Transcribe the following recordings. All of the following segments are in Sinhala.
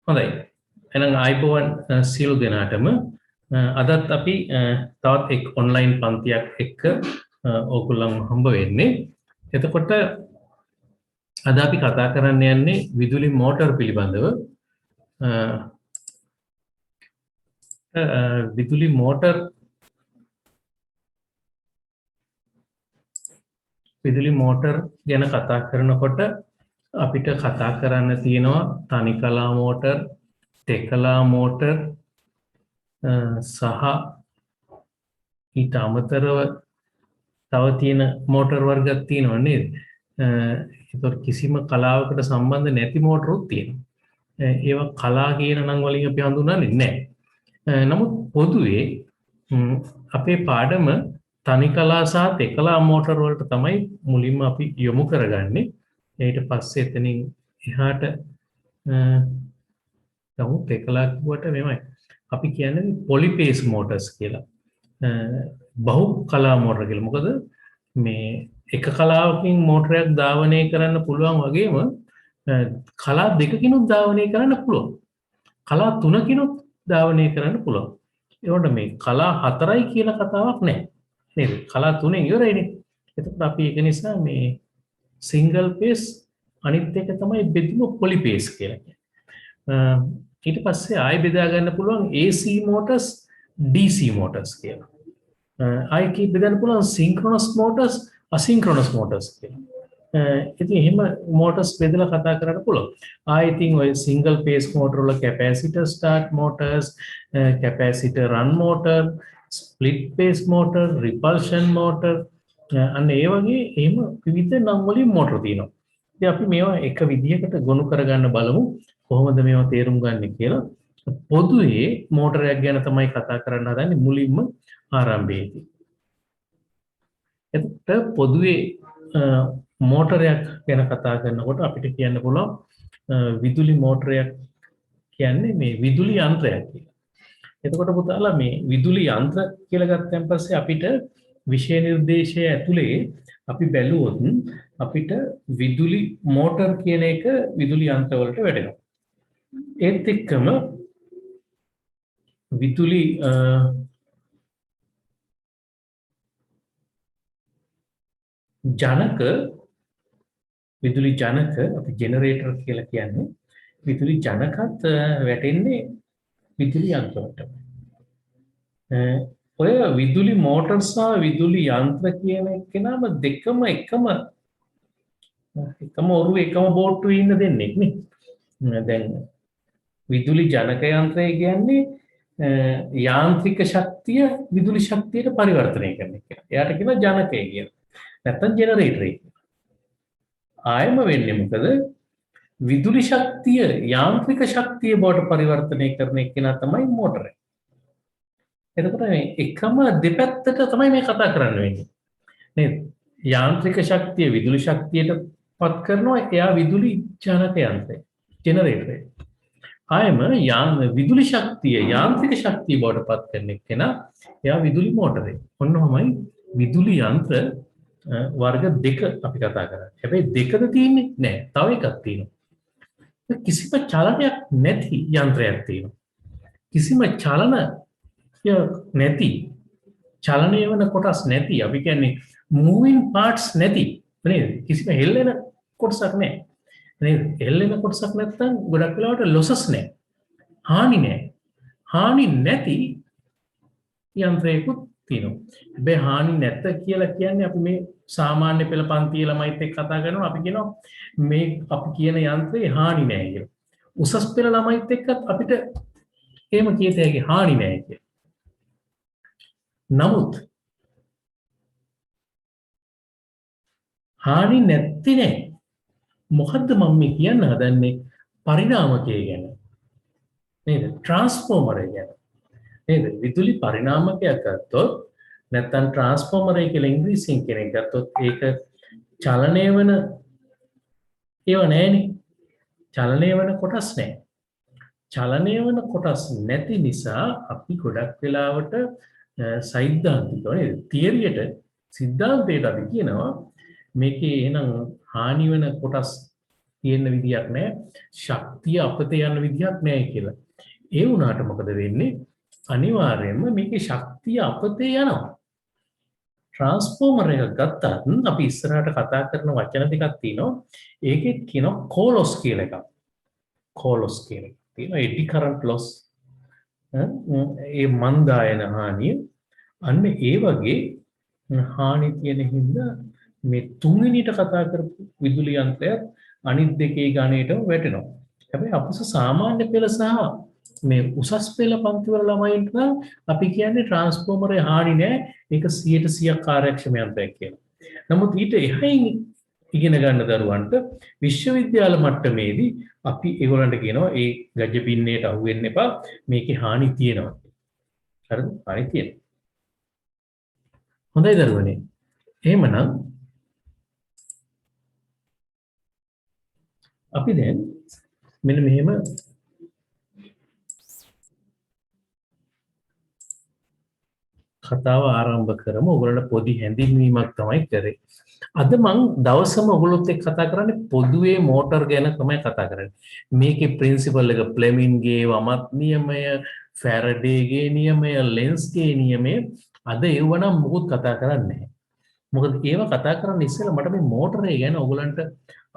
හොඳයි. එහෙනම් ආයිබෝවන් සියලු දෙනාටම අදත් අපි තවත් එක් ඔන්ලයින් පන්තියක් එක්ක ඕගොල්ලන්ව හම්බ වෙන්නේ. එතකොට අද අපි කතා කරන්න යන්නේ විදුලි මෝටර් පිළිබඳව. විදුලි මෝටර් ගැන කතා කරනකොට අපිට කතා කරන්න තියෙනවා තනිකලා මෝටර්, තෙකලා මෝටර් සහ ඊට අමතරව තව තියෙන මෝටර් වර්ගයක් තියෙනවා නේද? ඒතකොට කිසිම කලාවකට සම්බන්ධ නැති මෝටරුත් තියෙනවා. ඒවා කලා කියන නම් වලින් අපි හඳුන්වන්නේ නැහැ. නමුත් පොදුවේ අපේ පාඩම තනිකලා සහ තෙකලා මෝටර් වලට තමයි මුලින්ම අපි යොමු කරගන්නේ. ඊට පස්සේ එතනින් එහාට ගමු. තෙකලා කිව්වට මෙමය. අපි කියන්නේ පොලිපේස් මෝටර්ස් කියලා. බහු කලා මෝටර කියලා. මොකද මේ එක කලාවකින් මෝටරයක් ධාවනය කරන්න පුළුවන් වගේම කලා දෙකකිනුත් ධාවනය කරන්න පුළුවන්. කලා තුනකිනුත් ධාවනය කරන්න පුළුවන්. ඒකට මේ කලා හතරයි කියලා කතාවක් නැහැ. නේද? කලා තුනෙන් ඉවරයිනේ. එතකොට අපි ඒක නිසා මේ සිංගල් පේස් අනිත් එක තමයි බෙදුම පොලිපේස් කියලා කියන්නේ. ඊට පස්සේ ආයෙ බෙදා ගන්න පුළුවන් AC motors DC motors කියලා. ආයෙ කී බෙදන්න පුළුවන් synchronous motors asynchronous motors කියලා. ඉතින් එහෙම motors බෙදලා කතා කරන්න පුළුවන්. ආයෙ ඉතින් ඔය single phase motor වල capacitor start motors, capacitor run motor, split phase motor, repulsion motor අන්න ඒ වගේ එහෙම විවිධ නම් වලින් මෝටර තියෙනවා. ඉතින් අපි මේවා එක විදිහකට ගොනු කරගන්න බලමු කොහොමද මේවා තේරුම් ගන්න කියලා. පොදුවේ මෝටරයක් ගැන තමයි කතා කරන්න හදන්නේ මුලින්ම ආරම්භයේදී. එතකොට පොදුවේ මෝටරයක් ගැන කතා කරනකොට අපිට කියන්න පුළුවන් විදුලි මෝටරයක් කියන්නේ මේ විදුලි යන්ත්‍රයක් කියලා. එතකොට පුතාලා මේ විදුලි යන්ත්‍ර කියලා ගත්තන් පස්සේ අපිට විෂය නිර්දේශය ඇතුලේ අපි බැලුවොත් අපිට විදුලි මෝටර් කියන එක විදුලි යන්ත්‍ර වලට වැටෙනවා. ඒත් එක්කම විදුලි ජනක අපි ජෙනරේටර් කියලා කියන්නේ විදුලි ජනකත් වැටෙන්නේ විදුලි යන්ත්‍ර වලට. ඔය විදුලි මෝටර් සහ විදුලි යන්ත්‍ර කියන එකනම දෙකම එකම ඔරුව එකම බෝට්ටුවේ ඉන්න දෙන්නේ නේ. දැන් විදුලි ජනක යන්ත්‍රය කියන්නේ යාන්ත්‍රික ශක්තිය විදුලි ශක්තියට පරිවර්තනය කරන එක. එයාට කියනවා ජනකය කියලා. නැත්නම් ජෙනරේටර් එක. ආයෙම වෙන්නේ මොකද? විදුලි ශක්තිය යාන්ත්‍රික ශක්තිය බවට පරිවර්තනය කරන එක තමයි මෝටරය. එතකොට මේ එකම දෙපැත්තට තමයි මේ කතා කරන්න වෙන්නේ. නේද? යාන්ත්‍රික ශක්තිය විදුලි ශක්තියට පත් කරනවා එයා විදුලි ජනක යන්ත්‍රය, ජෙනරේටරය. ආයෙම විදුලි ශක්තිය යාන්ත්‍රික ශක්තිය බවට පත් කරන එකනා එයා විදුලි මෝටරය. ඔන්නෝමයි විදුලි යන්ත්‍ර වර්ග දෙක අපි කතා කරන්නේ. හැබැයි දෙකද තියෙන්නේ? නෑ. තව එකක් තියෙනවා. කිසිම චලනයක් නැති යන්ත්‍රයක් තියෙනවා. කිසිම නැති චලනය වන කොටස් නැති අපි කියන්නේ moving parts නැති නේද? කිසිම හෙල්ලෙන කොටසක් නැහැ නේද? හෙල්ලෙන කොටසක් නැත්නම් ගොඩක් වෙලාවට losses නැහැ. හානි නැහැ. හානි නැති යන්ත්‍රයකුත් තියෙනවා. හැබැයි හානි නැත කියලා කියන්නේ අපි මේ සාමාන්‍ය පෙළ පන්තියේ ළමයිත් එක්ක කතා කරනවා අපි කියනවා මේ අපි කියන යන්ත්‍රේ හානි නැහැ කියලා. උසස් පෙළ ළමයිත් එක්කත් අපිට එහෙම කියත හැකි හානි නැහැ කියලා. නමුත් හානි නැති නෑ. මොකද්ද මම මේ කියන්න හදන්නේ? පරිණාමකය ගැන. නේද? ට්‍රාන්ස්ෆෝමර් ගැන. නේද? විදුලි පරිණාමකයක් ගත්තොත් නැත්නම් ට්‍රාන්ස්ෆෝමර් කියලා ඉංග්‍රීසියෙන් කෙනෙක් ගත්තොත් ඒක චලනය වෙන ඒව නෑනේ. චලනය වෙන කොටස් නෑ. චලනය වෙන කොටස් නැති නිසා අපි ගොඩක් වෙලාවට සෛද්ධාන්තිකව නේද? තියරියට සිද්ධාන්තයට අපි කියනවා මේකේ එහෙනම් හානි වෙන කොටස් තියෙන විදියක් නැහැ. ශක්තිය අපතේ යන විදියක් නැහැ කියලා. ඒ වුණාට මොකද වෙන්නේ? අනිවාර්යයෙන්ම මේකේ ශක්තිය අපතේ යනවා. ට්‍රාන්ස්ෆෝමර් එකක් ගත්තත් අපි ඉස්සරහට කතා කරන වචන ටිකක් තියෙනවා. ඒකෙත් කියනවා කෝලොස් කියලා එකක්. කෝලොස් කියලා එකක් තියෙනවා. එඩි කරන්ට් ලොස්. ඒ මන්දායන හානිය. අන්න ඒ වගේ හානි තියෙන හින්දා මේ තුන්වෙනිට කතා කරපු විදුලි යන්ත්‍රයත් අනිත් දෙකේ ගණේටම වැටෙනවා. හැබැයි අපස සාමාන්‍ය පෙළ සහ මේ උසස් පෙළ පන්තිවල ළමයින්ට නම් අපි කියන්නේ ට්‍රාන්ස්ෆෝමරේ හානි නෑ, ඒක 100% කාර්යක්ෂම යන්ත්‍රයක් කියලා. නමුත් ඊට එහයින් ඉගෙන ගන්න දරුවන්ට විශ්වවිද්‍යාල මට්ටමේදී අපි ඒගොල්ලන්ට කියනවා ඒ ගජ පින්නේට අහු වෙන්න එපා, මේකේ හානි තියෙනවා. හරිද? හානි තියෙනවා. හොඳයි දරුවනේ. එහෙමනම් අපි දැන් මෙන්න මෙහෙම කතාව ආරම්භ කරමු. ඔයගොල්ලන්ට පොඩි හැඳින්වීමක් තමයි කරේ. අද මං දවසම ඔයගොල්ලොත් එක්ක කතා කරන්නේ පොදුවේ මෝටර් ගැන තමයි කතා කරන්නේ. මේකේ ප්‍රින්සිපල් එක ප්ලෙමින්ගේ වමත් නියමය, ෆැරඩේගේ නියමය, ලෙන්ස්ගේ නියමය. අද ඒව නම් මොකුත් කතා කරන්නේ නැහැ. මොකද ඒව කතා කරන්න ඉස්සෙල්ලා මට මේ මෝටරේ ගැන ඔයගොල්ලන්ට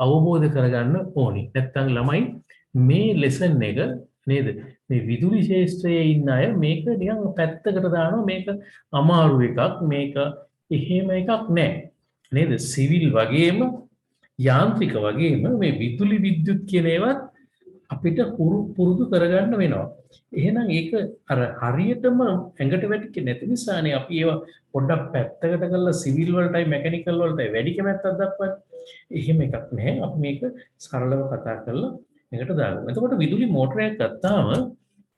අවබෝධ කරගන්න ඕනි. නැත්තම් ළමයි මේ ලෙසන් එක නේද? මේ විදුලි ශාස්ත්‍රයේ ඉන්න අය මේක නිකන් පැත්තකට දානවා, මේක අමාරු එකක්, මේක එහෙම එකක් නෑ. නේද? සිවිල් වගේම යාන්ත්‍රික වගේම මේ විදුලි විද්‍යුත් කියන ඒවත් අපිට පුරුදු කරගන්න වෙනවා. එහෙනම් ඒක අර හරියටම ඇඟට වැටිච්ච නැති නිසානේ අපි ඒවා පොඩ්ඩක් පැත්තකට කරලා සිවිල් වලටයි මෙකැනිකල් වලටයි වැඩි කැමැත්තක් දක්වන්නේ. එහෙම එකක් නැහැ. අපි මේක සරලව කතා කරලා මේකට දාගමු. එතකොට විදුලි මෝටරයක් ගත්තාම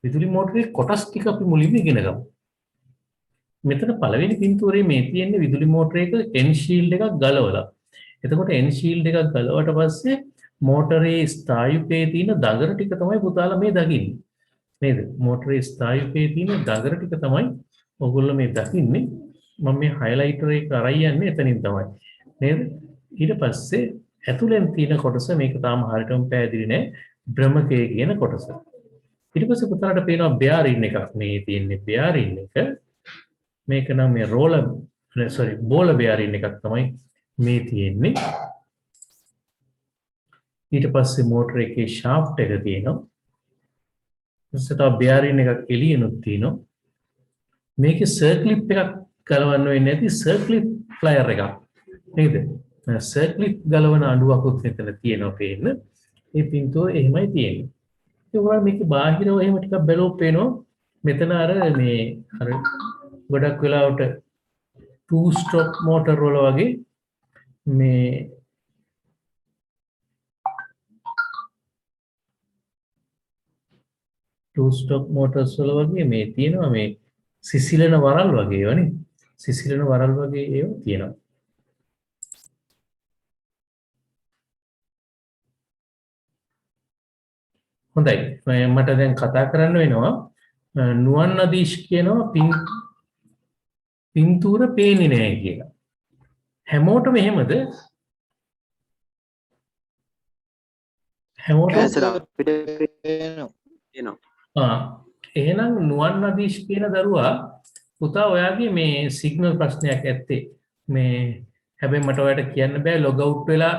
විදුලි මෝටරේ කොටස් ටික අපි මුලින්ම ඉගෙන ගමු. මෙතන පළවෙනි පින්තූරේ මේ තියෙන්නේ විදුලි මෝටරයක එන් ෂීල්ඩ් එකක් ගලවලා. එතකොට එන් ෂීල්ඩ් එකක් ගලවට පස්සේ මෝටරේ ස්ථායුපයේ තියෙන දඟර ටික තමයි පුතාලා මේ දකින්නේ. නේද? මෝටරේ ස්ථායුපයේ තියෙන දඟර ටික තමයි ඔයගොල්ලෝ මේ දකින්නේ. මම මේ හයිලයිටර් එක අරයි යන්නේ එතනින් තමයි. නේද? ඊට පස්සේ ඇතුලෙන් තියෙන කොටස මේක තාම හරියටම පැහැදිලි නෑ. භ්‍රමකය කියන කොටස. ඊට පස්සේ පුතාලට පේනවා බෙයාරින් එකක් මේ තියෙන්නේ. බෙයාරින් එක මේක නම් මේ බෝල බෙයාරින් එකක් තමයි මේ තියෙන්නේ. ඊට පස්සේ මෝටර එකේ ෂාෆ්ට් එක තියෙනවා. ඊට බෙයාරින් එකක් එළියනොත් තියෙනවා. මේකේ සර්ක්ලිප් එකක් ගලවන්න වෙන්නේ නැති සර්ක්ලිප් ෆ්ලයර් එකක්. නේද? සර්ක්ලිප් ගලවන අඩුවකුත් මෙතන තියෙනවා පේන්න. මේ පින්තූර එහෙමයි තියෙන්නේ. ඒ වගේම මේකේ බාහිරව එහෙම ටිකක් බැලුවොත් පේනවා මෙතන අර ගොඩක් වෙලාවට 2 ස්ට්‍රෝක් මෝටර් වල වගේ මේ two stroke motors වල වගේ මේ තියෙනවා මේ සිසිලන වරල් වගේ ඒවා නේ. සිසිලන වරල් වගේ ඒවා තියෙනවා. හොඳයි. මට දැන් කතා කරන්න වෙනවා නුවන් අදීශ් කියනවා පින්තූර පේන්නේ නැහැ කියලා. හැමෝටම එහෙමද? හැමෝටම එහෙනම් නුවන් අදීශ් කියන දරුවා පුතා ඔයාගේ මේ සිග්නල් ප්‍රශ්නයක් ඇත්තේ. මේ හැබැයි මට ඔයාලට කියන්න බෑ ලොග් අවුට් වෙලා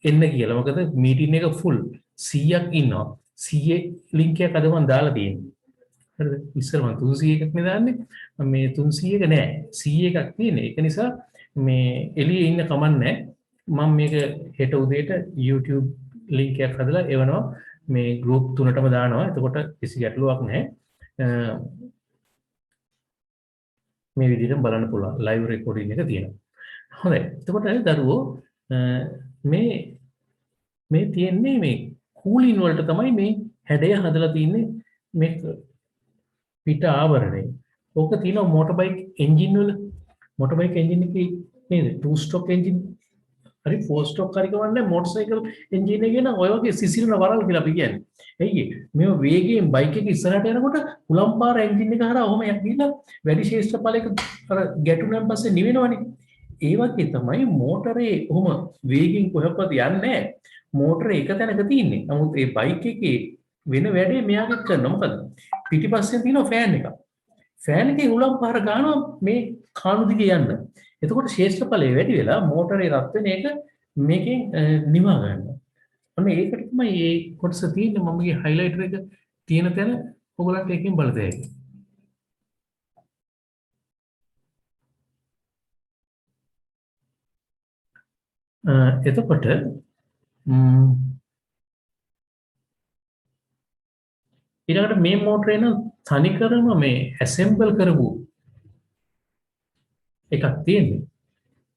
එන්න කියලා. මොකද මීටින් එක ෆුල් 100ක් ඉන්නවා. 100 ලින්ක් එකක් අද මම දාලා තියෙනවා. හරිද? ඉස්සර මම 300 එකක් නේ දාන්නේ. මේ 300 එක නෑ. 100 එකක් තියෙන. ඒක නිසා මේ එළියේ ඉන්න කමක් නෑ. මම මේක හෙට උදේට YouTube ලින්ක් එකක් හදලා එවනවා. මේ ගෲප් තුනටම දානවා. එතකොට කිසි ගැටලුවක් නැහැ. මේ විදිහට බලන්න පුළුවන්. ලයිව් රෙකෝඩින් එක තියෙනවා. හොඳයි. එතකොට දරුවෝ මේ තියෙන්නේ මේ කූලින් වලට තමයි මේ හැඩය හදලා තින්නේ මේ පිට ආවරණය. ඕක තියෙනවා මෝටර් බයික් එන්ජින් වල. මෝටර් බයික් එන්ජින් එකේ නේද 2 ස්ට්‍රෝක් එන්ජින් හරි 4 ස්ට්‍රෝක් හරි කවන්නේ මෝටර් සයිකල් එන්ජින් එකේ නම් ඔය වගේ සිසිලන වරල් කියලා අපි කියන්නේ. එයි මේ වේගයෙන් බයික් එක ඉස්සරහට යනකොට උලම් පාර එන්ජින් එක හරහා ඔහම යන ගිහිල්ලා වැඩි ශේෂ්ඨ ඵලයක අර ගැටුණන් පස්සේ නිවෙනවනේ. ඒ වගේ තමයි මෝටරේ ඔහොම වේගෙන් කොහෙවත් යන්නේ නැහැ. මෝටරේ එක තැනක තියෙන්නේ. නමුත් ඒ බයික් එකේ වෙන වැඩේ මෙයාගෙත් කරනවා. මොකද පිටිපස්සෙන් තියෙන ෆෑන් එකක්. ෆෑන් එකේ උලම් පාර ගන්නවා මේ කාණු දිගේ යන්න. එතකොට ශේෂ්ඨඵලයේ වැඩි වෙලා මෝටරේ රත් වෙන එක මේකෙන් නිවා ගන්නවා. අන්න ඒකට තමයි මේ කොටස තියෙන්නේ. මමගේ හයිලයිටර් එක තියෙන තැන ඔයගලන්ට එකකින් බලතේ. එතකොට ඊළඟට මේ මෝටරේ නම් තනිකරම මේ ඇසෙම්බල් කරපු එකක් තියෙන්නේ.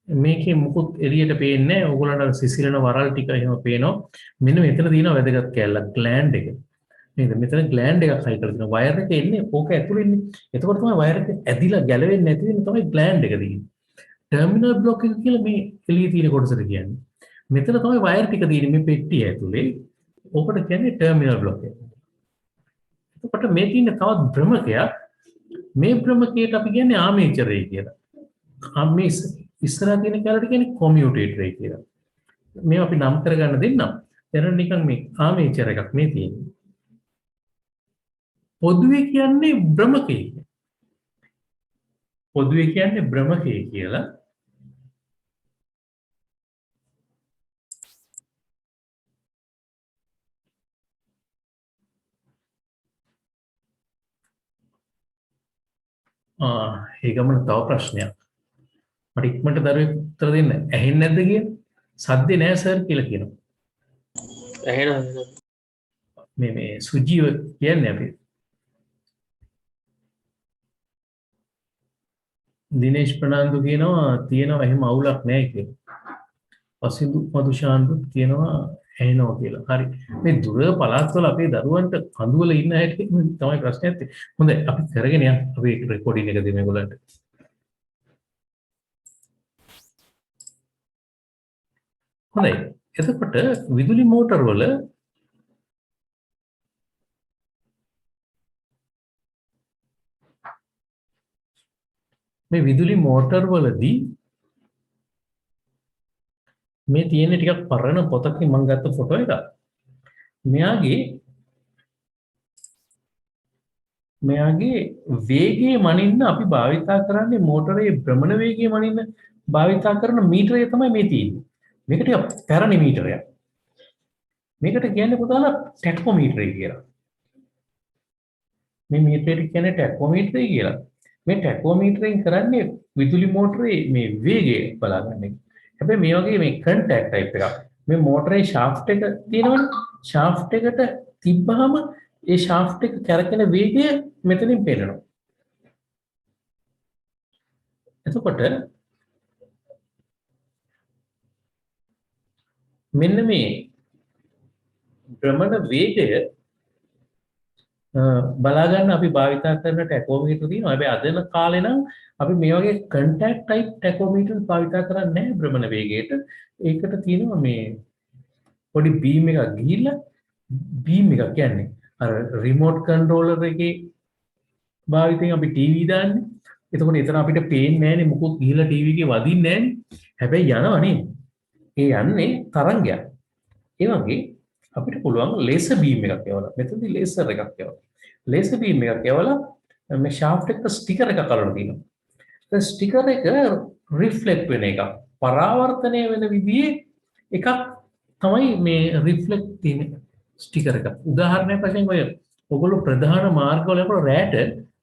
මේකේ මුකුත් එළියට පේන්නේ නැහැ. ඕගොල්ලන්ට සිසිලන වරල් ටික එහෙම පේනවා. මෙන්න මෙතන තියෙන වැදගත් කැලලක් ග්ලෑන්ඩ් එක. නේද? මෙතන ග්ලෑන්ඩ් එකක් හයි කරලා තියෙනවා. වයර් එක එන්නේ ඕක ඇතුළේ ඉන්නේ. එතකොට තමයි වයර් එක ඇදිලා ගැලවෙන්නේ නැති වෙන්නේ තමයි ග්ලෑන්ඩ් එක තියෙන්නේ. ටර්මිනල් බ්ලොක් එක කියලා මේ එළියේ තියෙන කොටසට කියන්නේ. මෙතන තමයි වයර් ටික තියෙන්නේ මේ පෙට්ටිය ඇතුලේ. ඕකට කියන්නේ ටර්මිනල් බ්ලොක් එක. එතකොට මේ තියෙන තවත් භ්‍රමකයක්. මේ භ්‍රමකයට අපි කියන්නේ ආමේචරය කියලා. මේ ඉස්සරහ තියෙන කැලට කියන්නේ කොමියුටේටර් කියලා. මේ අපි නම් කරගන්න දෙන්නම්. එතන නිකන් මේ ආමේචර් එකක් මේ තියෙන්නේ. පොදුවේ කියන්නේ භ්‍රමකය. පොදුවේ කියන්නේ භ්‍රමකය කියලා. ඒ ගමන තව ප්‍රශ්නයක්. මට ඉක්මනට දරුවෙක් උත්තර දෙන්න. ඇහෙන්නේ නැද්ද කියලා? සද්දේ නෑ සර් කියලා කියනවා. ඇහෙනවා. මේ සුජීව කියන්නේ අපි. දිනේෂ් ප්‍රනාන්දු කියනවා තියෙනවා එහෙම අවුලක් නෑ කියලා. පසින්දු මදුශාන්තුත් කියනවා ඇහෙනවා කියලා. හරි. මේ දුර පළාත්වල අපේ දරුවන්ට කඳුවල ඉන්න හැටි තමයි ප්‍රශ්නේ ඇත්තේ. හොඳයි අපි කරගෙන යන්න. අපි රෙකෝඩින් එක දෙමු ඒගොල්ලන්ට. හොඳයි. එතකොට විදුලි මෝටර වල මේ විදුලි මෝටර වලදී මේ තියෙන ටිකක් පරණ පොතකින් මම ගත්ත ෆොටෝ එකක්. මෙයාගේ වේගයේ මනින්න අපි භාවිතා කරන්නේ මෝටරේ භ්‍රමණ වේගයේ මනින්න භාවිතා කරන මීටරය තමයි මේ තියෙන්නේ. මේක ටික පැරණි මීටරයක්. මේකට කියන්නේ පුතාලා ටැකෝමීටරය කියලා. මේ මීටරයට කියන්නේ ටැකෝමීටරය කියලා. මේ ටැකෝමීටරෙන් කරන්නේ විදුලි මෝටරේ මේ වේගය බලාගන්න එක. හැබැයි මේ වගේ මේ කන්ටැක්ට් ටයිප් එකක්. මේ මෝටරේ ෂාෆ්ට් එක තියෙනවනේ. ෂාෆ්ට් එකට තිබ්බහම ඒ ෂාෆ්ට් එක කැරකෙන වේගය මෙතනින් පේනවා. එතකොට මෙන්න මේ භ්‍රමණ වේගය බලාගන්න අපි භාවිතා කරන ටැකෝමීටර් තියෙනවා. හැබැයි අදන කාලේ නම් අපි මේ වගේ කන්ටැක්ට් ටයිප් ටැකෝමීටර් භාවිතා කරන්නේ නැහැ භ්‍රමණ වේගයට. ඒකට තියෙනවා මේ පොඩි බීම් එකක් ගිහිල්ලා බීම් එකක් කියන්නේ අර රිමෝට් කන්ට්‍රෝලර් එකේ භාවිතයෙන් අපි ටීවී දාන්නේ. එතකොට එතන අපිට පේන්නේ නැහැනේ මොකුත් ගිහිල්ලා ටීවී එකේ වදින්නේ නැහැනේ. හැබැයි යනවනේ. ඒ යන්නේ තරංගයක්. ඒ වගේ අපිට පුළුවන් ලේසර් බීම් එකක් යවලා මෙතනදී ලේසර් එකක් යවලා ලේසර් බීම් එකක් යවලා මේ ෂාෆ්ට් එකට ස්ටිකර් එකක් අරගෙන තියෙනවා. දැන් ස්ටිකර් එක රිෆ්ලෙක්ට් වෙන එක පරාවර්තනය වෙන විදිහේ එකක් තමයි මේ රිෆ්ලෙක්ට් තියෙන ස්ටිකර් එක. උදාහරණයක් වශයෙන් ඔය ඔයගොල්ලෝ ප්‍රධාන මාර්ගවල යනකොට රැට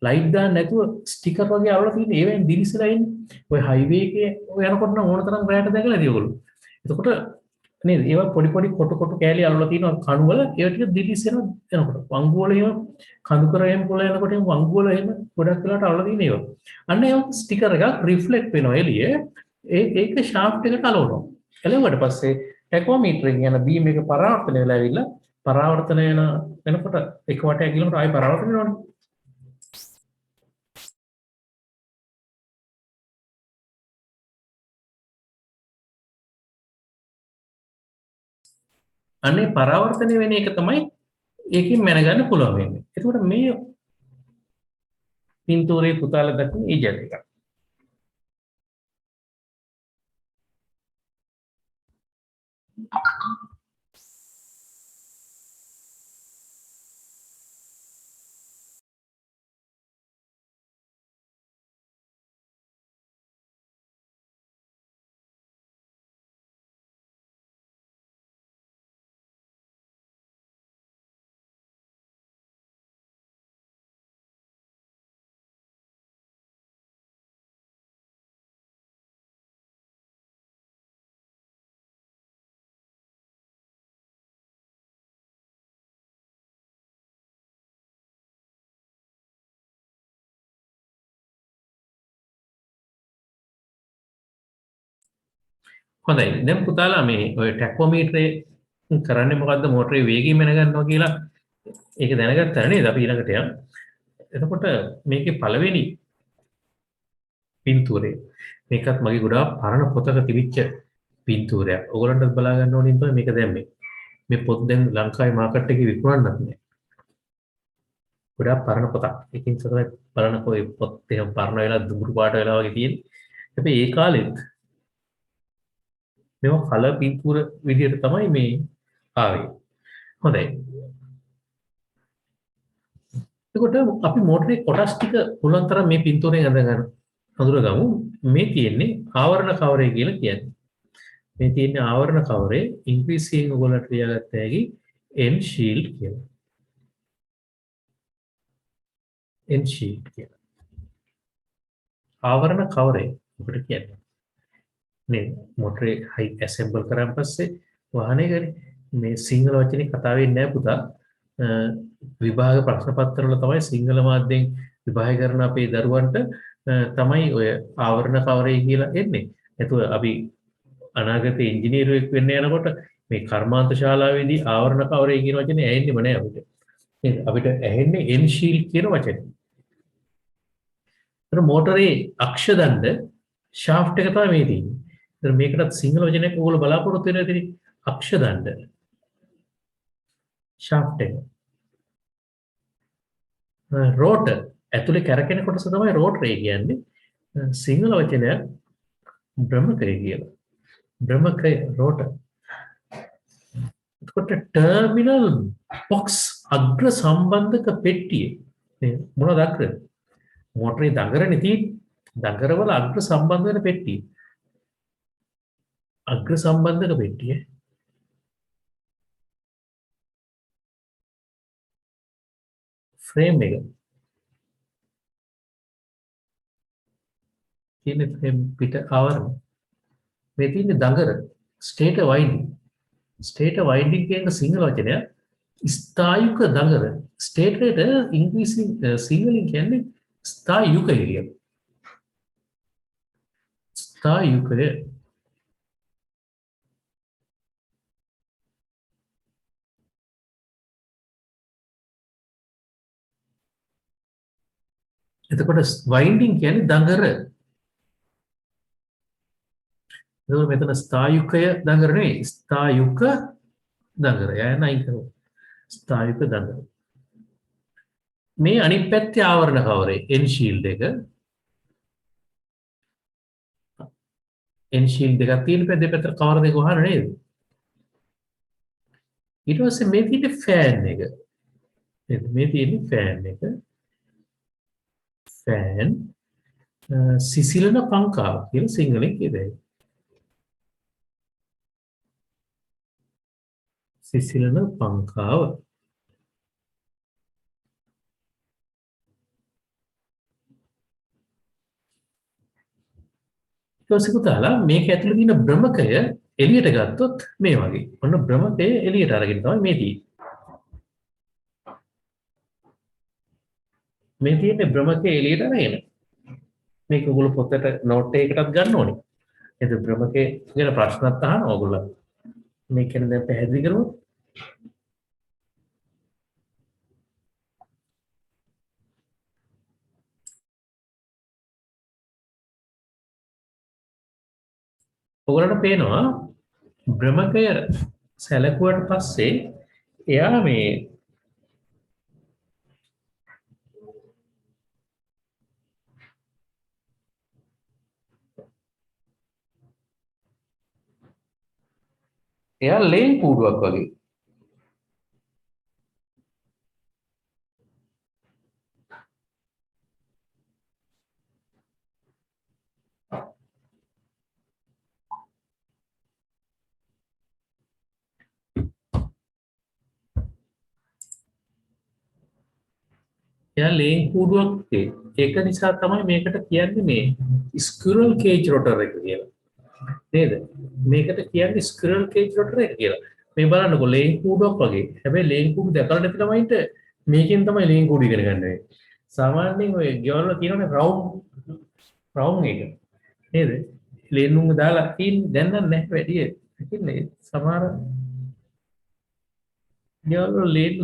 ලයිට් දාන්න නැතුව ස්ටිකර් වගේ අවල තියෙන ඒවෙන් දිලිසලා ඉන්නේ. ඔය හයිවේ එකේ යනකොට නම් ඕන තරම් රැට දැකලා ඇති ඔයගොල්ලෝ. එතකොට නේද? ඒවා පොඩි පොඩි කොටු කෑලි අල්ලලා තියෙනවා කණු වල. ඒවා ටික දිලිසෙනවා යනකොට. වංගු වල එහෙම කඳු කරයෙන් පොළ යනකොට එහෙම වංගු වල එහෙම ගොඩක් වෙලාට අල්ලලා තියෙන ඒවා. අන්න ඒ ස්ටිකර් එකක් රිෆ්ලෙක්ට් වෙනවා එළියේ. ඒක ෂාෆ්ට් එකට අලවනවා. එළවුවට පස්සේ ටැකෝමීටරෙන් යන බීම් එක පරාවර්තනය වෙලා ඇවිල්ලා පරාවර්තනය වෙනකොට එක වටයක් ගිලනකොට ආයෙ පරාවර්තනය වෙනවනේ. අනේ පරාවර්තනය වෙන එක තමයි ඒකෙන් මැනගන්න පුළුවන් වෙන්නේ. එතකොට මේ පින්තූරේ පුතාලා දක්වන ඒ ජැට් එක. හොඳයි. දැන් පුතාලා මේ ඔය ටැක්ෝමීටරේ කරන්නේ මොකද්ද මෝටරේ වේගය මැනගන්නවා කියලා ඒක දැනගත්තා නේද? අපි ඊළඟට යමු. එතකොට මේකේ පළවෙනි පින්තූරේ මේකත් මගේ ගොඩාක් පරණ පොතක තිබිච්ච පින්තූරයක්. ඔයගොල්ලන්ට බලා ගන්න ඕනේ තමයි මේක දැම්මේ. මේ පොත් දැන් ලංකාවේ මාකට් එකේ විකුණන්නත් නෑ. ගොඩාක් පරණ පොතක්. ඒකින් තමයි බලන කොයි පොත් එහෙම පරණ වෙලා දුඹුරු පාට වෙලා වගේ තියෙන්නේ. හැබැයි ඒ කාලෙත් මේවා කලර් පින්තූර විදියට තමයි මේ ආවේ. හොඳයි. එතකොට අපි මෝටරේ කොටස් ටික පුළුවන් තරම් මේ පින්තූරයෙන් හඳුනගමු. මේ තියෙන්නේ ආවරණ කවරය කියලා කියන්නේ. මේ තියෙන්නේ ආවරණ කවරේ ඉංග්‍රීසියෙන් ඔයගොල්ලන්ට ලියාගත්ත හැකි end shield කියලා. end shield කියලා. ආවරණ කවරය ඔකට කියන්නේ. නේ මෝටරේ හයි ඇසෙම්බල් කරාන් පස්සේ වාහනේ කරේ මේ සිංහල වචනේ කතා වෙන්නේ නැහැ පුතා. විභාග ප්‍රශ්න පත්‍රවල තමයි සිංහල මාධ්‍යයෙන් විභාග කරන අපේ දරුවන්ට තමයි ඔය ආවරණ කවරය කියලා එන්නේ. එතකොට අපි අනාගතේ ඉංජිනේරුවෙක් වෙන්න යනකොට මේ කර්මාන්ත ශාලාවේදී ආවරණ කවරය කියන වචනේ ඇහෙන්නේම නැහැ අපිට. නේද? අපිට ඇහෙන්නේ end shield කියන වචනේ. ඒතර මෝටරේ අක්ෂ දණ්ඩ shaft එක තමයි මේ තියෙන්නේ. ඒතර මේකටත් සිංහල වචනයක් ඕගොල්ලෝ බලාපොරොත්තු වෙනවා ඉතින් අක්ෂ දණ්ඩ shaft එක. රෝටර් ඇතුලේ කැරකෙන කොටස තමයි රෝටරේ කියන්නේ. සිංහල වචනය භ්‍රමකය කියලා. භ්‍රමකය රෝටර්. එතකොට ටර්මිනල් බොක්ස් අග්‍ර සම්බන්ධක පෙට්ටිය. මේ මොනවද අග්‍ර? මෝටරේ දඟරනේ තියෙන්නේ. දඟරවල අග්‍ර සම්බන්ධ වෙන පෙට්ටිය. අග්‍ර සම්බන්ධක පෙට්ටිය. ෆ්‍රේම් එක. තියෙන ෆ්‍රේම් පිට ආවරණ. මේ තියෙන්නේ දඟර. ස්ටේටර් වයින්ඩින්. ස්ටේටර් වයින්ඩින් කියන සිංහල වචනය ස්ථායුක දඟර. ස්ටේටරේට ඉංග්‍රීසි සිංහලෙන් කියන්නේ ස්ථායුකය කියලා. ස්ථායුකය. එතකොට වයින්ඩින් කියන්නේ දඟර. එතකොට මෙතන ස්ථායුකය දඟර නෙවෙයි ස්ථායුක දඟර. යයන් අයින් කරමු. ස්ථායුක දඟර. මේ අනිත් පැත්තේ ආවරණ කවරේ end shield එක. end shield එකක් තියෙන දෙපැත්තට කවර දෙක වහන නේද? ඊට පස්සේ මේ තියෙන්නේ ෆෑන් එක. නේද? මේ තියෙන්නේ ෆෑන් එක. ෆෑන් සිසිලන පංකාව කියලා සිංහලෙන් කියදයි. සිසිලන පංකාව. ඊපස්සේ මේක ඇතුළේ තියෙන භ්‍රමකය එළියට ගත්තොත් මේ වගේ. ඔන්න භ්‍රමකය එළියට අරගෙන තමයි මේ තියෙන්නේ. මේ තියෙන්නේ භ්‍රමකය එළියට අරගෙන. මේක ඔයගොල්ලෝ පොතට නෝට් එකකටත් ගන්න ඕනේ. එතකොට භ්‍රමකය ගැන ප්‍රශ්නත් අහනවා ඔයගොල්ලෝ. මේක ගැන දැන් පැහැදිලි කරමු. ඔයගොල්ලන්ට පේනවා භ්‍රමකය සැලකුවට පස්සේ එයා මේ එයා ලේන් කූඩුවක් වගේ. එයා ලේන් කූඩුවක් වගේ. ඒක නිසා තමයි මේකට කියන්නේ මේ ස්ක්විරල් කේජ් රොටර් එක කියලා. නේද? මේකට කියන්නේ ස්ක්විරල් කේජ් රොටර් එක කියලා. මේ බලන්නකො ලේන් කූඩුවක් වගේ. හැබැයි ලේන් කූඩු දැකලා නැති ළමයින්ට මේකෙන් තමයි ලේන් කූඩු ඉගෙන ගන්න වෙන්නේ. සාමාන්‍යයෙන් ඔය ගෙවල් වල තියෙනනේ රවුම් එක. නේද? ලේන් නුඹ දාලා තියෙන දැන් නම් නැහැ වැඩි. ඉතින්නේ සමහර ගෙවල් වල ලේන්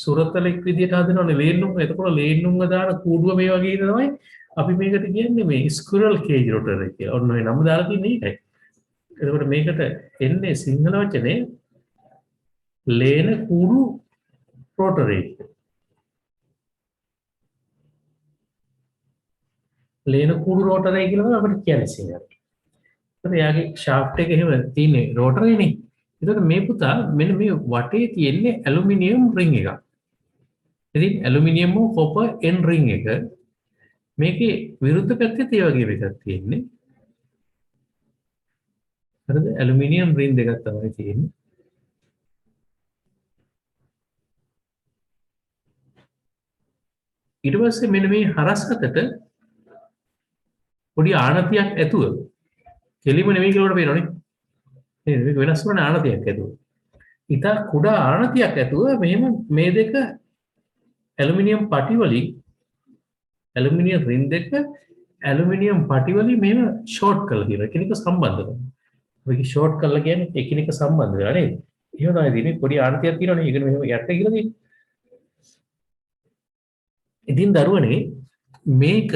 සුරතලෙක් විදියට හදනවනේ ලේන් නුඹ. එතකොට ලේන් නුඹ දාන කූඩුව මේ වගේ තමයි අපි මේකට කියන්නේ මේ ස්ක්විරල් කේජ් රොටර් එක කියලා. ඔන්න ඔය නම දාලා තියෙන්නේ ඒකයි. එතකොට මේකට එන්නේ සිංහල වචනේ ලේන කූඩු රොටර් එක. ලේන කූඩු රොටර් එක කියලා අපිට කියන්නේ සිංහලට. එතකොට යාගේ ෂාෆ්ට් එක එහෙම තියෙන්නේ රොටරේනේ. එතකොට මේ පුතා මෙන්න මේ වටේ තියෙන්නේ ඇලුමිනියම් රින් එකක්. ඉතින් ඇලුමිනියම් කොපර් එන් රින් එක මේකේ විරුද්ධ පැත්තේ ඒ වගේ එකක් තියෙන්නේ. හරිද? ඇලුමිනියම් රින් දෙකක් තමයි තියෙන්නේ. ඊට පස්සේ මෙන්න මේ හරස් අතට පොඩි ආනතියක් ඇතුව කෙලිම නෙමෙයි කියලා පේනවනේ. නේද? මේක වෙනස් වෙන ආනතියක් ඇතුව. ඊට කුඩා ආනතියක් ඇතුව මෙහෙම මේ දෙක ඇලුමිනියම් පටි වලින් ඇලුමිනියම් රින් දෙක ඇලුමිනියම් පටි වලින් මෙහෙම ෂෝට් කරලා තියෙනවා. එකිනෙක සම්බන්ධ කරනවා. ඔයක ෂෝට් කරලා කියන්නේ එකිනෙක සම්බන්ධ වෙලා නේද? එහෙම තමයි තියෙන්නේ. පොඩි ආනතියක් තියෙනවනේ. ඒකනේ මෙහෙම යට කියලා තියෙන්නේ. ඉතින් දරුවනේ මේක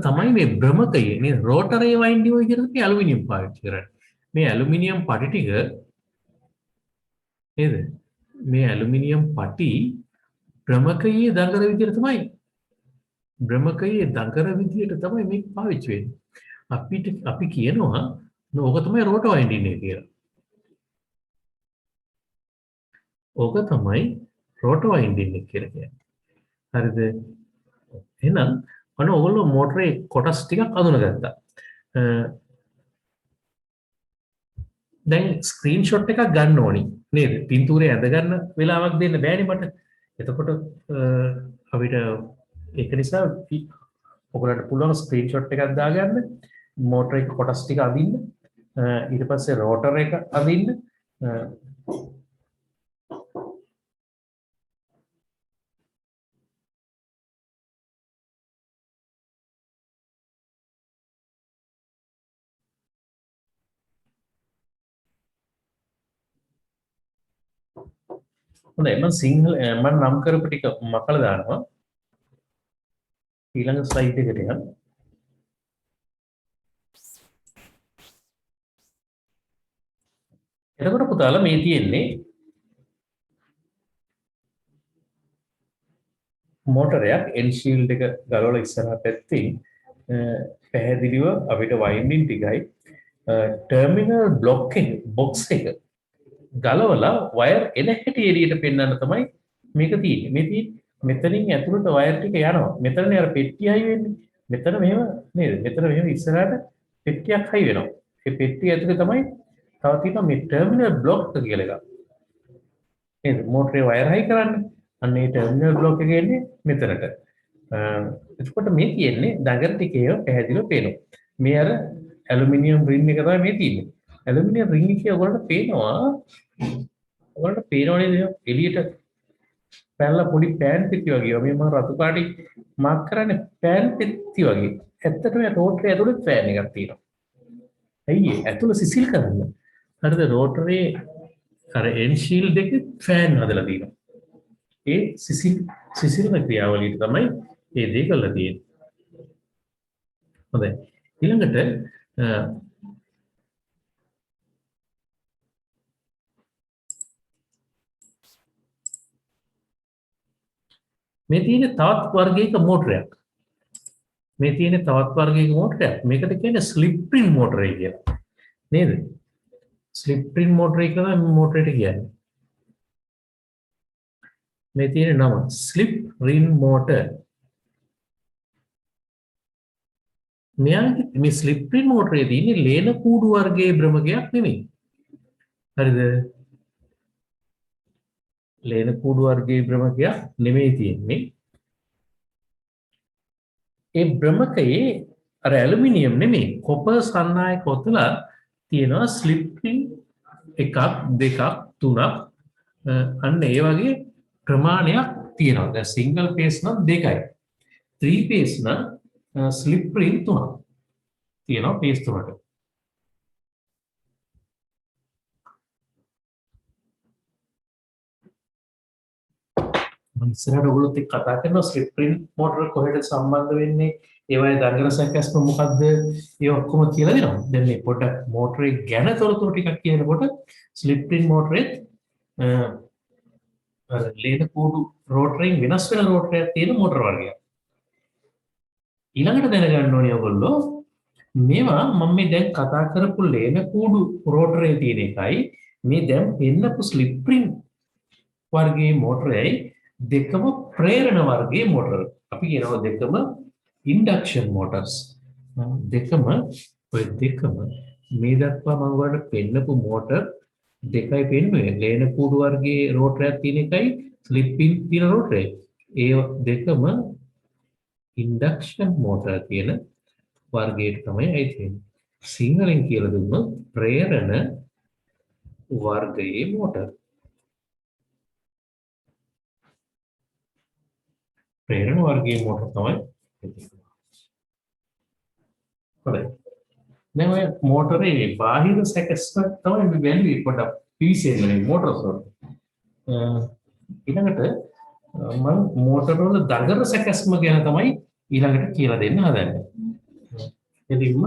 තමයි මේ භ්‍රමකයේ නේ රෝටරේ වයින්ඩින් විදිහට අපි ඇලුමිනියම් පාවිච්චි කරන්නේ. මේ ඇලුමිනියම් පටි ටික නේද? මේ ඇලුමිනියම් පටි භ්‍රමකයේ දඟර විදිහට තමයි මේක පාවිච්චි වෙන්නේ. අපි කියනවා ඕක තමයි රෝටර් වයින්ඩින් එක කියලා. ඕක තමයි රෝටර් වයින්ඩින් එක කියලා කියන්නේ. හරිද? එහෙනම් අන්න ඔයගොල්ලෝ මෝටරේ කොටස් ටිකක් අඳුනගත්තා. දැන් ස්ක්‍රීන්ෂොට් එකක් ගන්න ඕනි නේද? පින්තූරේ ඇඳ ගන්න වෙලාවක් දෙන්න බෑනේ මට. එතකොට අපිට ඒක නිසා ඔයගොල්ලන්ට පුළුවන් ස්ක්‍රීන්ෂොට් එකක් දාගන්න. මෝටරේ කොටස් ටික අඳින්න. ඊට පස්සේ රෝටර් එක අඳින්න. හොඳයි මම සිංහල මම නම් කරපු ටික මකලා දානවා ඊළඟ ස්ලයිඩ් එකට යන්න. එතකොට පුතාලා මේ තියෙන්නේ මෝටරයක් එන්ෂීල්ඩ් එක ගලවලා ඉස්සරහා පැත්තේ පැහැදිලිව අපිට වයින්ඩින් ටිකයි ටර්මිනල් බ්ලොක් එක බොක්ස් එක ගලවලා වයර් එන හැටි එළියට පෙන්වන්න තමයි මේක තියෙන්නේ. මේ තියෙන්නේ මෙතනින් ඇතුළට වයර් ටික යනවා. මෙතනනේ අර පෙට්ටිය හයි වෙන්නේ. මෙතන මෙහෙම නේද? මෙතන මෙහෙම ඉස්සරහට පෙට්ටියක් හයි වෙනවා. ඒ පෙට්ටිය ඇතුලේ තමයි තව තියෙනවා මේ ටර්මිනල් බ්ලොක් කියලා එකක්. නේද? මෝටරේ වයර් හයි කරන්නේ. අන්න ඒ ටර්මිනල් බ්ලොක් එක එන්නේ මෙතනට. එතකොට මේ තියෙන්නේ දඟර ටිකේ පැහැදිලිව පේනවා. මේ අර ඇලුමිනියම් රින් එක තමයි මේ තියෙන්නේ. ඇලුමිනියම් රින් එකේ ඔයගොල්ලන්ට පේනවනේ එළියට පැනලා පොඩි පෑන් පෙට්ටි වගේ. මේ මම රතු පාටි මාක් කරන්නේ පෑන් පෙට්ටි වගේ. ඇත්තටම රෝටරේ ඇතුළේ ෆෑන් එකක් තියෙනවා. ඇයි ඇතුළ සිසිල් කරන්න. හරිද? රෝටරේ අර එන්ෂීල්ඩ් එකේ ෆෑන් හදලා තියෙනවා. ඒ සිසිල්ම ක්‍රියාවලියට තමයි මේ දේ කරලා තියෙන්නේ. හොඳයි. ඊළඟට මේ තියෙන තවත් වර්ගයක මෝටරයක්. මේකට කියන්නේ ස්ලිප් රින් මෝටරය කියලා. නේද? ස්ලිප් රින් මෝටර් එක තමයි මේ මෝටරේට කියන්නේ. මේ තියෙන නම ස්ලිප් රින් මෝටර්. මේ ස්ලිප් රින් මෝටරේ තියෙන්නේ ලේන කූඩු වර්ගයේ භ්‍රමකයක් නෙමෙයි. හරිද? ලේන කූඩු වර්ගයේ භ්‍රමකයක් නෙමෙයි තියෙන්නේ. ඒ භ්‍රමකයේ අර ඇලුමිනියම් නෙමෙයි කොපර් සන්නායක ඔතලා තියෙනවා ස්ලිප් රින් එකක් දෙකක් තුනක් අන්න ඒ වගේ ප්‍රමාණයක් තියෙනවා. දැන් සිංගල් පේස් නම් දෙකයි. 3 පේස් නම් ස්ලිප් රින් තුනක් තියෙනවා පේස් තුනට. ඉස්සරහට ඔයගොල්ලොත් එක්ක කතා කරනවා ස්ලිප් රින් මෝටර කොහෙද සම්බන්ධ වෙන්නේ ඒවයේ දඟල සැකැස්ම මොකද්ද ඒ ඔක්කොම කියලා දෙනවා. දැන් මේ පොඩ්ඩක් මෝටරේ ගැන තොරතුරු ටිකක් කියනකොට ස්ලිප් රින් මෝටරේ අර ලේන කූඩු රෝටරින් වෙනස් වෙන රෝටරයක් තියෙන මෝටර වර්ගයක්. ඊළඟට දැනගන්න ඕනේ ඔයගොල්ලෝ මේවා මම මේ දැන් කතා කරපු ලේන කූඩු රෝටරේ තියෙන එකයි මේ දැන් පෙන්නපු ස්ලිප් රින් වර්ගයේ මෝටරයයි දෙකම ප්‍රේරණ වර්ගයේ මෝටර. අපි කියනවා දෙකම ඉන්ඩක්ෂන් මෝටර්ස්. දෙකම ඔය දෙකම මේ දක්වා මම ඔයාලට පෙන්නපු මෝටර් දෙකයි පෙන්වන්නේ. ලේන කූඩු වර්ගයේ රෝටරයක් තියෙන එකයි ස්ලිප් රින් තියෙන රෝටරේ. ඒ දෙකම ඉන්ඩක්ෂන් මෝටර් කියන වර්ගයට තමයි අයිති වෙන්නේ. සිංහලෙන් කියලා දුන්නොත් ප්‍රේරණ වර්ගයේ මෝටර්. ප්‍රේරණ වර්ගයේ මෝටර තමයි. හොඳයි. දැන් ඔය මෝටරේ බාහිර සැකස්ම තමයි මේ වැල්වි පොඩක් පිවිසෙන්න මේ මෝටරස් වල. ඊළඟට මම මෝටර වල දඟර සැකස්ම ගැන තමයි ඊළඟට කියලා දෙන්න හදන්නේ. එදින්ම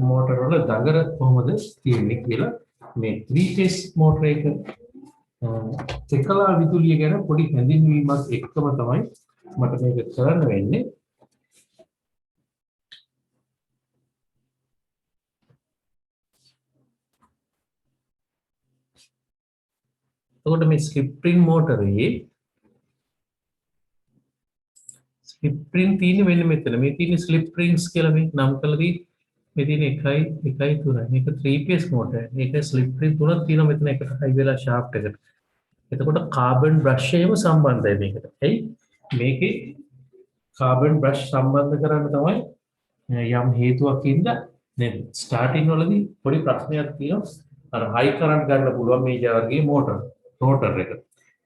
මෝටර වල දඟර කොහොමද තියෙන්නේ කියලා මේ 3 phase මෝටර එක තෙකලා විදුලිය ගැන පොඩි හැඳින්වීමක් එක්කම තමයි මට මේක කරන්න වෙන්නේ. එතකොට මේ ස්ලිප් රින් මෝටරේ ස්ලිප් රින් තියෙන්නේ මෙන්න මෙතන. මේ තියෙන්නේ ස්ලිප් රින්ස් කියලා මේ නම් කරලා තියෙන්නේ. මේ තියෙන්නේ 1 1 3. මේක 3 phase මෝටර. මේක ස්ලිප් රින් තුනක් තියෙනවා මෙතන එකට හයි වෙලා ෂාෆ්ට් එකට. එතකොට කාබන් බ්‍රෂ් එකම සම්බන්ධයි මේකට. එයි මේකේ කාබන් බ්‍රෂ් සම්බන්ධ කරන්න තමයි යම් හේතුවක් ඉඳලා නේද ස්ටාර්ටින් වලදී පොඩි ප්‍රශ්නයක් තියෙනවා. අර හයි කරන්ට් ගන්න පුළුවන් මේ වර්ගයේ මෝටර රෝටර් එක.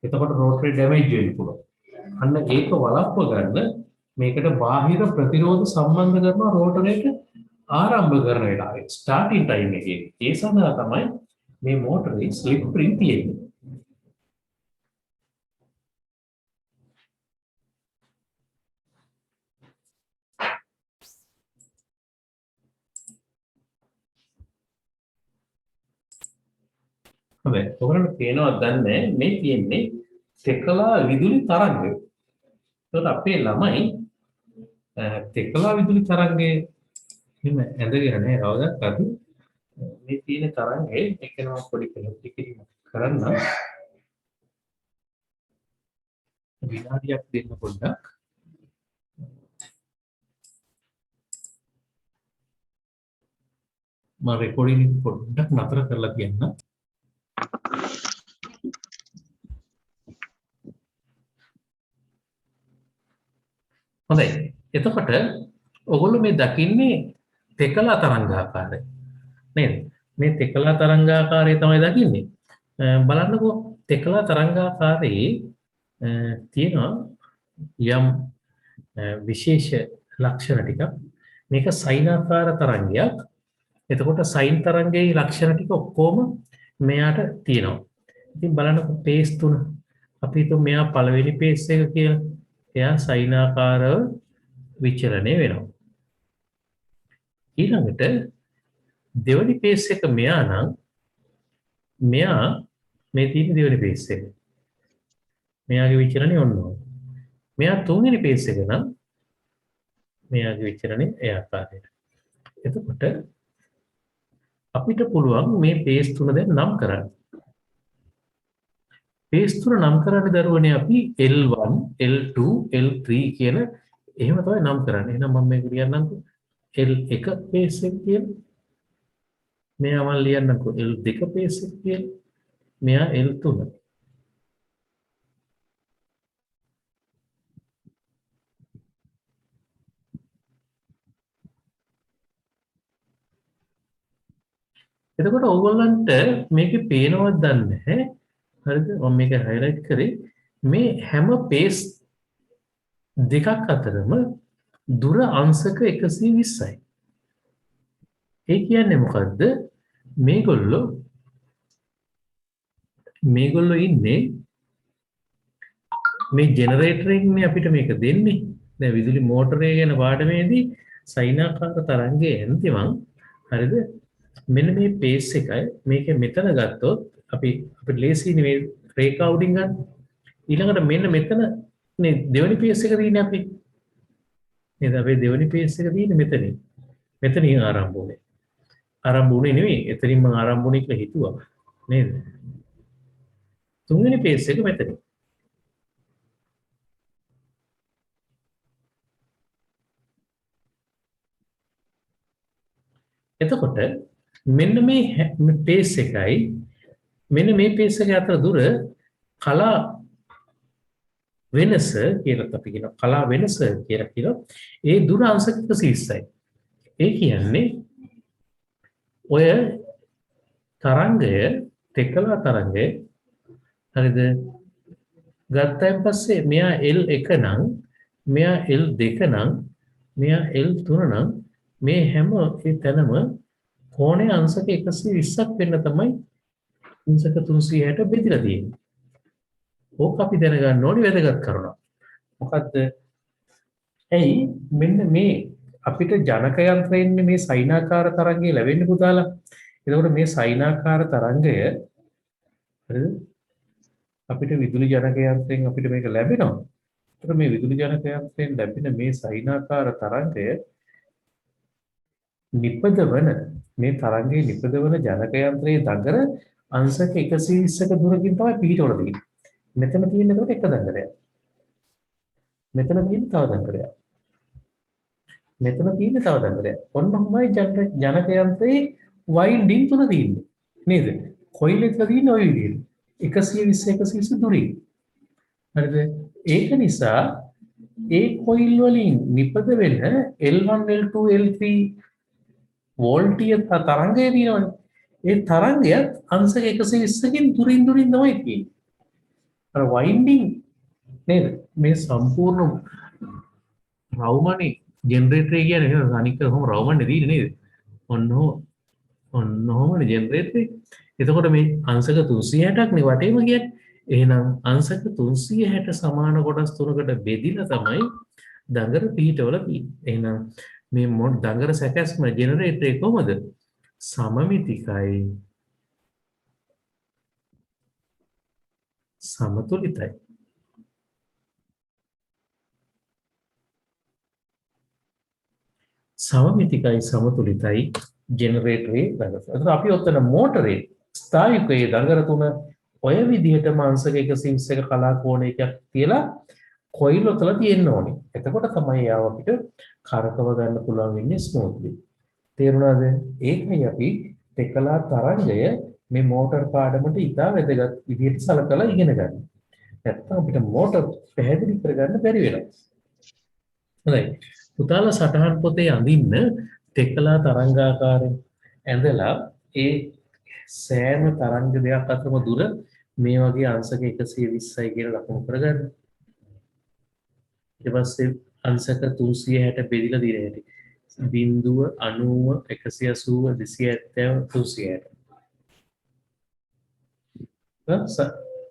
එතකොට රෝටරේ ඩැමේජ් වෙන්න පුළුවන්. අන්න ඒක වළක්ව ගන්න මේකට බාහිර ප්‍රතිරෝධ සම්බන්ධ කරන රෝටරේට ආරම්භ කරන වෙලාවේ ස්ටාර්ටින් ටයිම් එකේ ඒ සඳහා තමයි මේ මෝටරේ ස්ලිප් රින් තියෙන්නේ. හොඳයි. ඔයගොල්ලන්ට පේනවද දන්නේ මේ තියෙන්නේ තෙකලා විදුලි තරංගය. ඒකට අපේ ළමයි තෙකලා විදුලි තරංගයේ හිම ඇඳගෙන නෑ කවදාවත් මේ තියෙන තරංගේ එකනම පොඩි කෙනෙක් කරන්න විනාඩියක් දෙන්න පොඩ්ඩක්. මම රෙකෝඩින් එක පොඩ්ඩක් නතර කරලා කියන්න. හොඳයි. එතකොට ඔයගොල්ලෝ මේ දකින්නේ තෙකලා තරංගාකාරය නේද? මේ තෙකලා තරංගාකාරය තමයි දකින්නේ. බලන්නකෝ තෙකලා තරංගාකාරයේ තියෙනවා යම් විශේෂ ලක්ෂණ ටිකක්. මේක සයිනාකාර තරංගයක්. එතකොට සයින් තරංගයේ ලක්ෂණ ටික ඔක්කොම මෙයාට තියෙනවා. ඉතින් බලන්නකෝ පේස් තුන. අපි හිතමු මෙයා පළවෙනි පේස් එක කියලා. එයා සයිනාකාරව විචලනය වෙනවා. ඊළඟට දෙවෙනි පේස් එක මෙයා නම් මෙයා මේ තියෙන දෙවෙනි පේස් එක. මෙයාගේ විචලනය ඔන්න ඔය. මෙයා තුන්වෙනි පේස් එක නම් මෙයාගේ විචලනය ඒ ආකාරයට. එතකොට අපිට පුළුවන් මේ පේස් තුන දැන් නම් කරන්න. පේස් තුන නම් කරන්න දරුවනේ අපි L1 L2 L3 කියන එහෙම තමයි නම් කරන්නේ. එහෙනම් මම මේක ලියන්නම්කෝ L1 පේස් එක කියලා. මෙයා මම ලියන්නම්කෝ L2 පේස් එක කියලා. මෙයා L3. එතකොට ඕගොල්ලන්ට මේකේ පේනවද දන්නේ නැහැ. හරිද? මම මේක highlight කරේ. මේ හැම පේස් දෙකක් අතරම දුර අංශක 120යි. ඒ කියන්නේ මොකද්ද? මේගොල්ලෝ ඉන්නේ මේ ජෙනරේටර් එකනේ අපිට මේක දෙන්නේ. දැන් විදුලි මෝටරය ගැන පාඩමේදී සයිනාකාර තරංගයේ ඇන්තිමන් හරිද? මෙන්න මේ පේස් එකයි මේක මෙතන ගත්තොත් අපිට ලේසියිනේ මේ රේඛා උඩින් ගන්න. ඊළඟට මෙන්න මෙතන මේ දෙවෙනි පේස් එක තියෙන්නේ අපි. නේද? අපේ දෙවෙනි පේස් එක තියෙන්නේ මෙතනින්. මෙතනින් ආරම්භ වුනේ. ආරම්භ වුනේ නෙවෙයි. එතනින් මම ආරම්භ වුනේ කියලා හිතුවා. නේද? තුන්වෙනි පේස් එක මෙතනින්. එතකොට මෙන්න මේ පේස් එකයි මෙන්න මේ පේස් එක අතර දුර කලා වෙනස කියලා අපි කියනවා. කලා වෙනස කියලා කියනවා. ඒ දුර අංශක 120යි. ඒ කියන්නේ ඔය තරංගය තෙකලා තරංගය හරිද? ගත්තයින් පස්සේ මෙයා L1 නම් මෙයා L2 නම් මෙයා L3 නම් මේ හැම ඒ තැනම කෝණයේ අංශක 120ක් වෙන්න තමයි අංශක 360 බෙදලා තියෙන්නේ. ඕක අපි දැනගන්න ඕනි වැදගත් කරුණක්. මොකද්ද? ඇයි මෙන්න මේ අපිට ජනක යන්ත්‍රයෙන් මේ සයිනාකාර තරංගය ලැබෙන්නේ පුතාලා. එතකොට මේ සයිනාකාර තරංගය හරිද? අපිට විදුලි ජනක යන්ත්‍රයෙන් අපිට මේක ලැබෙනවා. එතකොට මේ විදුලි ජනක යන්ත්‍රයෙන් ලැබෙන මේ සයිනාකාර තරංගය නිපදවන මේ තරංගයේ නිපදවන ජනක යන්ත්‍රයේ දඟර අංශක 120ක දුරකින් තමයි පිහිටවල තියෙන්නේ. මෙතන තියෙන එතකොට එක දඟරයක්. මෙතන තියෙන තව දඟරයක්. මෙතන තියෙන තව දඟරයක්. ඔන්න ඔහොමයි ජනක යන්ත්‍රයේ වයින්ඩින් තුන තියෙන්නේ. නේද? කොයිල් එක තියෙන්නේ ওই විදිහට. 120 120 දුරින්. හරිද? ඒක නිසා ඒ කොයිල් වලින් නිපද වෙන L1 L2 L3 වෝල්ටිය තරංගය තියෙනවනේ. ඒ තරංගයත් අංශක 120කින් දුරින් තමයි තියෙන්නේ. අර වයින්ඩින් නේද? මේ සම්පූර්ණ රවුමනේ ජෙනරේටර් කියන්නේ නේද? අනික කොහොම රවුමන්නේ තියෙන්නේ නේද? ඔන්නෝමනේ ජෙනරේටර්. එතකොට මේ අංශක 360ක් නේ වටේම කියන්නේ. එහෙනම් අංශක 360 සමාන කොටස් තුනකට බෙදිලා තමයි දඟර පිහිටවල තියෙන්නේ. එහෙනම් මේ දඟර සැකැස්ම ජෙනරේටරේ කොහොමද? සමමිතිකයි සමතුලිතයි. සමමිතිකයි සමතුලිතයි ජෙනරේටරේ දඟර. එතකොට අපි ඔතන මෝටරේ ස්ථායිකයේ දඟර තුන ඔය විදිහටම අංශක 120ක කලා කෝණයක තියලා කොයිල් ඔතල තියෙන්න ඕනේ. එතකොට තමයි යාව අපිට කරකව ගන්න පුළුවන් වෙන්නේ ස්මූත්ලි. තේරුණාද? ඒකයි අපි තෙකලා තරංගය මේ මෝටර් පාඩමට ඉතා වැදගත් විදිහට සලකලා ඉගෙන ගන්න. නැත්නම් අපිට මෝටර් පැහැදිලි කරගන්න බැරි වෙනවා. හොඳයි. පුතාලා සටහන් පොතේ අඳින්න තෙකලා තරංගාකාරයෙන් ඇඳලා ඒ සෑම තරංග දෙකක් අතරම දුර මේ වගේ අංශක 120යි කියලා ලකුණු කරගන්න. ඊට පස්සේ අංශක 360 බෙදලා දින හැටි. 0 90 180 270 360.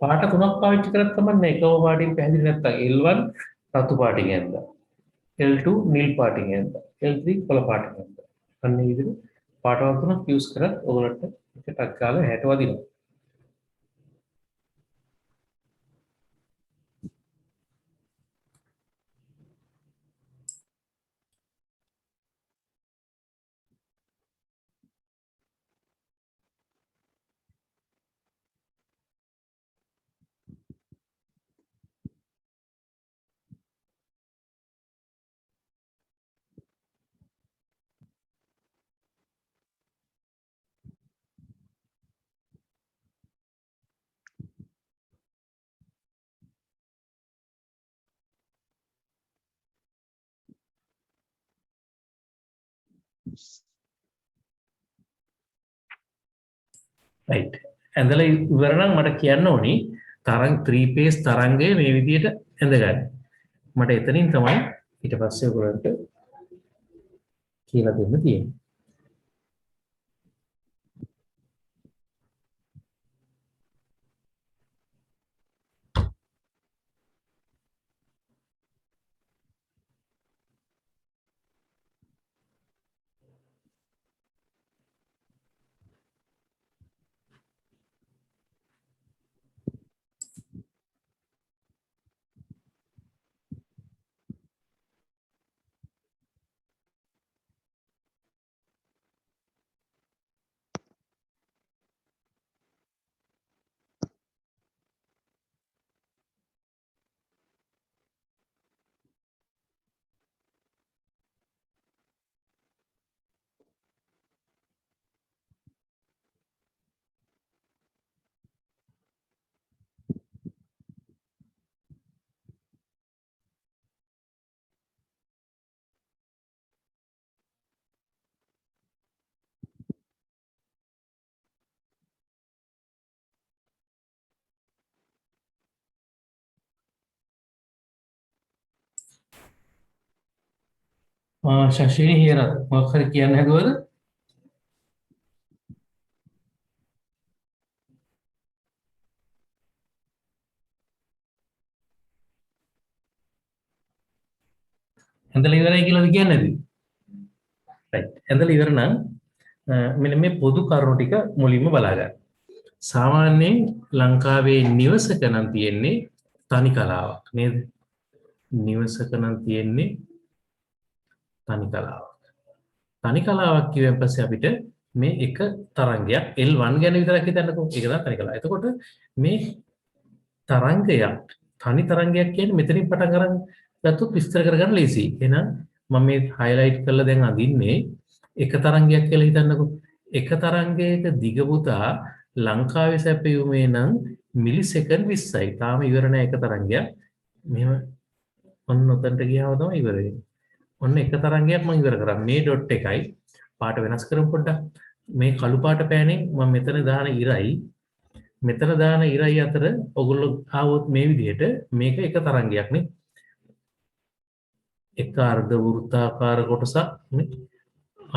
පාට තුනක් පාවිච්චි කරත් කමන්නේ එකම පාටින් පැහැදිලි නැත්තම් L1 රතු පාටින් ඇඳලා L2 නිල් පාටින් ඇඳලා L3 කොළ පාටින් ඇඳලා අන්න මේ විදිහට පාටවල් තුනක් යූස් කරත් ඔයගොල්ලන්ට එකටක් ගාලා 60 වදිනවා. right ඇඳලා ඉවර නම් මට කියන්න ඕනි තරංග 3 phase තරංගය මේ විදිහට ඇඳ ගන්න. මට එතනින් තමයි ඊට පස්සේ ඔයගොල්ලන්ට කියලා දෙන්න තියෙන්නේ. ශශිනි හිරත් මොකක් හරි කියන්න හැදුවද? ඇඳලා ඉවරයි කියලාද කියන්නේ නැති? right ඇඳලා ඉවර නම් මෙන්න මේ පොදු කරුණු ටික මුලින්ම බලා ගන්න. සාමාන්‍යයෙන් ලංකාවේ නිවසක නම් තියෙන්නේ තනි කලාවක් නේද? නිවසක නම් තියෙන්නේ තනි කලාවක්. තනි කලාවක් කියුවෙන් පස්සේ අපිට මේ එක තරංගයක් L1 ගැන විතරක් හිතන්නකෝ. ඒක තමයි තනි කලාව. එතකොට මේ තරංගයක් තනි තරංගයක් කියන්නේ මෙතනින් පටන් අරන් ගත්තොත් විස්තර කරගන්න ලේසියි. එහෙනම් මම මේ highlight කරලා දැන් අදින්නේ එක තරංගයක් කියලා හිතන්නකෝ. එක තරංගයක දිග පුතා ලංකාවේ සැපයුමේ නම් මිලිසෙකන්ඩ් 20යි. තාම ඉවර නෑ එක තරංගයක්. මෙහෙම ඔන්න ඔතනට ගියාම තමයි ඉවර වෙන්නේ. ඔන්න එක තරංගයක් මම ඉවර කරා. මේ ඩොට් එකයි පාට වෙනස් කරමු පොඩ්ඩක්. මේ කළු පාට පෑනෙන් මම මෙතන දාන ඉරයි මෙතන දාන ඉරයි අතර ඔගොල්ලෝ ආවොත් මේ විදිහට මේක එක තරංගයක් නේ. එක අර්ධ වෘත්තාකාර කොටසක් නේ.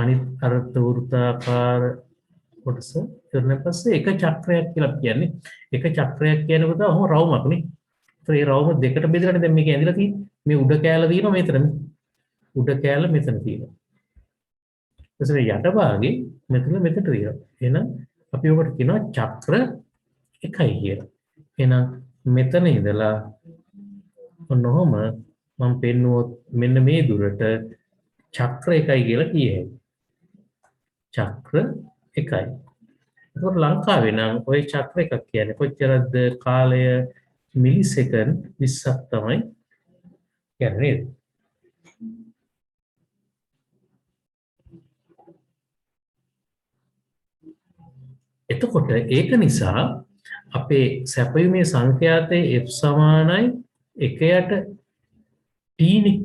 අනිත් අර්ධ වෘත්තාකාර කොටස ඊට පස්සේ එක චක්‍රයක් කියලා කියන්නේ. එක චක්‍රයක් කියනකොට ඔහොම රවුමක් නේ. ඒතර මේ රවුම දෙකට බෙදලානේ දැන් මේක ඇඳලා තියෙන්නේ. මේ උඩ කෑල්ල තියෙනවා මෙතන. උඩ කෑල්ල මෙතන තියෙනවා. ඊට යට භාගේ මෙතන මෙතට තියෙනවා. එහෙනම් අපි ඔකට කියනවා චක්‍ර එකයි කියලා. එහෙනම් මෙතන ඉඳලා ඔන්නෝම මම පෙන්නුවොත් මෙන්න මේ දුරට චක්‍ර එකයි කියලා කියයි. චක්‍ර එකයි. ඒකෝ ලංකාවේ නම් ওই චක්‍ර එකක් කියන්නේ කොච්චරද කාලය මිලිසෙකන්ඩ් 20ක් තමයි කියන්නේ නේද? එතකොට ඒක නිසා අපේ සැපයීමේ සංඛ්‍යාතයේ f සමානයි 1යට t නේ.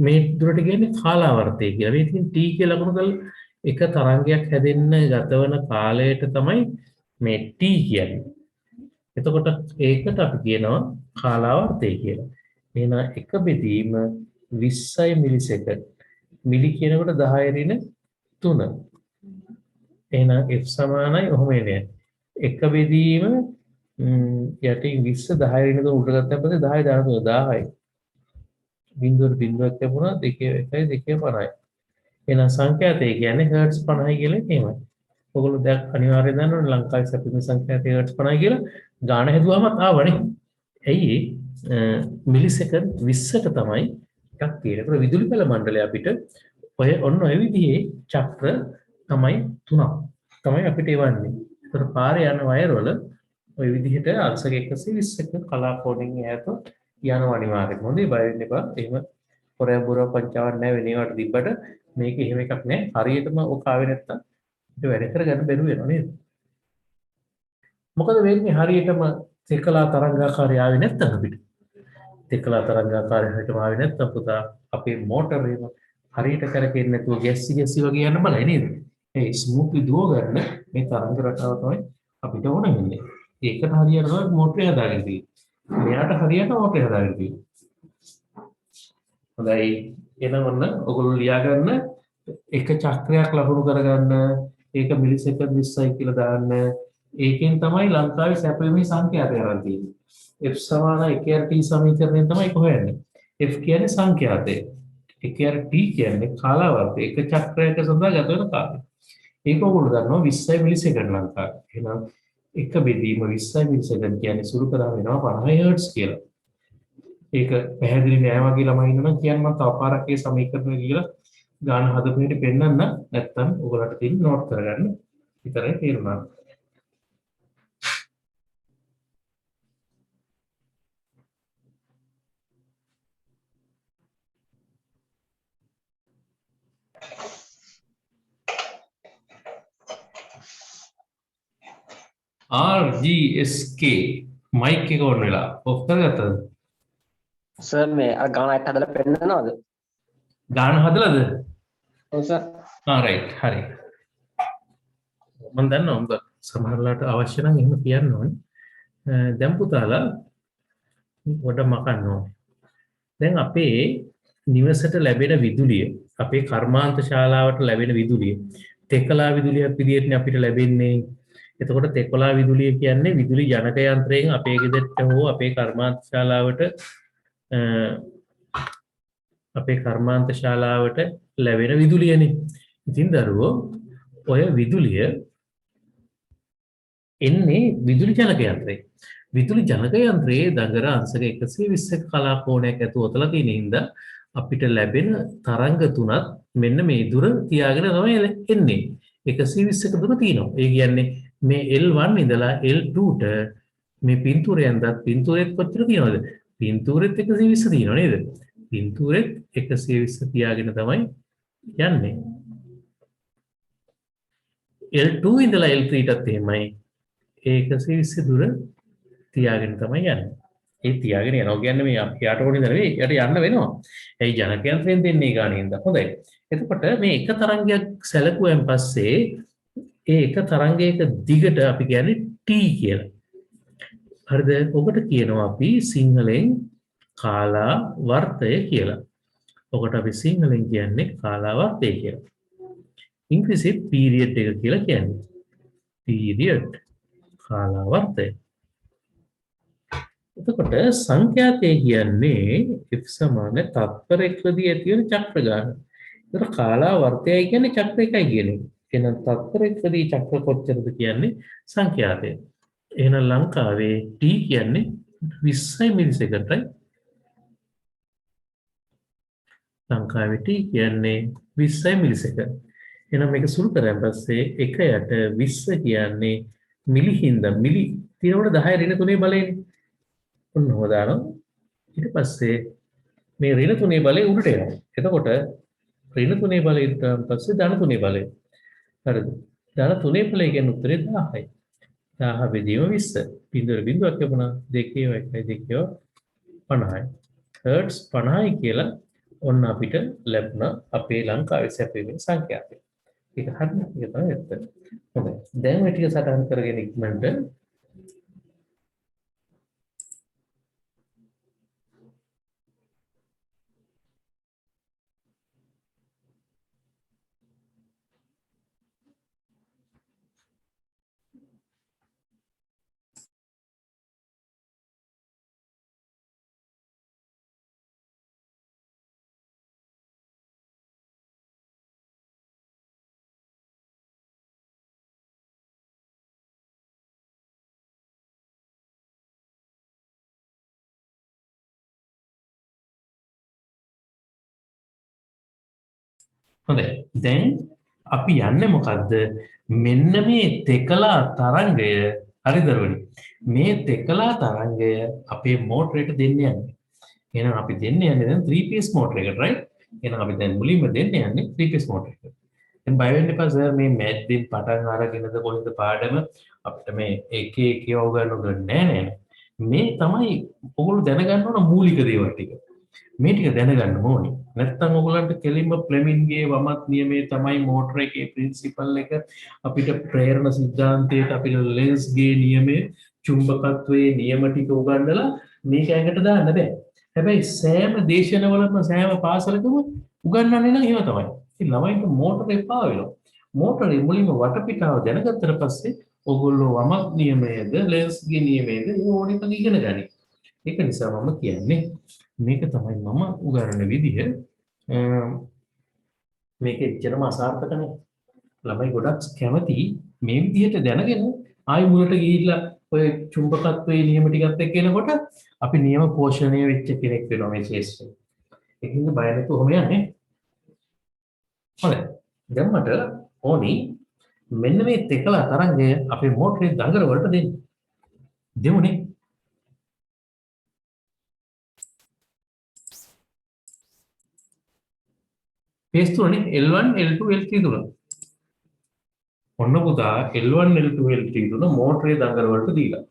මේ දුරට කියන්නේ කාලාවර්තය කියලා. මේ ඉතින් t කියලා ලකුණු කරලා එක තරංගයක් හැදෙන්න ගතවන කාලයට තමයි මේ t කියන්නේ. එතකොට ඒකට අපි කියනවා කාලාවර්තය කියලා. එහෙනම් එක බෙදීම 20යි මිලිසෙකන්ඩ්. මිලි කියනකොට 10 ඍණ 3. එහෙනම් f සමානයි ඔහොම එන්නේ. එක බෙදීම යටින් 20 10 ඍණ 3 උඩ ගත්තාම පස්සේ 10 දාන 1000යි. බිඳුවට බිඳුවක් ලැබුණා 2 1යි 2 50යි. එහෙනම් සංඛ්‍යාතය කියන්නේ හර්ට්ස් 50යි කියලා එහෙමයි. ඔයගොල්ලෝ දැන් අනිවාර්යයෙන් දන්නවනේ ලංකාවේ සැපයීමේ සංඛ්‍යාතය හර්ට්ස් 50යි කියලා ගාණ හැදුවාම ආවනේ. ඇයි මිලිසෙකන්ඩ් 20ට තමයි එකක් තියෙන්නේ. ඒක විදුලි පෙළ මණ්ඩලය අපිට ඔය ඔන්න ඔය විදිහේ චක්‍ර තමයි 3ක් තමයි අපිට එවන්නේ. ඒතර පාරේ යන වයර් වල ඔය විදිහට අංශක 120ක කලා කෝඩින් ඈත යනවා අනිවාර්යයෙන්ම. හොඳේ බය වෙන්න එපා. එහෙම පොරය බුර පංචාවක් නැහැ වෙනේවට තිබ්බට මේක එහෙම එකක් නැහැ. හරියටම ඔක ආවේ නැත්තම් ඒක වැඩ කරගන්න බැරුව වෙනවා නේද? මොකද වෙන්නේ හරියටම තෙකලා තරංගාකාරය ආවේ නැත්තම් අපිට. තෙකලා තරංගාකාරය හරියටම ආවේ නැත්තම් පුතා අපේ මෝටරේම හරියට කරකෙන්නේ නැතුව ගැස්සි වගේ යන්න බලයි නේද? ඒ ස්මූත්ලි දුව ගන්න මේ තරංග රටාව තමයි අපිට ඕන වෙන්නේ. ඒකට හරියට තමයි මෝටරේ හදාගෙන තියෙන්නේ. මෙයාට හරියට මෝටරේ හදාගෙන තියෙන්නේ. හොඳයි. එහෙනම් ඔන්න ඔයගොල්ලෝ ලියා ගන්න එක චක්‍රයක් ලකුණු කරගන්න. ඒක මිලිසෙකන්ඩ් 20යි කියලා දාන්න. ඒකෙන් තමයි ලංකාවේ සැපයීමේ සංඛ්‍යාතය අරන් තියෙන්නේ. F සමාන 1t සමීකරණයෙන් තමයි ඒක හොයන්නේ. F කියන්නේ සංඛ්‍යාතය. 1t කියන්නේ කාලාවර්තය. එක චක්‍රයක සඳහා ගත වෙන කාලය. ඒක ඔයගොල්ලෝ දන්නවා 20යි මිලිසෙකන්ඩ් ලංකාවේ. එහෙනම් එක බෙදීම 20යි මිලිසෙකන්ඩ් කියන්නේ සුළු කරා වෙනවා 50 හර්ට්ස් කියලා. ඒක පැහැදිලි නෑ වගේ ළමයි ඉන්නවා කියන්න මම තව පාරක් ඒ සමීකරණය කියලා ගාන හදපු හැටි පෙන්නන්න නැත්තම් ඔයගොල්ලන්ට තියෙන නෝට් කරගන්න විතරයි තේරුණා. RGSK මයික් එක ඔන් වෙලා ඔෆ් කරගත්තද? සර් මේ අර ගාන එක හදලා පෙන්නනවද? ගාන හදලාද? ඔව් සර්. රයිට් හරි. මම දන්නවා උඹ සමහරලාට අවශ්‍ය නම් එහෙම කියන්න ඕනේ. දැන් පුතාලා පොඩ මකන්න ඕනේ. දැන් අපේ නිවසට ලැබෙන විදුලිය අපේ කර්මාන්ත ශාලාවට ලැබෙන විදුලිය තෙකලා විදුලියක් විදිහට අපිට ලැබෙන්නේ. එතකොට තෙකොලා විදුලිය කියන්නේ විදුලි ජනක යන්ත්‍රයෙන් අපේ ගෙදරට හෝ අපේ කර්මාන්ත ශාලාවට ලැබෙන විදුලියනේ. ඉතින් දරුවෝ ඔය විදුලිය එන්නේ විදුලි ජනක යන්ත්‍රයෙන්. විදුලි ජනක යන්ත්‍රයේ දඟර අංශක 120ක කලා කෝණයක් ඇතුව ඔතලා තියෙන හින්දා අපිට ලැබෙන තරංග තුනත් මෙන්න මේ දුර තියාගෙන තමයි එන්නේ. 120ක දුර තියෙනවා. ඒ කියන්නේ මේ L1 ඉඳලා L2ට මේ පින්තූරයෙන් දත් පින්තූරෙත් කොච්චර තියෙනවද? පින්තූරෙත් 120 තියෙනව නේද? පින්තූරෙත් 120 තියාගෙන තමයි යන්නේ. L2 ඉඳලා L3ටත් එහෙමයි. ඒ 120 දුර තියාගෙන තමයි යන්නේ. ඒ තියාගෙන යනවා කියන්නේ මේ යට කොටින්ද නෙවෙයි යට යන්න වෙනවා. ඒ ජනක යන්ත්‍රයෙන් දෙන්නේ ගානින්ද. හොඳයි. එතකොට මේ එක තරංගයක් සැලකුවෙන් පස්සේ ඒ එක තරංගයක දිගට අපි කියන්නේ T කියලා. හරිද? ඔකට කියනවා අපි සිංහලෙන් කාලා වර්තය කියලා. ඔකට අපි සිංහලෙන් කියන්නේ කාලා වර්තය කියලා. ඉංග්‍රීසියෙන් පීරියඩ් එක කියලා කියන්නේ. පීරියඩ් කාලා වර්තය. එතකොට සංඛ්‍යාතය කියන්නේ F සමාන තත්පරයකදී ඇති වෙන චක්‍ර ගාන. ඒතර කාලා වර්තයයි කියන්නේ චක්‍ර එකයි කියන්නේ. එහෙනම් තත්පරයකදී චක්‍ර කොච්චරද කියන්නේ සංඛ්‍යාතය. එහෙනම් ලංකාවේ T කියන්නේ 20යි මිලිසෙකන්ඩ්යි. ලංකාවේ T කියන්නේ 20යි මිලිසෙකන්ඩ්. එහෙනම් මේක සුළු කරන් පස්සේ 1යට 20 කියන්නේ මිලි හින්දා මිලි තියනකොට 10 ඍණ 3 බලයෙන් ඔන්න හොදානවා. ඊට පස්සේ මේ ඍණ 3 බලය උඩට එනවා. එතකොට ඍණ 3 බලයෙන් පස්සේ ධන 3 බලය. හරිද? ධන 3 බලය කියන්නේ උත්තරේ 10යි. 10 බෙදීම 20. බිඳුව බිඳුවක් ලැබුණා. 2 1 2 50යි. හර්ට්ස් 50යි කියලා ඔන්න අපිට ලැබුණා අපේ ලංකාවේ සැපයීමේ සංඛ්‍යාතය. ඒක හරියට ඒක තමයි ඇත්ත. හොඳයි. දැන් මේ ටික සටහන් කරගෙන ඉක්මනට හොඳයි. දැන් අපි යන්නේ මොකද්ද? මෙන්න මේ තෙකලා තරංගය හරිද දරුවනි? මේ තෙකලා තරංගය අපේ මෝටරේට දෙන්න යන්නේ. එහෙනම් අපි දෙන්න යන්නේ දැන් 3 phase මෝටර එකට right? එහෙනම් අපි දැන් මුලින්ම දෙන්න යන්නේ 3 phase මෝටර එකට. දැන් බය වෙන්න එපා සර් මේ මැද්දෙන් පටන් අරගෙනද කොහෙද පාඩම අපිට මේ එක එක යව ගන්න නෑ නෑ. මේ තමයි ඔයගොල්ලෝ දැනගන්න ඕන මූලික දේවල් ටික. මේ ටික දැනගන්න ඕනේ. නැත්නම් ඔයගලන්ට කෙලින්ම ප්ලෙමින්ගේ වමත් නියමයේ තමයි මෝටර එකේ ප්‍රින්සිපල් එක අපිට ප්‍රේරණ සිද්ධාන්තයට අපිට ලෙන්ස්ගේ නියමයේ චුම්බකත්වයේ නියම ටික උගන්වලා මේක ඇඟට දාන්න බෑ. හැබැයි සෑම දේශනවලම සෑම පාසලකම උගන්වන්නේ නම් ඒව තමයි. ඉතින් ළමයින්ට මෝටර එපා වෙනවා. මෝටරේ මුලින්ම වටපිටාව දැනගත්තට පස්සේ ඔයගොල්ලෝ වමත් නියමයේද ලෙන්ස්ගේ නියමයේද ඒ ඕන එකක් ඉගෙන ගන්න. ඒක නිසා මම කියන්නේ මේක තමයි මම උගන්වන විදිහ. මේක එච්චරම අසාර්ථක නැහැ. ළමයි ගොඩක් කැමති මේ විදිහට දැනගෙන ආයි මුලට ගිහිල්ලා ඔය චුම්බකත්වයේ නියම ටිකත් එක්ක එනකොට අපි නියම පෝෂණය වෙච්ච කෙනෙක් වෙනවා මේ ශේෂ්ත්‍රයේ. ඒකින්ද බය නැතුව ඔහොම යන්නේ. හොඳයි. දැන් මට ඕනි මෙන්න මේ තෙකලා තරංගය අපේ මෝටරේ දඟල වලට දෙන්න. දෙමුනේ. පේස් තුනනේ L1 L2 L3 තුන. ඔන්න පුතා L1 L2 L3 තුන මෝටරේ දඟල වලට දීලා.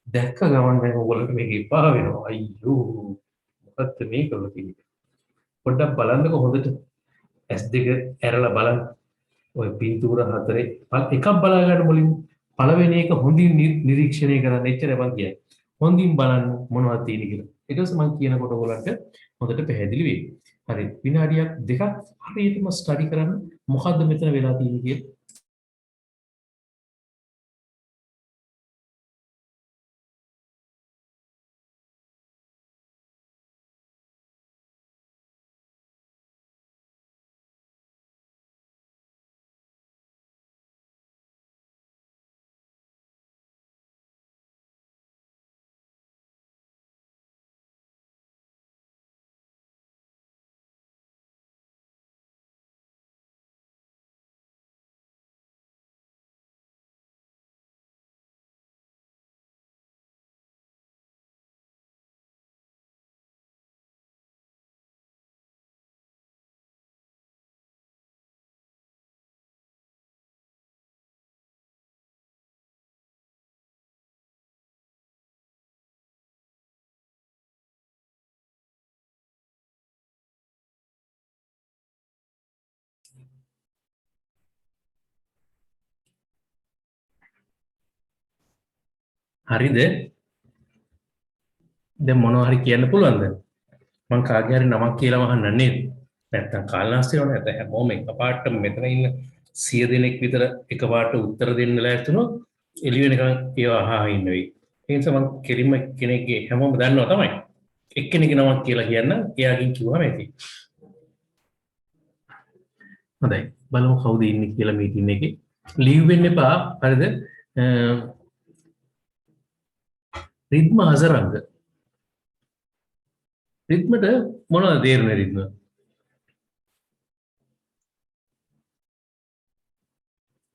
දැක්ක ගමන් දැන් ඔයගොල්ලන්ට මේක එපා වෙනවා. අයියෝ. මොකක්ද මේ කරලා තියෙන්නේ? පොඩ්ඩක් බලන්නකො හොඳට. S2 ඇරලා බලන්න. ඔය පින්තූර හතරේ එකක් බලා ගන්න මුලින්ම. පළවෙනි එක හොඳින් නිරීක්ෂණය කරන්න එච්චරයි මම කියන්නේ. හොඳින් බලන්න මොනවද තියෙන්නේ කියලා. ඊට පස්සේ මම කියනකොට ඔයගොල්ලන්ට හොඳට පැහැදිලි වෙයි. හරි විනාඩියක් දෙකක් හරියටම ස්ටඩි කරන්න මොකද්ද මෙතන වෙලා තියෙන්නේ කියලා. හරිද? දැන් මොනවා හරි කියන්න පුළුවන්ද? මං කාගේ හරි නමක් කියලා වහන්න නේද? නැත්තම් කාලනාස්ති වෙනව නැත්නම් හැමෝම එකපාරට මෙතන ඉන්න 100 දෙනෙක් විතර එකපාරට උත්තර දෙන්න ලෑස්තුනොත් එළි වෙනකන් ඒවා අහා ඉන්න වෙයි. ඒ නිසා මං කෙලින්ම කෙනෙක්ගේ හැමෝම දන්නවා තමයි. එක්කෙනෙක්ගේ නමක් කියලා කියන්න එයාගෙන් කිව්වම ඇති. හොඳයි. බලමු කවුද ඉන්නේ කියලා මීටින් එකේ. ලීව් වෙන්න එපා. හරිද? රිද්ම අසරංග. රිද්මට මොනවද තේරුනේ රිද්ම?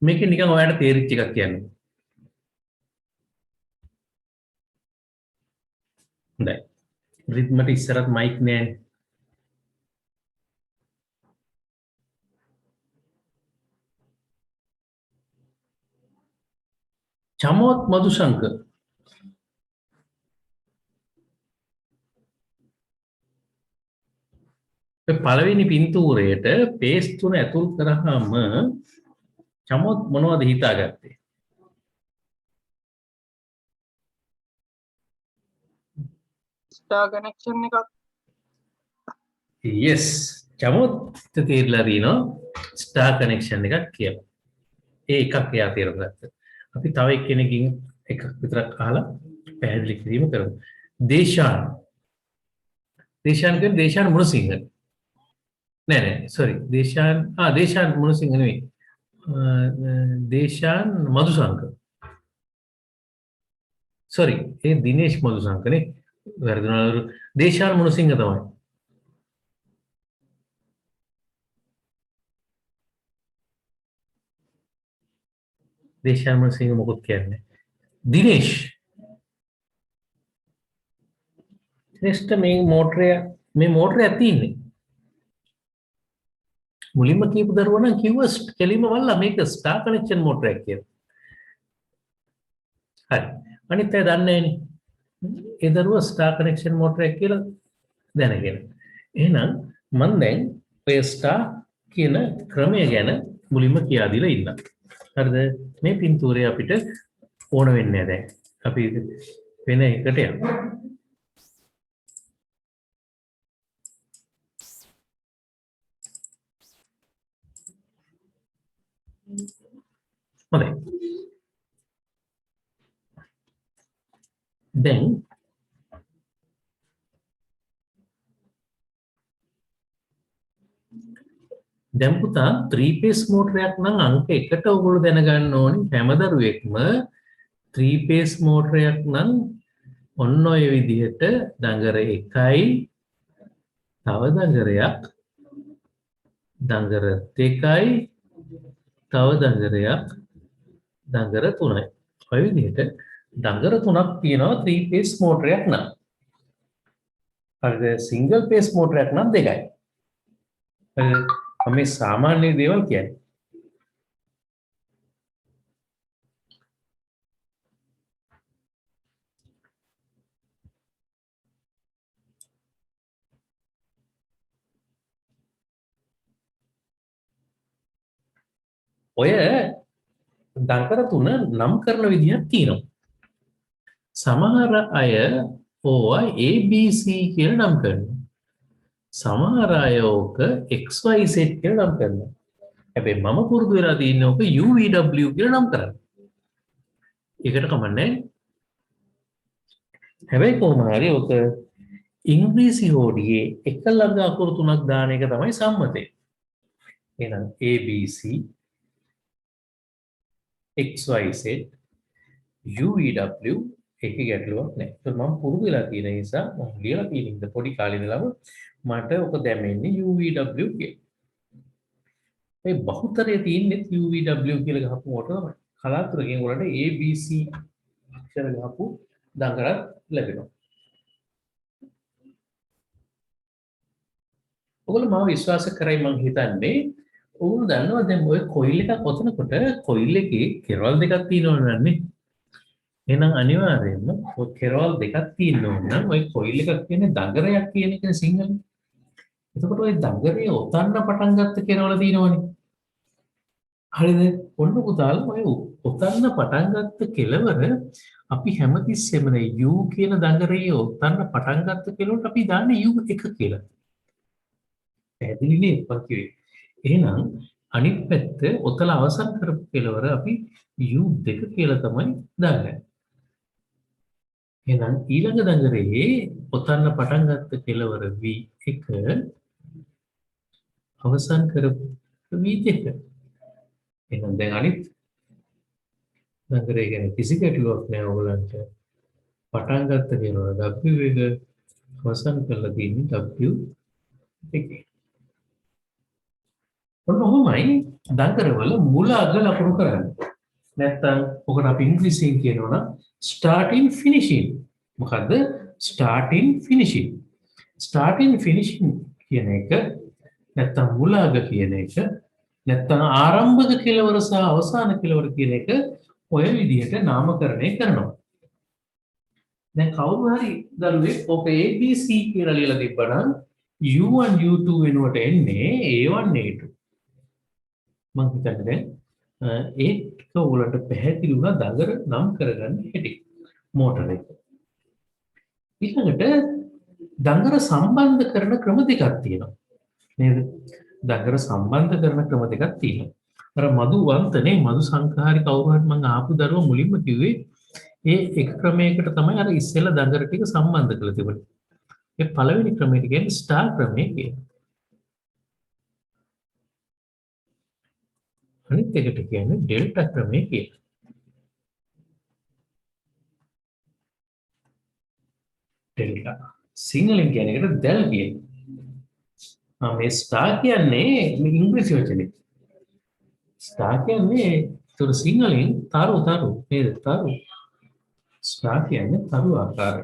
මේකේ නිකන් ඔයාලට තේරිච්ච එකක් කියන්න. හොඳයි. රිද්මට ඉස්සරත් මයික් නෑනේ. චමෝත් මధుශංකර් පළවෙනි පින්තූරයට පේස් තුන ඇතුල් කරාම චමොත් මොනවද හිතාගත්තේ? ස්ටාර් කනෙක්ෂන් එකක්. yes චමොත් තේරිලා දිනෝ ස්ටාර් කනෙක්ෂන් එකක් කියලා. ඒ එකක් එයා තේරුම් ගත්තා. අපි තව එක්කෙනකින් එකක් විතරක් අහලා පැහැදිලි කිරීම කරමු. දේශාන් කියන්නේ දේශාන් මුණසිංහ. නෑ sorry දේශාන් මුණසිංහ නෙවෙයි. දේශාන් මధుශංකර්. sorry ඒ දිනේෂ් මధుශංකර් නේ. වැරදුනා. දේශාන් මුණසිංහ තමයි. දේශාන් මුණසිංහ මොකක්ද කියන්නේ? දිනේෂ් ශ්‍රේෂ්ඨ මේ මෝටරේ ඇතින්නේ. මුලින්ම කියපු දරුවා නම් කිව්වා කෙලින්ම වල්ලා මේක ස්ටාර් කනෙක්ෂන් මෝටරයක් කියලා. හරි. අනිත් අය දන්නේ නැහනේ. ඒ දරුවා ස්ටාර් කනෙක්ෂන් මෝටරයක් කියලා දැනගෙන. එහෙනම් මම දැන් ඔය ස්ටාර් කියන ක්‍රමය ගැන මුලින්ම කියා දීලා ඉන්නම්. හරිද? මේ පින්තූරය අපිට ඕන වෙන්නේ දැන්. අපි වෙන එකට යමු. හොඳයි. දැන් දැන් පුතා 3 phase මෝටරයක් නම් අංක 1ට ඔයගොල්ලෝ දැනගන්න ඕනේ හැම දරුවෙක්ම 3 phase මෝටරයක් නම් ඔන්න ඔය විදිහට දඟර 1යි තව දඟරයක් දඟර 2යි තව දඟරයක් දඟර 3යි. ඔය විදිහට දඟර 3ක් තියෙනවා 3 phase මෝටරයක් නම්. හරිද? සිංගල් phase මෝටරයක් නම් 2යි. මේ සාමාන්‍ය දේවල් කියන්නේ. ඔය දඟර 3 නම් කරන විදිහක් තියෙනවා. සමහර අය ඕවා ABC කියලා නම් කරනවා. සමහර අය ඕක XYZ කියලා නම් කරනවා. හැබැයි මම පුරුදු වෙලා තියෙන්නේ ඕක UVW කියලා නම් කරන්නේ. ඒකට කමන්නේ. හැබැයි කොහොම හරි ඕක ඉංග්‍රීසි හෝඩියේ එක ළඟ අකුරු තුනක් දාන එක තමයි සම්මතය. එහෙනම් ABC XYZ UVW එක ගැටලුවක් නැහැ. ඒක මම පුරුදු වෙලා තියෙන නිසා මම ලියලා තියෙන ඉඳ පොඩි කාලේ ඉඳලම මට ඔක දැනෙන්නේ UVW කියලා. මේ බහුතරයේ තියෙන්නේ UVW කියලා ගහපු කොට තමයි. කලාතුරකින් වලට ABC අක්ෂර ගහපු දඟරක් ලැබෙනවා. ඔයගොල්ලෝ මාව විශ්වාස කරයි මං හිතන්නේ ඔයගොල්ලෝ දන්නවා දැන් ඔය කොයිල් එකක් ඔතනකොට කොයිල් එකේ කෙරවල් දෙකක් තියෙනවා නේද? එහෙනම් අනිවාර්යයෙන්ම ඔය කෙරවල් දෙකක් තියෙනවා නම් ඔය කොයිල් එකක් කියන්නේ දඟරයක් කියන එකනේ සිංහලෙන්. එතකොට ඔය දඟරේ ඔතන්න පටන් ගත්ත කෙරවල තියෙනවනේ. හරිද? ඔන්න පුතාලා ඔය ඔතන්න පටන් ගත්ත කෙලවර අපි හැමතිස්සෙම U කියන දඟරේ ඔතන්න පටන් ගත්ත කෙලවරට අපි දාන්නේ U1 කියලා. පැහැදිලි නේද මං කිව්වේ? එහෙනම් අනිත් පැත්ත ඔතල අවසන් කරපු කෙලවර අපි U2 කියලා තමයි දාන්නේ. එහෙනම් ඊළඟ දඟරේ ඔතන්න පටන් ගත්ත කෙලවර V1 අවසන් කරපු V2. එහෙනම් දැන් අනිත් දඟරේ ගැන කිසි ගැටලුවක් නැහැ ඔයගලන්ට. පටන් ගත්ත කෙලවර W1 අවසන් කරලා තියෙන්නේ W1. ඔහොමයි දඟරවල මුල අග ලකුණු කරන්නේ. නැත්තම් ඔකට අපි ඉංග්‍රීසියෙන් කියනවා නම් starting finishing. මොකද්ද? starting finishing. starting finishing කියන එක නැත්තම් මුල අග කියන එක නැත්තම් ආරම්භක කෙලවර සහ අවසාන කෙලවර කියන එක ඔය විදිහට නාමකරණය කරනවා. දැන් කවුරු හරි දරුවෙක් ඔක ABC කියලා ලියලා තිබ්බනම් U1 U2 වෙනුවට එන්නේ A1 A2. මං හිතන්නේ දැන් ඒක උගලට පැහැදිලි වුණා දඟර නම් කරගන්න හැටි මෝටර එක. ඊළඟට දඟර සම්බන්ධ කරන ක්‍රම දෙකක් තියෙනවා. නේද? දඟර සම්බන්ධ කරන ක්‍රම දෙකක් තියෙනවා. අර මදු වන්තනේ මදු සංඛාරි කවුරු හරි මං ආපු දරුවා මුලින්ම කිව්වේ ඒ එක ක්‍රමයකට තමයි අර ඉස්සෙල්ලා දඟර ටික සම්බන්ධ කරලා තිබුණේ. ඒ පළවෙනි ක්‍රමයට කියන්නේ ස්ටාර් ක්‍රමය කියලා. අනිත් එකට කියන්නේ ඩෙල්ටා ක්‍රමය කියලා. ඩෙල්ටා සිංහලෙන් කියන එකට දැල් කියනවා. මේ ස්ටාර් කියන්නේ ඉංග්‍රීසි වචනේ. ස්ටාර් කියන්නේ ඒතර සිංහලෙන් තරු නේද? තරු. ස්ටාර් කියන්නේ තරු ආකාරය.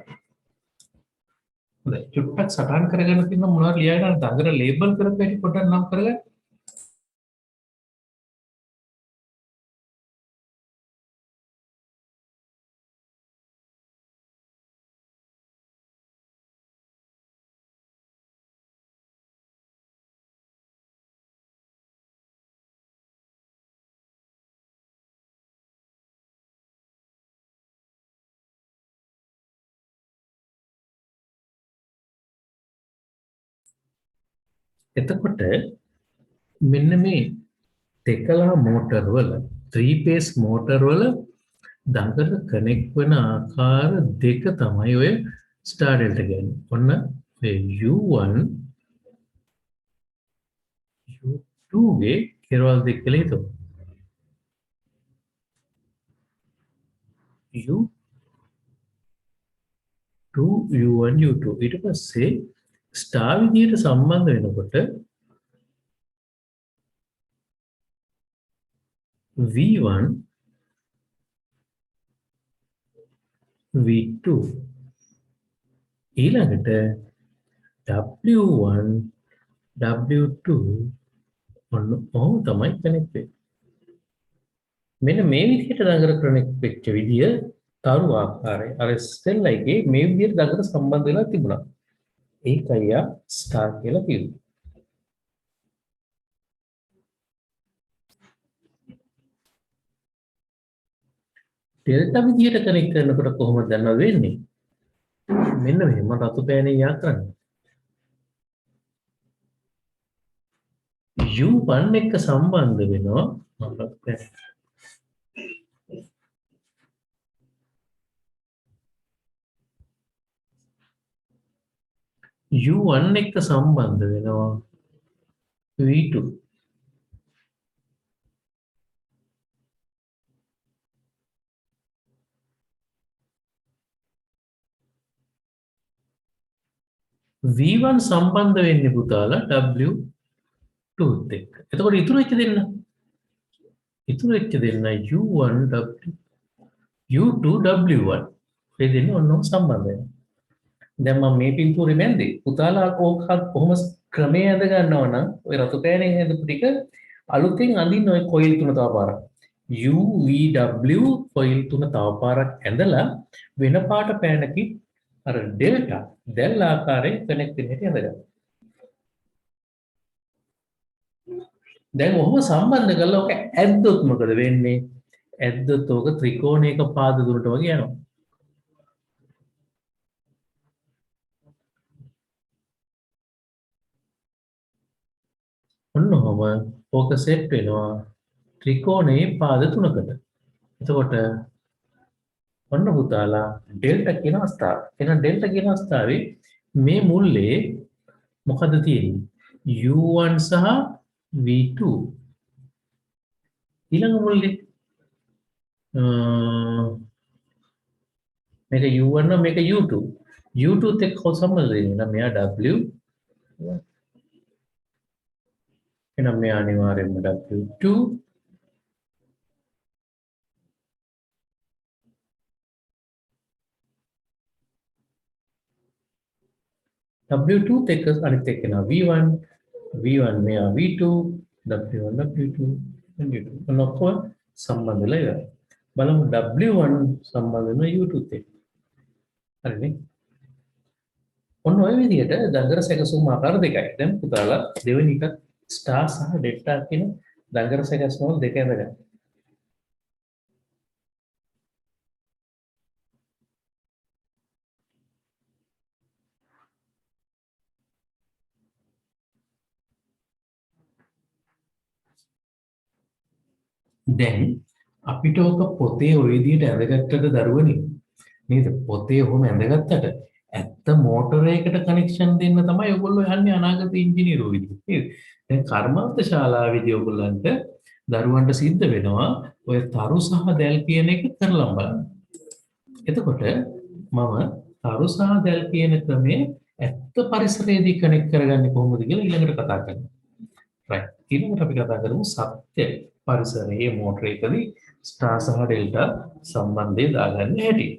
හොඳයි චුට්ටක් සටහන් කරගෙන තියෙන මොනවද ලියගෙන දඟර ලේබල් කරපු හැටි පොඩ්ඩක් නම් කරගන්න. එතකොට මෙන්න මේ දෙකලා මෝටර් වල 3 phase මෝටර් වල දඟල කනෙක්ට් වෙන ආකාර දෙක තමයි ඔය ස්ටාර් ඩෙල්ටා කියන්නේ. ඔන්න ඒ U1 U2 ගේ කෙරවල් දෙක කියලා හිතමු. U2 U1 U2 ඊට පස්සේ ස්ටාර් විදියට සම්බන්ධ වෙනකොට V1 V2 ඊළඟට W1 W2 ඔන්න ඔහොම තමයි කනෙක්ට් වෙන්නේ. මෙන්න මේ විදිහට දඟර කනෙක්ට් වෙච්ච විදිය තරු ආකාරය අර ස්ටෙල්ලා එකේ මේ විදිහට දඟර සම්බන්ධ වෙලා තිබුණා. ඒකයි ආ ස්ටාර් කියලා කිව්වේ. ඩෙල්ටා විදිහට කනෙක්ට් කරනකොට කොහොමද දන්නවද වෙන්නේ? මෙන්න මෙහෙම රතු පෑනේ යා කරන්නේ. U1 එක්ක සම්බන්ධ වෙනවා U1 එක්ක සම්බන්ධ වෙනවා V2 V1 සම්බන්ධ වෙන්නේ පුතාලා W2 එක්ක. එතකොට ඉතුරු වෙච්ච දෙන්න U1 U2 W1 මේ දෙන්න ඔන්නෝ සම්බන්ධ වෙනවා. දැන් මම මේ පින්තූරේ මැන්දේ පුතාලා ඕක කොහොම ක්‍රමයේ ඇඳ ගන්නව නම් ඔය රතු පෑනෙන් ඇඳපු ටික අලුතෙන් අඳින්න ඔය කොයිල් තුන තව පාරක් UVW කොයිල් තුන තව පාරක් ඇඳලා වෙන පාට පෑනකින් අර ඩෙල්ටා දැල් ආකාරයෙන් කනෙක්ට් වෙන හැටි ඇඳගන්න. දැන් ඔහොම සම්බන්ධ කරලා ඔක ඇද්දොත් මොකද වෙන්නේ? ඇද්දොත් ඔක ත්‍රිකෝණයක පාද දුරට වගේ යනවා. ඔන්න ඔහොම ඕක සෙට් වෙනවා ත්‍රිකෝණයේ පාද තුනකට. එතකොට ඔන්න පුතාලා ඩෙල්ටා කියන අවස්ථාව. එහෙනම් ඩෙල්ටා කියන අවස්ථාවේ මේ මුල්ලේ මොකද තියෙන්නේ? U1 සහ V2 ඊළඟ මුල්ලේ මේක U1 නම් මේක U2 U2 එක්ක කොහොමද සම්බන්ධ වෙන්නේ? නම් මෙයා W එහෙනම් මෙයා අනිවාර්යයෙන්ම W2 W2 එක්ක අනිත් එක්ක නා V1 V1 මෙයා V2 W1 W2 W2 ඔන්නකො සම්බන්ධ වෙලා ඉවරයි. බලමු W1 සම්බන්ධ වෙන U2 එක්ක. හරිනේ. ඔන්න ඔය විදිහට දඟර සැකසුම් ආකාර දෙකයි. දැන් පුතාලා දෙවෙනි එක ස්ටාර් සහ ඩෙල්ටා කියන දඟර සැකසුම් වල දෙක ඇඳගන්න. දැන් අපිට ඕක පොතේ ওই විදිහට ඇඳගත්තට දරුවනේ නේද? පොතේ ඔහොම ඇඳගත්තට ඇත්ත මෝටරයකට කනෙක්ෂන් දෙන්න තමයි ඔයගොල්ලෝ යන්නේ අනාගත ඉංජිනේරුවෝ විදිහට. නේද? දැන් කර්මාන්ත ශාලාවේදී ඔයගොල්ලන්ට දරුවන්ට සිද්ධ වෙනවා ඔය තරු සහ දැල් කියන එක කරලා බලන්න. එතකොට මම තරු සහ දැල් කියන ක්‍රමයේ ඇත්ත පරිසරයේදී කනෙක්ට් කරගන්නේ කොහොමද කියලා ඊළඟට කතා කරනවා. right. ඊළඟට අපි කතා කරමු සත්‍ය පරිසරයේ මෝටරයකදී ස්ටාර් සහ ඩෙල්ටා සම්බන්ධය දාගන්න හැටි.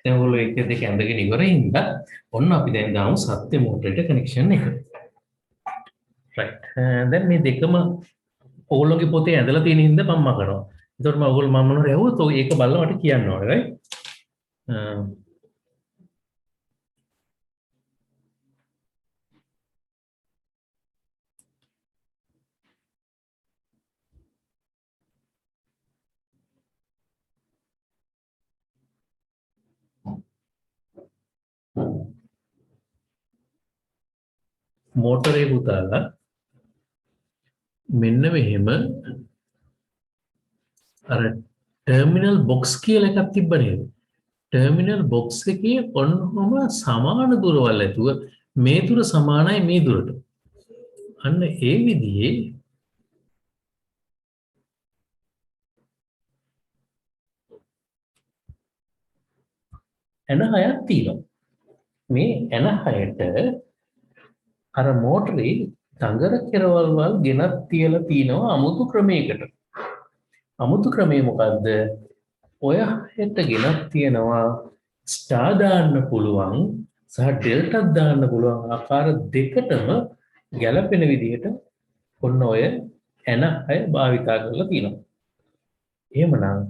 දැන් ඔයගොල්ලෝ එක දෙක ඇඳගෙන ඉවර හින්දා ඔන්න අපි දැන් දාමු සත්‍ය මෝටරේට කනෙක්ෂන් එක. right. දැන් මේ දෙකම ඔයගොල්ලෝගේ පොතේ ඇඳලා තියෙන හින්දා මම කරනවා. ඒතකොට මම ඔයගොල්ලෝ මම මොනවද ඇහුවොත් ඔය ඒක බලලා මට කියන්න ඕනේ right. මෝටරේ පුතාලා මෙන්න මෙහෙම අර ටර්මිනල් බොක්ස් කියලා එකක් තිබ්බ නේද? ටර්මිනල් බොක්ස් එකේ ඔන්නම සමාන දුරවල් ඇතුව මේ දුර සමානයි මේ දුරට. අන්න ඒ විදිහේ එන හයක් තියෙනවා. මේ එන හයට අර මෝටරේ දඟර කෙරවල් වල ගෙනත් තියලා තිනවා අමුතු ක්‍රමයකට. අමුතු ක්‍රමය මොකද්ද? ඔය හයට ගෙනත් තියනවා ස්ටාර් දාන්න පුළුවන් සහ ඩෙල්ටා දාන්න පුළුවන් ආකාර දෙකටම ගැලපෙන විදිහට ඔන්න ඔය එන හය භාවිතා කරලා තිනවා. එහෙමනම්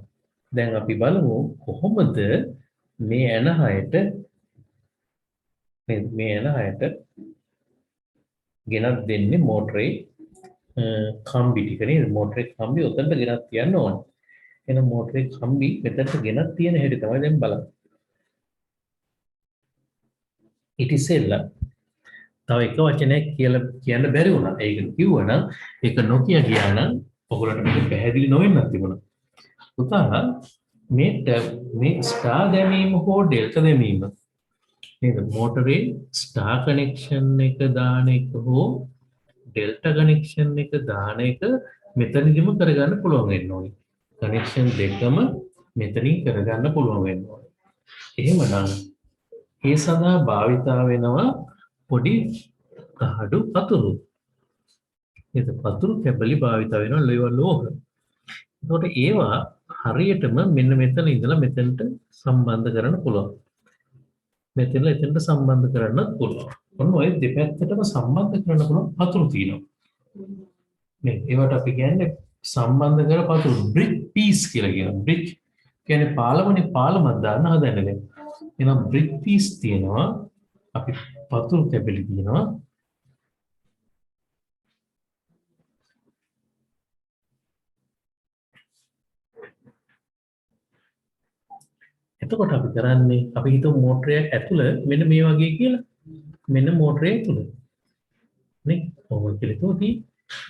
දැන් අපි බලමු කොහොමද මේ එන හයට මේ එන හයට ගෙනත් දෙන්නේ මෝටරේ කම්බි ටික නේද? මෝටරේ කම්බි උතන්ට ගෙනත් තියන්න ඕන. එහෙනම් මෝටරේ කම්බි මෙතනට ගෙනත් තියෙන හැටි තමයි දැන් බලන්න. ඊට ඉස්සෙල්ලා තව එක වචනයක් කියලා කියන්න බැරි වුණා. ඒක කිව්වනම් ඒක නොකිය ගියා නම් ඔයගොල්ලන්ට මේක පැහැදිලි නොවෙන්නත් තිබුණා. පුතා මේ ස්ටාර් දැමීම හෝ ඩෙල්ටා දැමීම නේද? මෝටරේ ස්ටාර් කනෙක්ෂන් එක දාන එක හෝ ඩෙල්ටා කනෙක්ෂන් එක දාන එක මෙතනදිම කරගන්න පුළුවන් වෙන්න ඕනේ. කනෙක්ෂන් දෙකම මෙතනින් කරගන්න පුළුවන් වෙන්න ඕනේ. එහෙමනම් ඒ සඳහා භාවිතා වෙනවා පොඩි කහඩු පතුරු. නේද? පතුරු කැබලි භාවිතා වෙනවා ලේවල් ලෝහ. එතකොට ඒවා හරියටම මෙන්න මෙතන ඉඳලා මෙතනට සම්බන්ධ කරන්න පුළුවන්. මෙතන එතනට සම්බන්ධ කරන්නත් පුළුවන්. ඔන්න ඔය දෙපැත්තටම සම්බන්ධ කරන්න පුළුවන් පතුරු තියෙනවා. නේ ඒවට අපි කියන්නේ සම්බන්ධ කර පතුරු බ්‍රික් පීස් කියලා කියනවා. බ්‍රික් කියන්නේ පාලමනේ පාලමක් දාන්න හදන්නේ. එහෙනම් බ්‍රික් පීස් තියෙනවා. අපි පතුරු කැබලි තියෙනවා. එතකොට අපි කරන්නේ අපි හිතමු මෝටරයක් ඇතුළ මෙන්න මේ වගේ කියලා. මෙන්න මෝටරේ ඇතුළ. නේ? ඔව් කියලා තෝති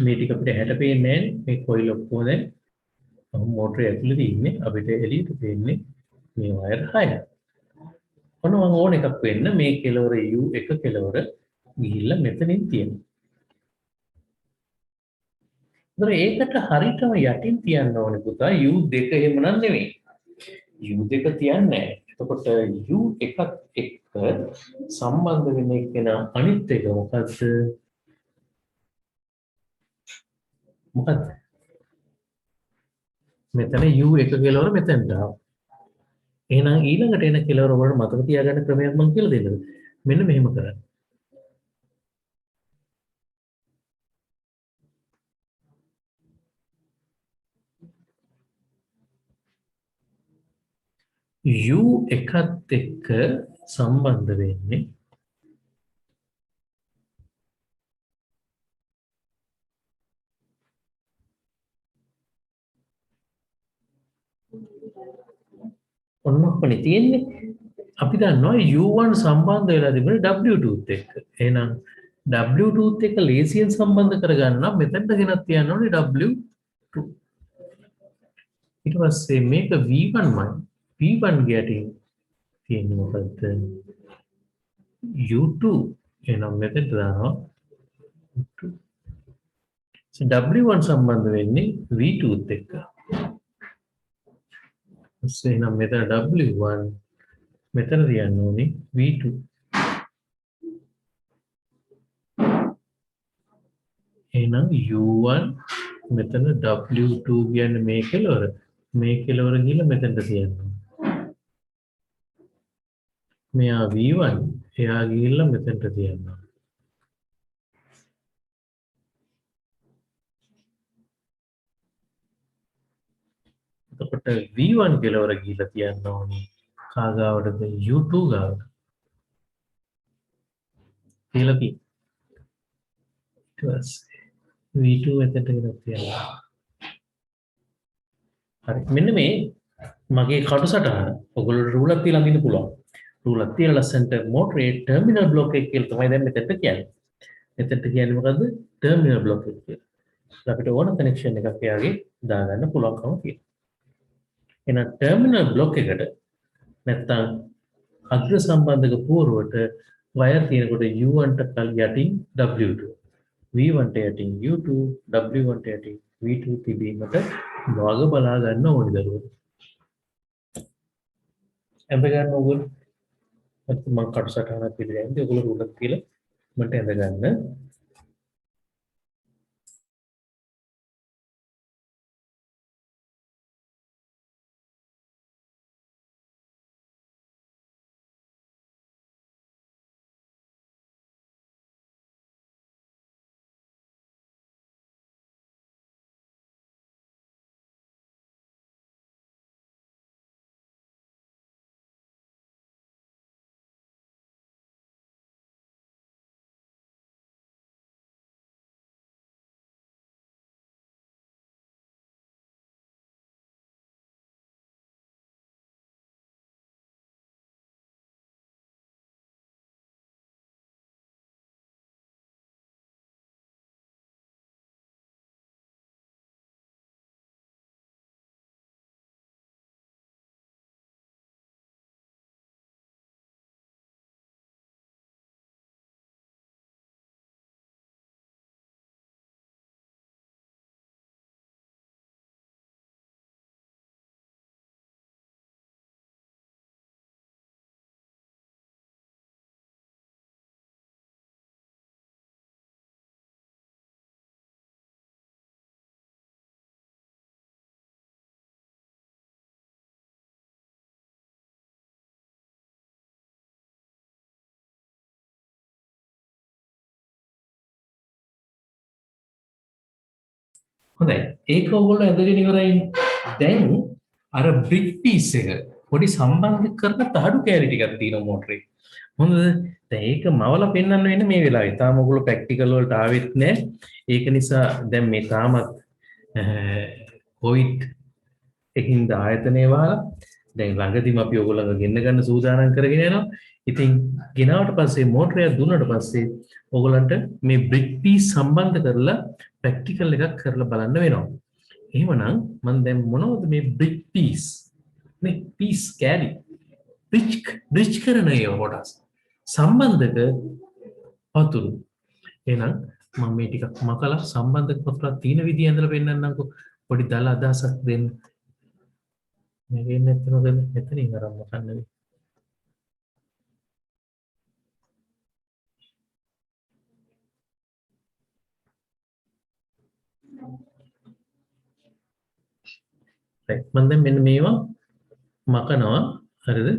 මේ ටික අපිට හැට පේන්නේ නැහැ. මේ කොයිල් ඔක්කොම දැන් මෝටරේ ඇතුළේ ඉන්නේ. අපිට එළියට පේන්නේ මේ වයර් 6. ඔන්න මම ඕන එකක් වෙන්න මේ කෙලවර U1 කෙලවර ගිහිල්ලා මෙතනින් තියෙනවා. ඒකට හරියටම යටින් තියන්න ඕනේ පුතා U2 එහෙමනම් නෙමෙයි. U2 තියන්නේ නැහැ. එතකොට U1ත් එක්ක සම්බන්ධ වෙන එක අනිත් එක මොකද්ද? මොකද්ද? මෙතන U1 කෙලවර මෙතනට ආවා. එහෙනම් ඊළඟට එන කෙලවර වල මතක තියාගන්න ක්‍රමයක් මම කියලා දෙන්නද? මෙන්න මෙහෙම කරන්න. U1ත් එක්ක සම්බන්ධ වෙන්නේ ඔන්න ඔක්කොනේ තියෙන්නේ. අපි දන්නවා U1 සම්බන්ධ වෙලා තිබුණේ W2ත් එක්ක. එහෙනම් W2ත් එක්ක ලේසියෙන් සම්බන්ධ කරගන්න නම් මෙතනට ගෙනත් තියන්න ඕනේ W2. ඊට පස්සේ මේක V1මයි. V1 ගැටින් තියෙන්නේ මොකද්ද? U2. එහෙනම් මෙතනට දානවා U2. W1 සම්බන්ධ වෙන්නේ V2ත් එක්ක. එහෙනම් මෙතන W1 මෙතන තියන්න ඕනේ V2. එහෙනම් U1 මෙතන W2 කියන්නේ මේ කෙලවර ගිහලා මෙතනට තියන්න ඕනේ. මෙයා V1 එයා ගිහිල්ලා මෙතනට තියනවා. එතකොට V1 කෙලවර ගිහිල්ලා තියන්න ඕනේ. කාගාවටද U2 ගාවට. කියලා තියෙනවා. ඊට පස්සේ V2 මෙතනට ගෙනත් තියනවා. හරි. මෙන්න මේ මගේ කටුසටහන. ඔයගොල්ලෝ රූලක් තියලා අඳින්න පුළුවන්. රූලක් තියලා ලස්සන්ට මෝටරේ ටර්මිනල් බ්ලොක් එක කියලා තමයි දැන් මෙතනට කියන්නේ. මෙතනට කියන්නේ මොකද්ද? ටර්මිනල් බ්ලොක් එක කියලා. අපිට ඕන කනෙක්ෂන් එකක් එයාගේ දාගන්න පුළුවන්කම තියෙනවා. එහෙනම් ටර්මිනල් බ්ලොක් එකට නැත්තම් අග්‍ර සම්බන්ධක පුවරුවට වයර් තියෙනකොට U1 ට යටින් W2 V1 ට යටින් U2 W1 ට යටින් V2 තිබීමට භාග බලා ගන්න ඕනි දරුවෝ. ඇඳ ගන්න ඕගොල්ලෝ. මම කටසටහනක් පිළිගන්නේ ඔයගොල්ලෝ රූලක් කියලා මට ඇඳ ගන්න. හොඳයි. ඒක ඕගොල්ලෝ ඇඳගෙන ඉවරයි. දැන් අර බ්‍රික් පීස් එක පොඩි සම්බන්ධ කරන තහඩු කෑලි ටිකක් තියෙනවා මෝටරේ. හොඳද? දැන් ඒක මවලා පෙන්වන්න වෙන්නේ මේ වෙලාවේ. තාම ඔයගොල්ලෝ ප්‍රැක්ටිකල් වලට ආවෙත් නැහැ. ඒක නිසා දැන් මේ තාමත් කොවිඩ් එකින්ද ආයතනය වහලා දැන් ළඟදීම අපි ඔයගොල්ලෝ ගෙන්න ගන්න සූදානම් කරගෙන යනවා. ඉතින් ගෙනාවට පස්සේ මෝටරය දුන්නාට පස්සේ ඔයගොල්ලන්ට මේ බ්‍රික් පීස් සම්බන්ධ කරලා ප්‍රැක්ටිකල් එකක් කරලා බලන්න වෙනවා. එහෙමනම් මම දැන් මොනවද මේ බ්‍රික් පීස් මේ පීස් කැලි බ්‍රිජ් කරන ඒවා කොටස් සම්බන්ධක පතුරු. එහෙනම් මම මේ ටිකක් මකලා සම්බන්ධක පතුරක් තියෙන විදිය ඇඳලා පෙන්නන්නම්කෝ. පොඩි දල අදහසක් දෙන්න. මේක එන්නේ නැත්නම් මෙතනින් අරන් මකන්නේ. මම දැන් මෙන්න මේවා මකනවා. හරිද?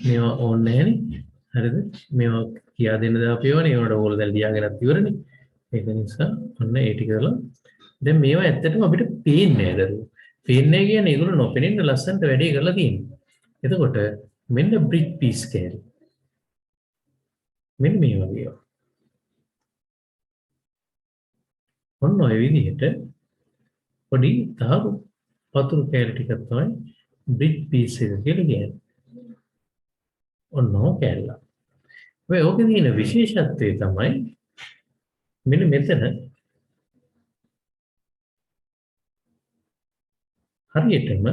මේවා ඕනේ නැහැනේ. හරිද? මේවා කියා දෙන්න දාපේවනේ. ඒවට ඕගොල්ලෝ දැන් ලියාගෙනත් ඉවරනේ. ඒක නිසා ඔන්න ඒ ටික කරලා දැන් මේවා ඇත්තටම අපිට පේන්නේ නැහැ දරුවෝ. පේන්නේ නැහැ කියන්නේ ඒගොල්ලෝ නොපෙනෙන්න ලස්සනට වැඩේ කරලා තියෙනවා. එතකොට මෙන්න බ්‍රික් පීස් කෑලි. මෙන්න මේ වගේ. ඔන්න ඔය විදිහට පොඩි තාරු පතුරු කෑලි ටිකක් තමයි බ්‍රික් පීස් එක කියලා කියන්නේ. ඔන්න ඔය කෑල්ල. ඔය ඕකේ තියෙන විශේෂත්වය තමයි මෙන්න මෙතන හරියටම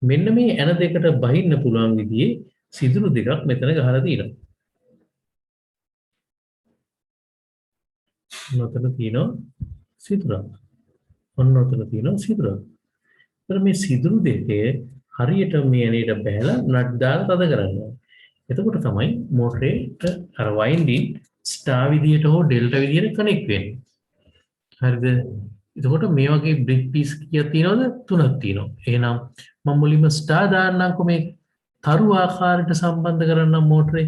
මෙන්න මේ ඇන දෙකට බහින්න පුළුවන් විදිහේ සිදුරු දෙකක් මෙතන ගහලා තියෙනවා. ඔතන තියෙනවා සිදුරක්. ඔන්න ඔතන තියෙනවා සිදුරක්. ඒතර මේ සිදුරු දෙකේ හරියට මේ ඇනේට බැලලා නට් දාලා තද කරනවා. එතකොට තමයි මෝටරේට අර වයින්ඩින් ස්ටාර් විදියට හෝ ඩෙල්ටා විදියට කනෙක්ට් වෙන්නේ. හරිද? එතකොට මේ වගේ බ්‍රික් පීස් කීයක් තියෙනවද? 3ක් තියෙනවා. එහෙනම් මම මුලින්ම ස්ටාර් දාන්නම්කො මේ තරු ආකාරයට සම්බන්ධ කරන්න මෝටරේ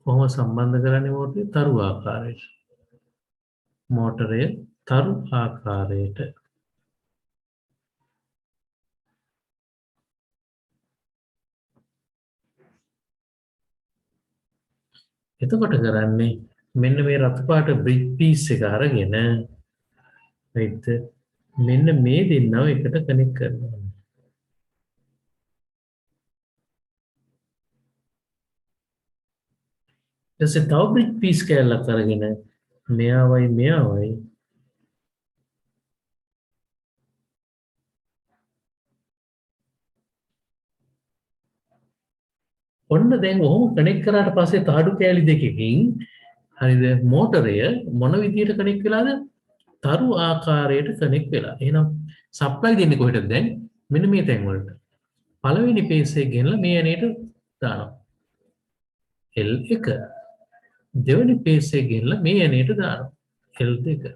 කොහොම සම්බන්ධ කරන්නේ මෝටරේ තරු ආකාරයට මෝටරය තරු ආකාරයට එතකොට කරන්නේ මෙන්න මේ රතු පාට බ්‍රිජ් පීස් එක අරගෙන right මෙන්න මේ දෙන්නව එකට කනෙක්ට් කරනවා ඊටසේ තව බ්‍රිජ් පීස් කැලක් අරගෙන මෙයාවයි ඔන්න දැන් ඔහොම කනෙක්ට් කරාට පස්සේ තහඩු කෑලි දෙකකින් හරිද මෝටරය මොන විදියට කනෙක්ට් වෙලාද තරු ආකාරයට කනෙක්ට් වෙලා එහෙනම් සප්ලයි දෙන්නේ කොහෙටද දැන් මෙන්න මේ තැන් වලට පළවෙනි පේස් එක ගෙනලා මේ ඇනේට දානවා L1 දෙවෙනි පේස් එක ගෙනලා මේ ඇනේට දානවා L2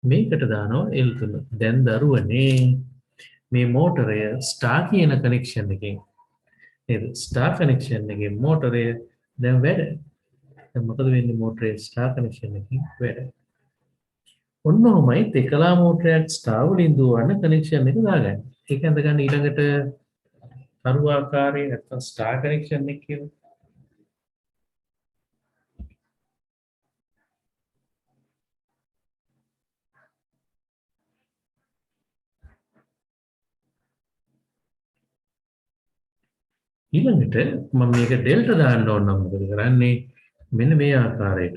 මේකට දානවා L3 දැන් දරුවනේ මේ මෝටරය ස්ටාර් කියන කනෙක්ෂන් එකෙන් නේද ස්ටාර් කනෙක්ෂන් එකේ මෝටරය දැන් වැඩ දැන් මොකද වෙන්නේ මෝටරේ ස්ටාර් කනෙක්ෂන් එකකින් වැඩ ඔන්න ඔහමයි තෙකලා මෝටරයක් ස්ටාර් වලින් දුවන කනෙක්ෂන් එක දාගන්න ඒක ඇඳගන්න ඊළඟට තරු ආකාරයේ නැත්නම් ස්ටාර් කනෙක්ෂන් එක කියලා ඊළඟට මම මේක ඩෙල්ටා දාන්න ඕන නම් මොකද කරන්නේ මෙන්න මේ ආකාරයට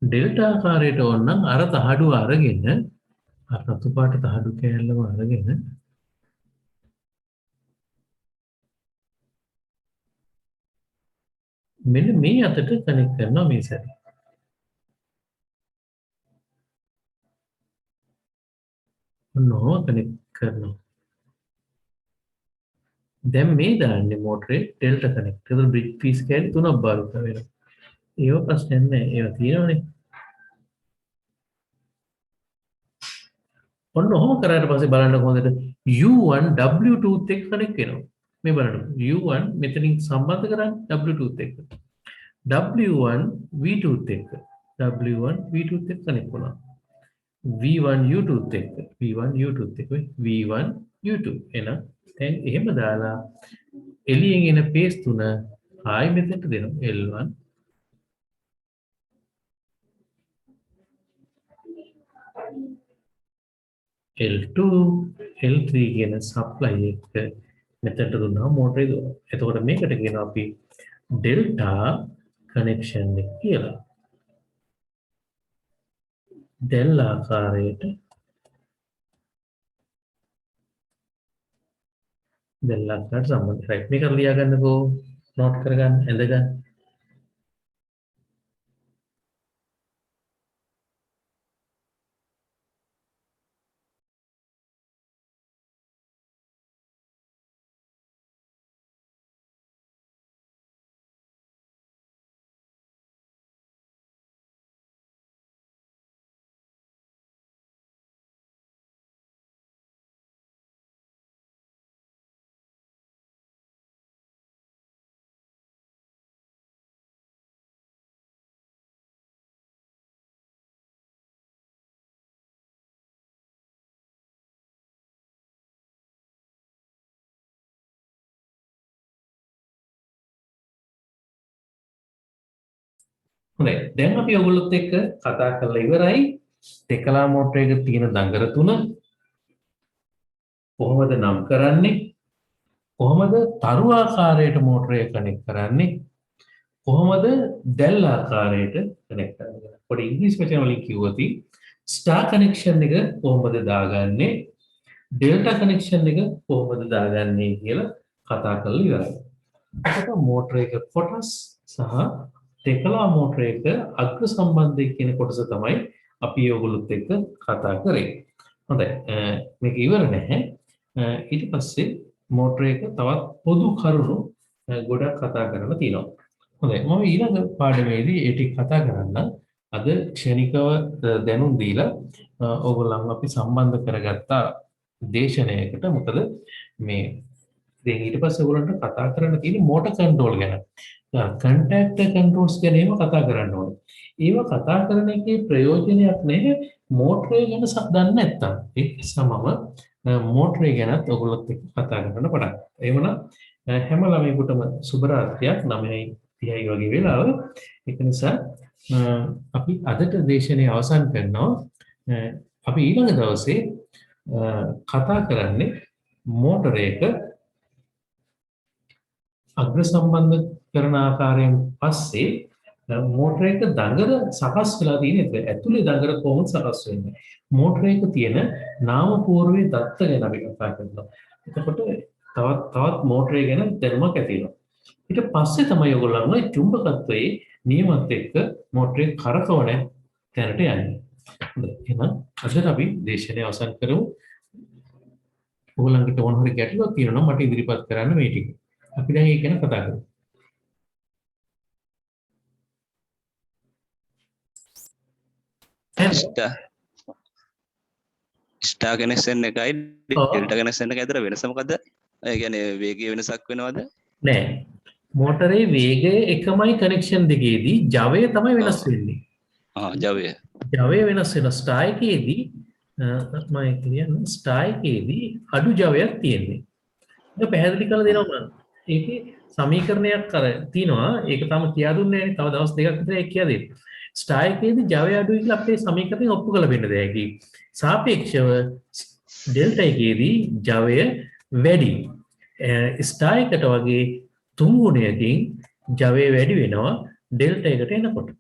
ඩෙල්ටා ආකාරයට ඕන නම් අර තහඩුව අරගෙන අර රතු පාට තහඩු කෑල්ලම අරගෙන මෙන්න මේ අතට කනෙක්ට් කරනවා මේ සැරේ ඔන්නෝ කනෙක්ට් කරනවා දැන් මේ දාන්නේ මෝටරේ ඩෙල්ටා කනෙක්ට් ඒක බ්‍රිජ් පීස් කෑලි තුනක් භාවිත වෙනවා ඒව ප්‍රශ්නයක් නැහැ ඒවා තියෙනවනේ ඔන්න ඔහොම කරාට පස්සේ බලන්න කොහොමද U1 W2 එක්ක කනෙක්ට් වෙනවා මේ බලන්න U1 මෙතනින් සම්බන්ධ කරන්නේ W2 එක්ක W1 V2 එක්ක W1 V2 එක්ක කනෙක්ට් වුණා V1 U2 එක්ක V1 U2 එක්ක V1 U2 එහෙනම් දැන් එහෙම දාලා එළියෙන් එන පේස් තුන ආයි මෙතනට දෙනවා L1 L2 L3 කියන සප්ලයි එක මෙතනට දුන්නා මෝටරේ දුවනවා. එතකොට මේකට කියනවා අපි ඩෙල්ටා කනෙක්ෂන් එක කියලා. දෙල් ආකාරයට සම්බන්ධයි. රයිට් මේක ලියා ගන්නකෝ නෝට් කරගන්න ඇඳගන්න. හොඳයි දැන් අපි ඔයගොල්ලොත් එක්ක කතා කරලා ඉවරයි තෙකලා මෝටරයක තියෙන දඟර තුන කොහොමද නම් කරන්නේ කොහොමද තරු ආකාරයට මෝටරය කනෙක්ට් කරන්නේ කොහොමද දැල් ආකාරයට කනෙක්ට් කරන්නේ පොඩි ඉංග්‍රීසි වචන වලින් කිව්වොත් ස්ටාර් කනෙක්ෂන් එක කොහොමද දාගන්නේ ඩෙල්ටා කනෙක්ෂන් එක කොහොමද දාගන්නේ කියලා කතා කරලා ඉවරයි එතකොට මෝටරයක කොටස් සහ තෙකලා මෝටරයක අග්‍ර සම්බන්ධය කියන කොටස තමයි අපි ඔයගොල්ලොත් එක්ක කතා කරේ. හොඳයි. මේක ඉවර නැහැ. ඊට පස්සේ මෝටරයක තවත් පොදු කරුණු ගොඩක් කතා කරන්න තියෙනවා. හොඳයි. මම ඊළඟ පාඩමේදී ඒ ටික කතා කරන්න. අද ක්ෂණිකව දැනුම් දීලා ඕගොල්ලන්ව අපි සම්බන්ධ කරගත්තා දේශනයකට. මොකද මේ දැන් ඊට පස්සේ ඕගොල්ලන්ට කතා කරන්න තියෙන්නේ මෝටර් කන්ට්‍රෝල් ගැන. කන්ටැක්ටර් කන්ට්‍රෝල්ස් ගැන ඒව කතා කරන්න ඕනේ. ඒව කතා කරන එකේ ප්‍රයෝජනයක් නැහැ මෝටරේ ගැන දන්නේ නැත්තම්. ඒ සමම මෝටරේ ගැනත් ඔයගොල්ලොත් එක්ක කතා කරන්න පටන් ගන්නවා. එහෙමනම් හැම ළමයෙකුටම සුබ රාත්‍රියක් 9:30 වගේ වෙලාව. ඒක නිසා අපි අදට දේශනය අවසන් කරනවා. අපි ඊළඟ දවසේ කතා කරන්නේ මෝටරයක අග්‍ර සම්බන්ධ කරන ආකාරයෙන් පස්සේ මෝටරයක දඟර සකස් වෙලා තියෙන එක ඇතුලේ දඟර කොහොමද සකස් වෙන්නේ මෝටරයක තියෙන නාම පූර්වයේ දත්ත ගැන අපි කතා කරනවා. එතකොට තවත් මෝටරය ගැන දැනුමක් ඇති වෙනවා. ඊට පස්සේ තමයි ඔයගොල්ලන්ව චුම්බකත්වයේ නියමත් එක්ක මෝටරේ කරකවන තැනට යන්නේ. එහෙනම් අද අපි දේශනය අවසන් කරමු. ඔයගොල්ලන්ට ඕන හරි ගැටලුවක් තියෙනවා නම් මට ඉදිරිපත් කරන්න මේ ටික. අපි දැන් ඒක ගැන කතා කරමු. ස්ටාර් කනෙක්ෂන් එකයි ඩෙල්ටා කනෙක්ෂන් එක අතර වෙනස මොකද්ද? ඒ කියන්නේ වේගයේ වෙනසක් වෙනවද? නෑ. මෝටරේ වේගය එකමයි කනෙක්ෂන් දෙකේදී ජවය තමයි වෙනස් වෙන්නේ. ජවය. ජවය වෙනස් වෙන ස්ටාර් එකේදී මම කියන්නේ ස්ටාර් එකේදී අඩු ජවයක් තියෙන්නේ. ඒක පැහැදිලි කරලා දෙනවා මම. ඒකේ සමීකරණයක් අර තියෙනවා. ඒක තාම කියා දුන්නේ නැහැ. තව දවස් දෙකක් විතර ඒක කියා දෙන්න. ස්ටාර් එකේදී ජවය අඩුයි කියලා අපේ සමීකරණය ඔප්පු කරලා වෙන්න දෙයකි. සාපේක්ෂව ඩෙල්ටා එකේදී ජවය වැඩි. ස්ටාර් එකට වගේ 3 ගුණයකින් ජවය වැඩි වෙනවා ඩෙල්ටා එකට එනකොට.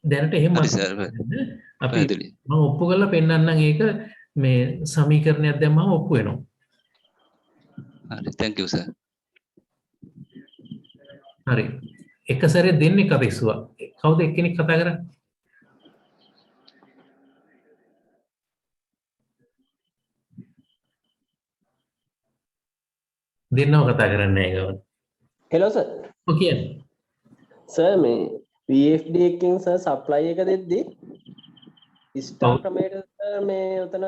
දැනට එහෙම අපි මම ඔප්පු කරලා පෙන්නන්නම් ඒක මේ සමීකරණයක් දැම්මම ඔප්පු වෙනවා. හරි thank you sir. හරි. එක සැරේ දෙන්නේ කතා ඉස්සුවා. කවුද එක්කෙනෙක් කතා කරන්නේ? දෙන්නව කතා කරන්නේ නැහැ ගවන. Hello sir. ඔව් කියන්නේ. සර් මේ VFD එකකින් සර් සප්ලයි එක දෙද්දි ස්ටාර් ක්‍රමයට මේ උතන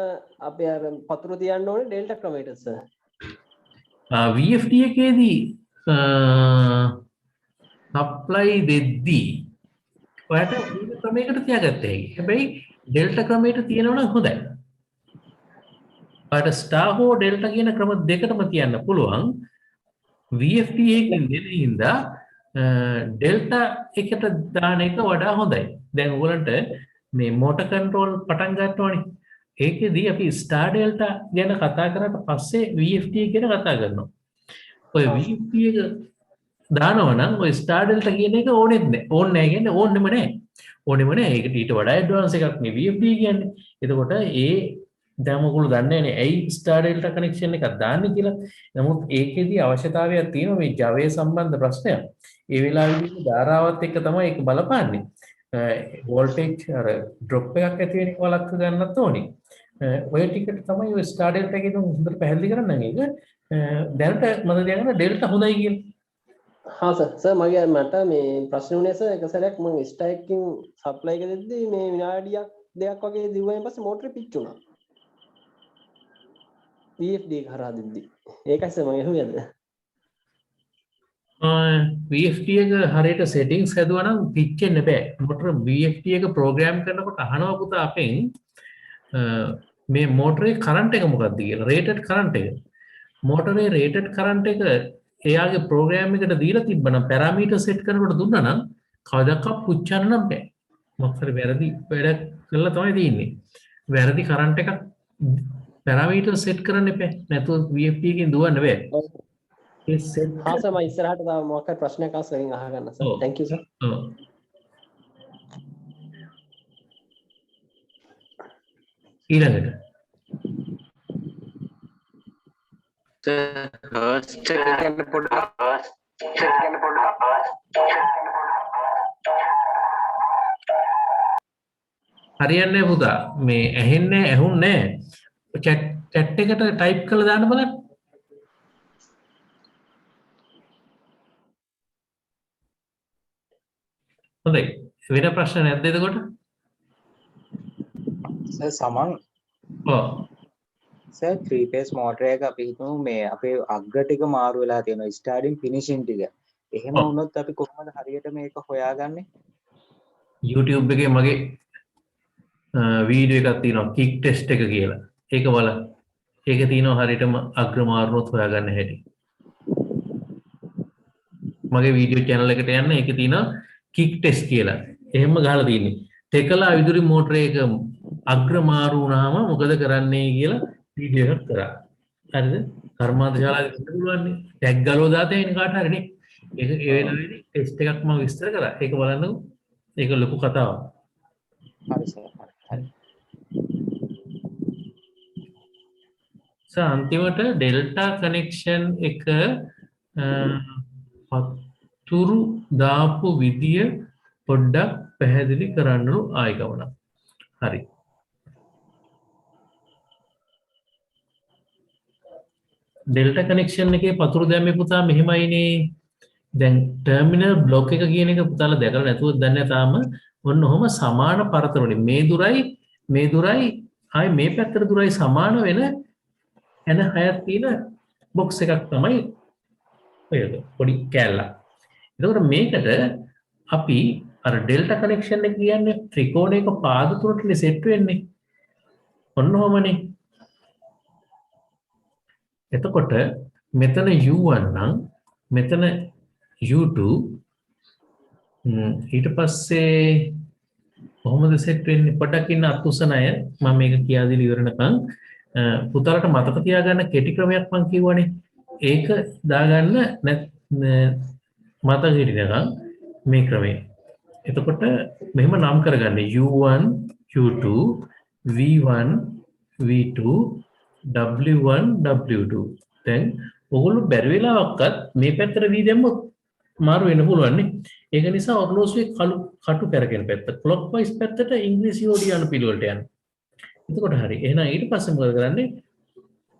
අපි අර පතුරු තියන්න ඕනේ ඩෙල්ටා ක්‍රමයට සර්. VFD එකේදී සප්ලයි දෙද්දී ඔයාලට විවිධ ක්‍රමයකට තියාගත්ත හැකි. හැබැයි ඩෙල්ටා ක්‍රමයට තියෙනවා නම් හොඳයි. ඔයාලට ස්ටාර් හෝ ඩෙල්ටා කියන ක්‍රම දෙකටම තියන්න පුළුවන්. VFD එකකින් දෙන හින්දා ඩෙල්ටා එකට දාන එක වඩා හොඳයි. දැන් ඔයගලන්ට මේ මෝටර් කන්ට්‍රෝල් පටන් ගන්නවනේ. ඒකෙදී අපි ස්ටාර් ඩෙල්ටා ගැන කතා කරාට පස්සේ VFD එක ගැන කතා කරනවා. ඔය VFD එක දානවා නම් ඔය ස්ටාර් ඩෙල්ටා කියන එක ඕනෙත් නැහැ. ඕනේ නැහැ කියන්නේ ඕනෙම නැහැ. ඕනෙම නැහැ. ඒකට ඊට වඩා ඇඩ්වාන්ස් එකක් නේ VFD කියන්නේ. එතකොට දැන් ඔයගොල්ලෝ දන්නේ නැහැ ඇයි ස්ටාර් ඩෙල්ටා කනෙක්ෂන් එකක් දාන්නේ කියලා. නමුත් ඒකෙදී අවශ්‍යතාවයක් තියෙනවා මේ ජවය සම්බන්ධ ප්‍රශ්නයක්. ඒ වෙලාවේදී ධාරාවත් එක්ක තමයි ඒක බලපාන්නේ. වෝල්ටේජ් අර ඩ්‍රොප් එකක් ඇති වෙන එක වළක්ව ගන්නත් ඕනේ. ඔය ටිකට තමයි ඔය ස්ටාර් ඩෙල්ටා කියන හොඳට පැහැදිලි කරන්න ඒක. දැනට මම දැනගන්න ඩෙල්ටා හොඳයි කියලා. හා සර් මට මේ ප්‍රශ්න වුණේ සර් එක සැරයක් මම ස්ටාර් එකකින් සප්ලයි එක දෙද්දි මේ විනාඩියක් දෙකක් වගේ දිව්වෙන් පස්සේ මෝටරේ පිච්චුණා. VFD එක හරහා දෙද්දි. ඒකයි සර් මම ඇහුවේ අද. VFD එක හරියට settings හැදුවා නම් පිච්චෙන්න බෑ. මොටර VFD එක ප්‍රෝග්‍රෑම් කරනකොට අහනවා පුතා අපෙන් මේ මෝටරේ කරන්ට් එක මොකක්ද කියලා. රේටඩ් කරන්ට් එක. මෝටරේ රේටඩ් කරන්ට් එක එයාගේ ප්‍රෝග්‍රෑම් එකට දීලා තිබ්බනම් පැරාමීටර් සෙට් කරනකොට දුන්නා නම් කවදාකවත් පුච්චන්න නම් බෑ. මොකද වැරදි වැඩ කරලා තමයි තියෙන්නේ. වැරදි කරන්ට් එකක් පැරාමීටර් සෙට් කරන්න එපා. නැතුව VFD එකෙන් දුවන්න බෑ. හා සර් මම ඉස්සරහට තව මොකක් හරි ප්‍රශ්නයක් අහන්න අහගන්න සර්. thank you sir. ඊළඟට හරියන්නේ පුතා මේ ඇහෙන්නේ ඇහුන්නේ chat එකට ටයිප් කරලා දාන්න බලන්න. හොඳයි. වෙන ප්‍රශ්න නැද්ද එතකොට? සර් සමන් ඔව්. සර් 3 phase motor එක අපි හිතමු මේ අපේ අග්ග ටික මාරු වෙලා තියෙනවා ස්ටාර්ටින් ෆිනිෂින් ටික. එහෙම ඔව්. වුණොත් අපි කොහොමද හරියට මේක හොයාගන්නේ? YouTube එකේ මගේ වීඩියෝ එකක් තියෙනවා කික් ටෙස්ට් එක කියලා. ඒක බලන්න. ඒක තියෙනවා හරියටම අග්‍ර මාරුනොත් හොයාගන්න හැටි. මගේ වීඩියෝ channel එකට යන්න ඒකේ තියෙනවා කික් ටෙස්ට් කියලා. එහෙම ගහලා තියෙන්නේ. ටෙකලා විදුලි මෝටරයක අග්‍ර මාරු වුණාම මොකද කරන්නේ කියලා වීඩියෝ එකක් කරා. හරිද? කර්මාන්ත ශාලාවේ ඉන්න පුළුවන් නේ. ටැග් ගලව දාතේ ඉන්න කාට හරි නේ. ඒක ඒ වෙලාවේදී ටෙස්ට් එකක් මම විස්තර කරා. ඒක බලන්නකෝ. ඒක ලොකු කතාවක්. හරි සර් හරි. අන්තිමට ඩෙල්ටා කනෙක්ෂන් එක පතුරු දාපු විදිය පොඩ්ඩක් පැහැදිලි කරන්නලු ආයි ගමනක්. හරි. ඩෙල්ටා කනෙක්ෂන් එකේ පතුරු දැම්මේ පුතා මෙහෙමයිනේ. දැන් ටර්මිනල් බ්ලොක් එක කියන එක පුතාලා දැකලා නැතුව දන්නේ තාම ඔන්න ඔහම සමාන පරතරවලින් මේ දුරයි ආයි මේ පැත්තට දුරයි සමාන වෙන එන හයක් තියෙන බොක්ස් එකක් තමයි ඔයක පොඩි කෑල්ලක්. එතකොට මේකට අපි අර ඩෙල්ටා කනෙක්ෂන් එක කියන්නේ ත්‍රිකෝණයක පාද තුනටනේ සෙට් වෙන්නේ. ඔන්න ඔහමනේ. එතකොට මෙතන U1 නම් මෙතන U2 ඊට පස්සේ කොහොමද සෙට් වෙන්නේ? පොඩ්ඩක් ඉන්න අතුසන අය මම මේක කියා දෙන්න ඉවරනකම් පුතාලට මතක තියාගන්න කෙටි ක්‍රමයක් මම කිව්වනේ. ඒක දාගන්න මතක හිටිනකම් මේ ක්‍රමය. එතකොට මෙහෙම නම් කරගන්න U1 U2 V1 V2 W1 W2. දැන් ඔයගොල්ලෝ බැරි වෙලාවක්වත් මේ පැත්තට V දැම්මොත් මාරු වෙන්න පුළුවන් නේ. ඒක නිසා ඔර්ලෝසුවේ කටු කරගෙන පැත්ත ක්ලොක්වයිස් පැත්තට ඉංග්‍රීසි යෝඩි යන පිළිවෙලට යන්න. එතකොට හරි. එහෙනම් ඊට පස්සේ මොකද කරන්නේ?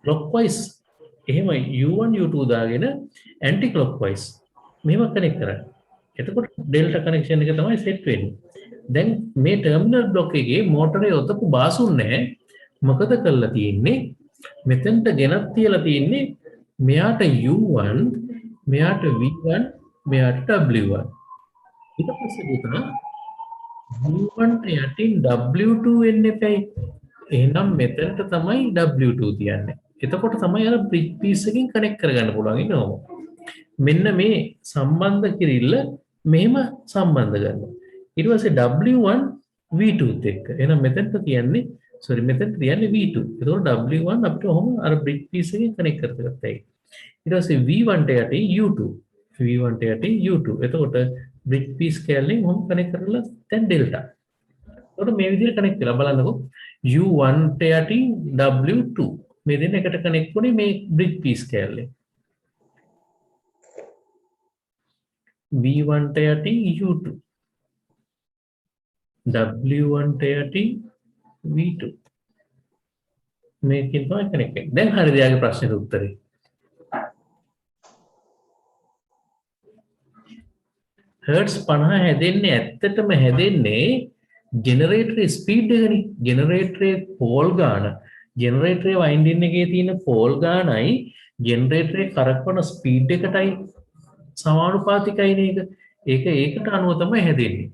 ක්ලොක්වයිස් එහෙම U1 U2 දාගෙන ඇන්ටි ක්ලොක්වයිස් මෙහෙම කනෙක්ට් කරන්න. එතකොට ඩෙල්ටා කනෙක්ෂන් එක තමයි සෙට් වෙන්නේ. දැන් මේ ටර්මිනල් බ්ලොක් එකේ මෝටරේ ඔතපු බාසුන් නැහැ. මොකද කරලා තියෙන්නේ? මෙතෙන්ට ගෙනත් තියලා තියෙන්නේ මෙයාට U1 මෙයාට V1 මෙයාට W1. ඊට පස්සේ පුතා U1 යටින් W2 එන්නේ පැයි. එහෙනම් මෙතනට තමයි W2 තියන්නේ. එතකොට තමයි අර බ්‍රිජ් පීස් එකකින් කනෙක්ට් කරගන්න පුළුවන් ඉන්නවම. මෙන්න මේ සම්බන්ධ කිරිල්ල මෙහෙම සම්බන්ධ කරනවා. ඊට පස්සේ W1 V2 ත් එක්ක. එහෙනම් මෙතනට තියන්නේ මෙතනට තියන්නේ V2. එතකොට W1 අපිට ඔහොම අර බ්‍රිජ් පීස් එකකින් කනෙක්ට් කරගත්තා. ඊට පස්සේ V1 ට යටින් U2. V1 ට යටින් U2. එතකොට බ්‍රිජ් පීස් කැලෙන් ඔහොම කනෙක්ට් කරලා දැන් ඩෙල්ටා. එතකොට මේ විදිහට කනෙක්ට් වෙලා බලන්නකෝ. U1 ට යටින් W2 මේ දෙන්න එකට කනෙක්ට් වුණේ මේ බ්‍රිජ් පීස් කැලේ. V1 ට යටින් U2 W1 ට යටින් V2 මේකෙන් තමයි කනෙක්ට් වෙන්නේ. දැන් හරිද යාගේ ප්‍රශ්නෙට උත්තරේ? හර්ට්ස් 50 හැදෙන්නේ ඇත්තටම හැදෙන්නේ ජෙනරේටරේ ස්පීඩ් එකනේ. ජෙනරේටරේ පෝල් ගාන ජෙනරේටරේ වයින්ඩින් එකේ තියෙන පෝල් ගානයි ජෙනරේටරේ කරකවන ස්පීඩ් එකටයි සමානුපාතිකයිනේ ඒක. ඒකට අනුව තමයි හැදෙන්නේ.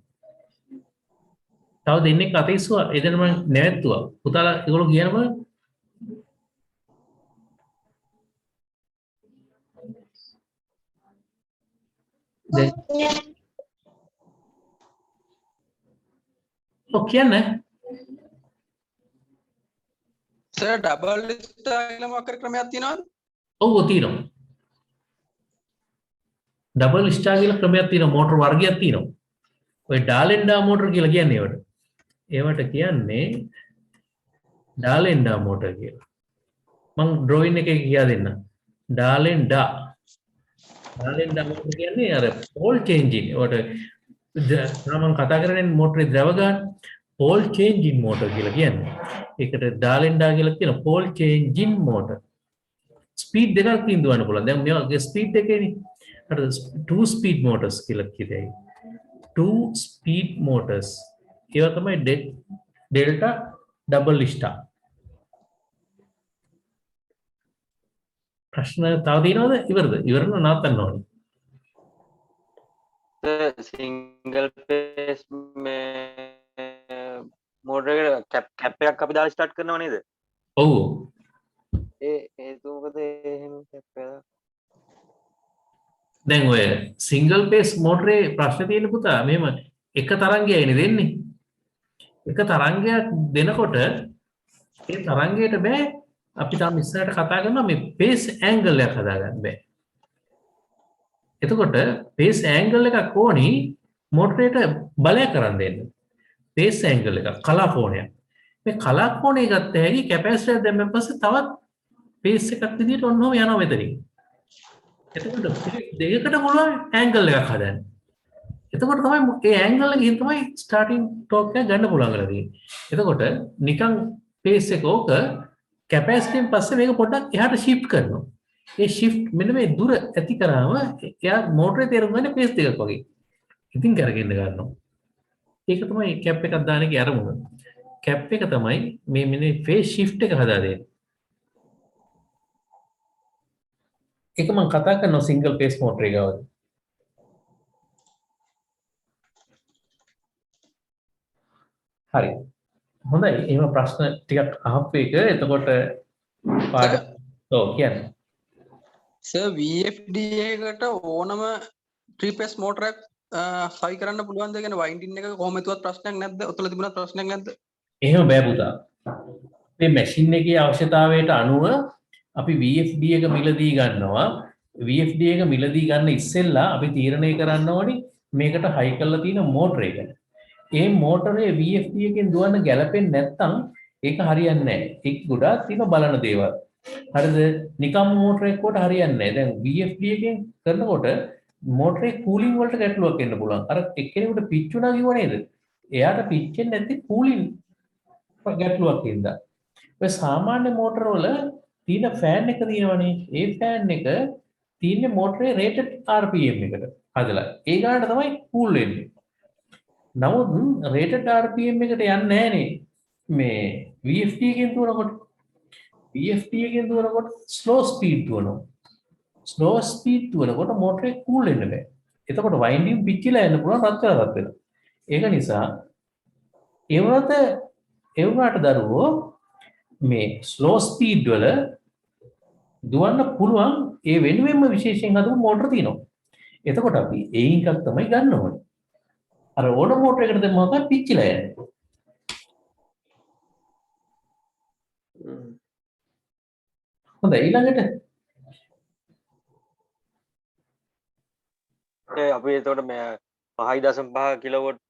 තව දෙන්නේ කතයිස්සුවා එදෙන මම නැවැත්තුවා. පුතාලා ඒගොල්ලෝ කියනම දැන් කියන්නේ සර් ඩබල් ස්ටාර් කියලා මොකක් කර ක්‍රමයක් තියෙනවද? ඔව් තියෙනවා. ඩබල් ස්ටාර් කියලා ක්‍රමයක් තියෙනවා. මෝටර වර්ගයක් තියෙනවා. ඔය ඩාලෙන්ඩා මෝටර කියලා කියන්නේ ඒවට. ඒවට කියන්නේ ඩාලෙන්ඩා මෝටර කියලා. මම ඩ්‍රොයින් එකේ කියා දෙන්න. ඩාලෙන්ඩා මෝටර කියන්නේ අර පෝල් චේන්ජින්. ඒවට මම කතා කරන්නේ මෝටරේ ද්‍රව ගන්න පෝල් චේන්ජින් මෝටර කියලා කියන්නේ. ඒකට ඩාලෙන්ඩා කියලා කියන පෝල් චේන්ජින් මෝටර. ස්පීඩ් දෙකක් තියන්න පුළුවන්. දැන් මේවා ස්පීඩ් එකේනේ. අර 2 ස්පීඩ් මෝටර්ස් කියලා කියතයි. two speed motors. ඒවා තමයි delta double star. ප්‍රශ්න තව තියෙනවද? ඉවරද නවත්තන්න ඕනේ. සිංගල් පේස් මේ මෝටර් එක කැප් එකක් අපි දාලා ස්ටාර්ට් කරනව නේද? ඔව්. හේතුව මොකද එහෙම කැප් එක? දැන් ඔය සිංගල් පේස් මෝටරේ ප්‍රශ්න තියෙන පුතා මෙහෙම එක තරංගයයිනේ දෙන්නේ. එක තරංගයක් දෙනකොට ඒ තරංගයට බෑ අපි තාම ඉස්සරහට කතා කරනවා මේ පේස් ඇන්ගල් එකක් හදාගන්න බෑ. එතකොට පේස් ඇන්ගල් එකක් ඕනි මෝටරේට බලය කරන් දෙන්න. පේස් ඇන්ගල් එක කලා කෝණයක්. මේ කලා කෝණය ගත්ත හැකි කැපැසිටර් දැම්මන් පස්සේ තවත් පේස් එකක් විදිහට ඔන්නෝම යනවා මෙතනින්. එතකොට දෙකකට පුළුවන් ඇන්ගල් එකක් හදන්න. එතකොට තමයි මේ ඇන්ගල් එකකින් තමයි ස්ටාර්ටින් ටෝක් එක ගන්න පුළුවන් කරලා තියෙන්නේ. එතකොට නිකන් පේස් එක ඕක කැපැසිටියෙන් පස්සේ මේක පොඩ්ඩක් එහාට ෂිෆ්ට් කරනවා. ඒ ෂිෆ්ට් මෙන්න මේ දුර ඇති කරාම එයා මෝටරේ තේරුම් ගන්න පේස් දෙකක් වගේ. ඉතින් කරගෙන ගන්නවා. ඒක තමයි කැප් එකක් දාන එකේ අරමුණ. කැප් එක තමයි මේ මෙන්න ෆේස් ෂිෆ්ට් එක හදා දෙන්නේ. ඒක මම කතා කරනවා සිංගල් පේස් මෝටරේ ගාවද. හරි. හොඳයි. එහෙම ප්‍රශ්න ටිකක් අහපු එක. එතකොට පාඩ ඔව් කියන්න. සර් VFD එකට ඕනම 3 phase මෝටරයක් හයි කරන්න පුළුවන්ද? කියන්නේ වයින්ඩින් එක කොහොම හිතුවත් ප්‍රශ්නයක් නැද්ද? ඔතල තිබුණත් ප්‍රශ්නයක් නැද්ද? එහෙම බෑ පුතා. මේ මැෂින් එකේ අවශ්‍යතාවයට අනුව අපි VFD එක මිලදී ගන්නවා. VFD එක මිලදී ගන්න ඉස්සෙල්ලා අපි තීරණය කරන්න ඕනි මේකට හයි කරලා තියෙන මෝටර එක. ඒ මෝටරේ VFD එකෙන් දුවන්න ගැලපෙන්නේ නැත්නම් ඒක හරියන්නේ නැහැ. ඒක ගොඩාක් තියෙන බලන දේවල්. හරිද? නිකම් මෝටර එකකට හරියන්නේ නැහැ. දැන් VFD එකෙන් කරනකොට මෝටරේ කූලින් වලට ගැටලුවක් එන්න පුළුවන්. අර එක්කෙනෙකුට පිච්චුණා කිව්ව නේද? එයාට පිච්චෙන්නේ නැති කූලින් ගැටලුවක් හින්දා. ඔය සාමාන්‍ය මෝටර වල තියෙන ෆෑන් එක තියෙනවනේ. ඒ ෆෑන් එක තියෙන්නේ මෝටරේ රේටඩ් RPM එකට හදලා. ඒ ගානට තමයි කූල් වෙන්නේ. නමුත් රේටඩ් RPM එකට යන්නේ නැහනේ. මේ VFD එකෙන් දුවනකොට VFD එකෙන් දුවනකොට ස්ලෝ ස්පීඩ් දුවනවා. ස්ලෝ ස්පීඩ් දුවනකොට මෝටරේ කූල් වෙන්න බෑ. එතකොට වයින්ඩින් පිච්චිලා යන්න පුළුවන් රත් වෙනවා. ඒක නිසා ඒ වුණාට දරුවෝ මේ ස්ලෝ ස්පීඩ් වල දුවන්න පුළුවන් ඒ වෙනුවෙන්ම විශේෂයෙන් හදපු මෝටර තියෙනවා. එතකොට අපි ඒ එකක් තමයි ගන්න ඕනේ. අර ඕන මෝටර එකකට දැම්මම තමයි පිච්චිලා යන්නේ. හොඳයි ඊළඟට අපි එතකොට මේ 5.5 කිලෝවොට්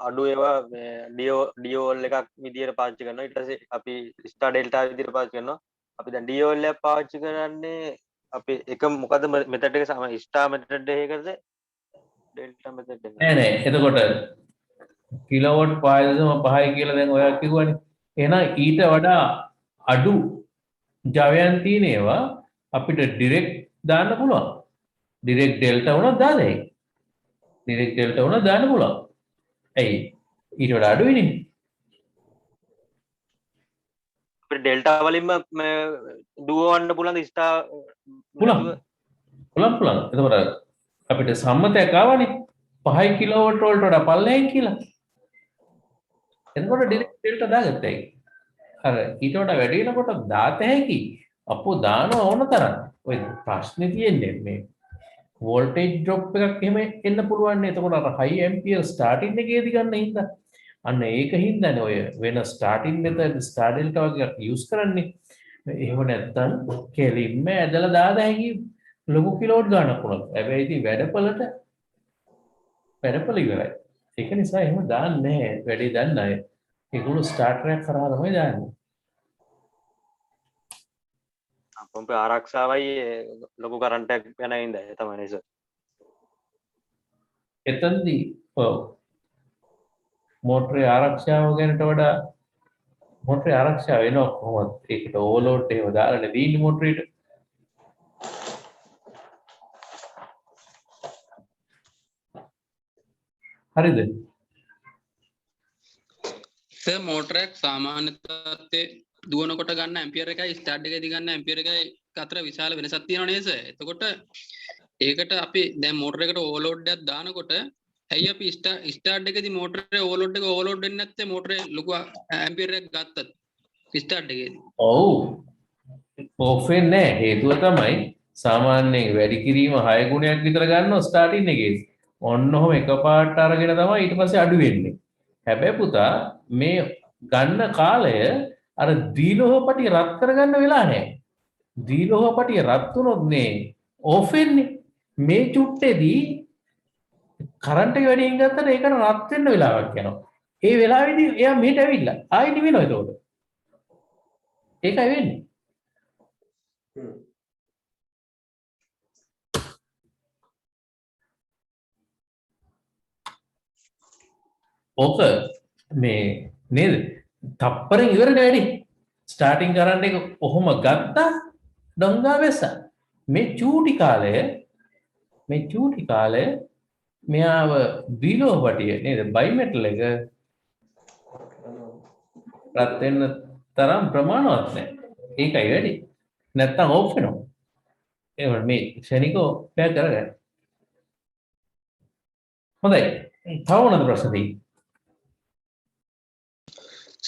අඩු ඒවා මේ ඩියෝල් එකක් විදියට පාවිච්චි කරනවා. ඊට පස්සේ අපි ස්ටාර් ඩෙල්ටා විදියට පාවිච්චි කරනවා. අපි දැන් ඩියෝල් එක පාවිච්චි කරන්නේ අපි එක මොකද මෙතඩ් එක සම ස්ටාර් මෙතඩ් එකකද ඩෙල්ටා මෙතඩ් එක නෑ එතකොට කිලෝවොට් 5.5 කියලා දැන් ඔයා කිව්වනේ. එහෙනම් ඊට වඩා අඩු ජවයන් තියෙන ඒවා අපිට ඩිරෙක්ට් දාන්න පුළුවන්. ඩිරෙක්ට් ඩෙල්ටා වුණත් දාන්නේ. ඩිරෙක්ට් ඩෙල්ටා වුණත් දාන්න පුළුවන්. ඇයි? ඊට වඩා අඩුයිනේ. අපිට ඩෙල්ටා වලින්ම දුවවන්න පුළුවන් ස්ටාර් පුළුවන්. එතකොට අපිට සම්මතයක් ආවනේ 5 කිලෝවොට් වලට වඩා පල්ලෙහෙන් කියලා. එතකොට ඩිරෙක්ට් ඩෙල්ටා දාගත්තා ඒක. අර ඊට වඩා වැඩි වෙනකොට දාත හැකි. අපෝ දානවා ඕන තරම්. ඔය ප්‍රශ්නේ තියෙන්නේ මේ වෝල්ටේජ් ඩ්‍රොප් එකක් එහෙම එන්න පුළුවන් නේ. එතකොට අර හයි ඇම්පියර් ස්ටාර්ටින් එකේදී ගන්න හින්දා අන්න ඒක හින්දානේ ඔය වෙන ස්ටාර්ටින් මෙතඩ් ස්ටාර් ඩෙල්ටා වගේ යූස් කරන්නේ. එහෙම නැත්තම් කෙලින්ම ඇදලා දාද හැකි ලොකු කිලෝවොට් ගන්නක් පුළුවන්. හැබැයි ඉතින් වැඩපල ඉවරයි. ඒක නිසා එහෙම දාන්නේ නැහැ. වැඩි දන්න අය. ඒගොල්ලෝ ස්ටාර්ටරයක් කරා තමයි දාන්නේ. පොම්පේ ආරක්ෂාවයි ලොකු කරන්ට් එකක් යන ඉඳලා ඒ තමයි නේද? එතනදී ඔව් මෝටරේ ආරක්ෂාව ගැනට වඩා මෝටරේ ආරක්ෂාව වෙනවා කොහොමද? ඒකට ඕවර්ලෝඩ් එහෙම දාලා නෙවෙයි මෝටරේට. හරිද? සර් මෝටර් එක සාමාන්‍ය තත්ත්වයේ දුවනකොට ගන්න ඇම්පියර් එකයි ස්ටාර්ට් එකේදී ගන්න ඇම්පියර් එකයි අතර විශාල වෙනසක් තියෙනවා නේද සර්? එතකොට ඒකට අපි දැන් මෝටර් එකට ඕවර්ලෝඩ් එකක් දානකොට ඇයි අපි ස්ටාර්ට් එකේදී මෝටරේ ඕවර්ලෝඩ් එක ඕවර්ලෝඩ් වෙන්නේ නැත්තේ මෝටරේ ලොකු ඇම්පියර් එකක් ගත්තත් ස්ටාර්ට් එකේදී? ඔව්. ඔෆ් වෙන්නේ නැහැ. හේතුව තමයි සාමාන්‍යයෙන් වැඩි කිරීම 6 ගුණයක් විතර ගන්නවා ස්ටාර්ටින් එකේදී. ඔන්න ඔහම එකපාරට අරගෙන තමයි ඊට පස්සේ අඩු වෙන්නේ. හැබැයි පුතා මේ ගන්න කාලය අර දීලෝහපටිය රත් කරගන්න වෙලා නැහැ. දීලෝහපටිය රත් වුණොත් නේ ඔෆ් වෙන්නේ. මේ චුට්ටේදී කරන්ට් එක වැඩියෙන් ගත්තට ඒකට රත් වෙන්න වෙලාවක් යනවා. ඒ වෙලාවේදී එයා මෙහෙට ඇවිල්ලා ආයෙ නිවෙනවා එතකොට. ඒකයි වෙන්නේ. ඕක මේ නේද? තප්පරෙන් ඉවරනේ වැඩි. ස්ටාර්ටින් කරන්ට් එක කොහොම ගත්තා ඩොංගා වෙස්සා. මේ චූටි කාලය මෙයාව බිලෝපටිය නේද? බයිමෙටල් එක රත් වෙන්න තරම් ප්‍රමාණවත් නැහැ. ඒකයි වැඩි. නැත්තම් ඕෆ් වෙනවා. ඒ මේ ක්ෂණිකව පැය කරගන්න. හොඳයි. තව මොනවද ප්‍රශ්න තියෙන්නේ?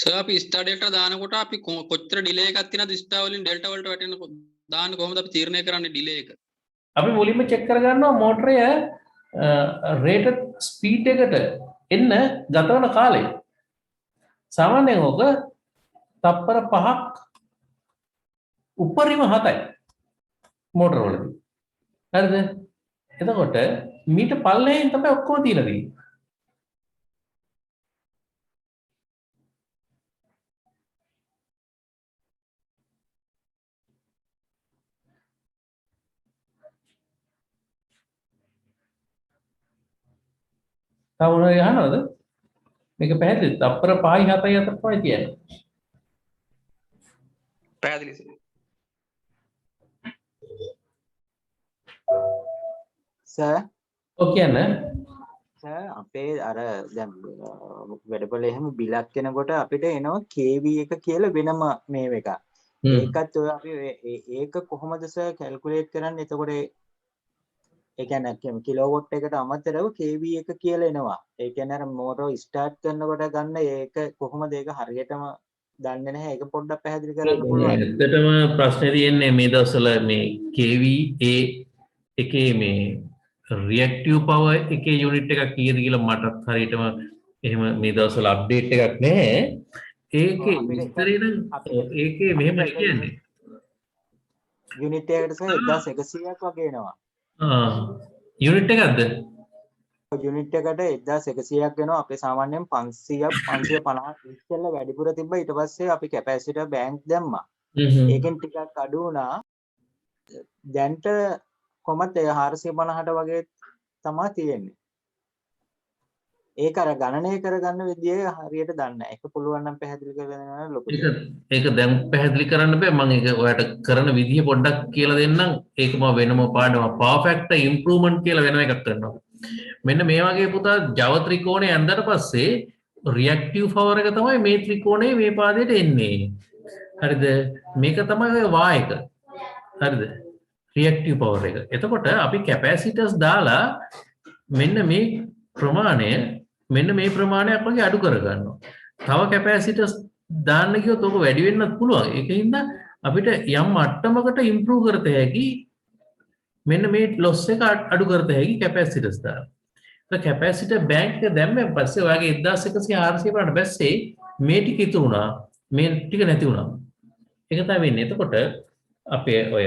සර් අපි ස්ටාර් ඩෙල්ටා දානකොට අපි කොච්චර ඩිලේ එකක් තියෙනවද ස්ටාර් වලින් ඩෙල්ටා වලට වැටෙන දාන්න කොහොමද අපි තීරණය කරන්නේ ඩිලේ එක? අපි මුලින්ම චෙක් කරගන්නවා මෝටරය රේටඩ් ස්පීඩ් එකට එන්න ගතවන කාලය. සාමාන්‍යයෙන් ඔක තප්පර 5ක් උපරිම 7යි මෝටර වලදී. හරිද? එතකොට මීට පල්ලෙහින් තමයි ඔක්කොම තියෙන්නේ. තව මොනවද අහනවද? මේක පැහැදිලිද? තප්පර 5යි 7යි අතර තමයි තියෙන්නේ. පැහැදිලි සර්. සර් ඔව් කියන්න. සර් අපේ අර දැන් වැඩපොළ එහෙම බිලක් එනකොට අපිට එනවා KV එක කියලා වෙනම මේ එක. ඒකත් ඔය අපි ඒක කොහොමද සර් කැල්කියුලේට් කරන්නේ? එතකොට ඒ කියන්නේ කිලෝවොට් එකට අමතරව KV එක කියලා එනවා. ඒ කියන්නේ අර මෝටර ස්ටාර්ට් කරනකොට ගන්න ඒක කොහොමද ඒක හරියටම දන්නේ නැහැ. ඒක පොඩ්ඩක් පැහැදිලි කරන්න පුළුවන්. ඇත්තටම ප්‍රශ්නේ තියෙන්නේ මේ දවස්වල මේ KVA එකේ මේ රියැක්ටිව් පවර් එකේ යුනිට් එකක් කීයද කියලා මටත් හරියටම එහෙම මේ දවස්වල අප්ඩේට් එකක් නැහැ. ඒකේ විස්තරේ නම් ඒකේ මෙහෙමයි කියන්නේ. යුනිට් එකකට සර් 1100ක් වගේ එනවා. යුනිට් එකක්ද? යුනිට් එකට 1100ක් වෙනවා. අපේ සාමාන්‍යයෙන් 500ක් 550 ඉස්සෙල්ලා වැඩිපුර තිබ්බා. ඊට පස්සේ අපි කැපැසිටර් බැංක් දැම්මා. ඒකෙන් ටිකක් අඩු වුණා. දැන්ට කොහමද 450ට වගේ තමයි තියෙන්නේ. ඒක අර ගණනය කරගන්න විදිය හරියට දන්නේ නැහැ. ඒක පුළුවන් නම් පැහැදිලි කරලා දෙන්න ලොකු. ඒක දැන් පැහැදිලි කරන්න බෑ. මම ඒක ඔයාලට කරන විදිය පොඩ්ඩක් කියලා දෙන්නම්. ඒක මම වෙනම පාඩම power factor improvement කියලා වෙනම එකක් කරනවා. මෙන්න මේ වගේ පුතා Java ත්‍රිකෝණය ඇඳලා පස්සේ reactive power එක තමයි මේ ත්‍රිකෝණයේ මේ පාදයට එන්නේ. හරිද? මේක තමයි ඔය වා එක. හරිද? reactive power එක. එතකොට අපි capacitors දාලා මෙන්න මේ ප්‍රමාණය මෙන්න මේ ප්‍රමාණයක් වගේ අඩු කරගන්නවා. තව capacitors දාන්න ගියොත් ඔක වැඩි වෙන්නත් පුළුවන්. ඒකින්ද අපිට යම් මට්ටමකට improve කරත හැකි මෙන්න මේ loss එක අඩු කරත හැකි capacitors දාලා. ඒක capacitor bank එක දැම්මෙන් පස්සේ ඔයාගේ 1100 400 බලන්න පස්සේ මේ ටික ඉතුරු වුණා. මේ ටික නැති වුණා. ඒක තමයි වෙන්නේ. එතකොට අපේ ඔය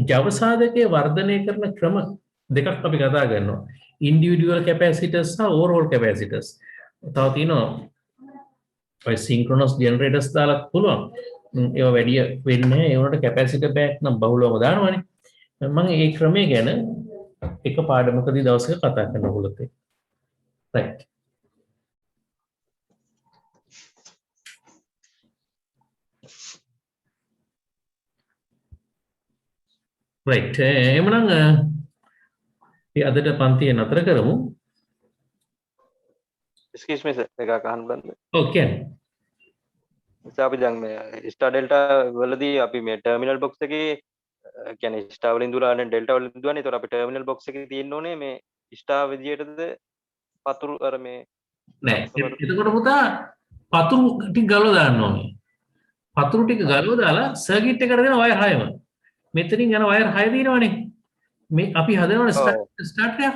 Java සාධකයේ වර්ධනය කරන ක්‍රම දෙකක් අපි කතා කරනවා. individual capacitors සහ overall capacitors. තව තියෙනවා ඔය synchronous generators දාලා පුළුවන්. ඒවා වැඩි වෙන්නේ නැහැ. ඒ වුණාට capacitor bank නම් බහුලවම දානවනේ. මම මේ ක්‍රමය ගැන එක පාඩමකදී දවසක කතා කරන්න ඕගොල්ලොත් එක්ක. right. right. එහෙමනම් අපි අදට පන්තිය නතර කරමු. excuse me sir එකක් අහන්න බලන්න. ඔව් කියන්න. අපි දැන් මේ ස්ටාර් ඩෙල්ටා වලදී අපි මේ ටර්මිනල් බොක්ස් එකේ කියන්නේ ස්ටාර් වලින් දුවලා ඩෙල්ටා වලින් දුවන්නේ. ඒතකොට අපි ටර්මිනල් බොක්ස් එකේ තියෙන්න ඕනේ මේ ස්ටාර් විදියටද පතුරු අර මේ නෑ එතකොට පුතා පතුරු ටික ගලව දාන්න ඕනේ. පතුරු ටික ගලව දාලා සර්කිට් එකට දෙන වයර් 6ම. මෙතනින් යන වයර් 6 දිනවනේ. මේ අපි හදනවනේ ස්ටාර්ට් එක.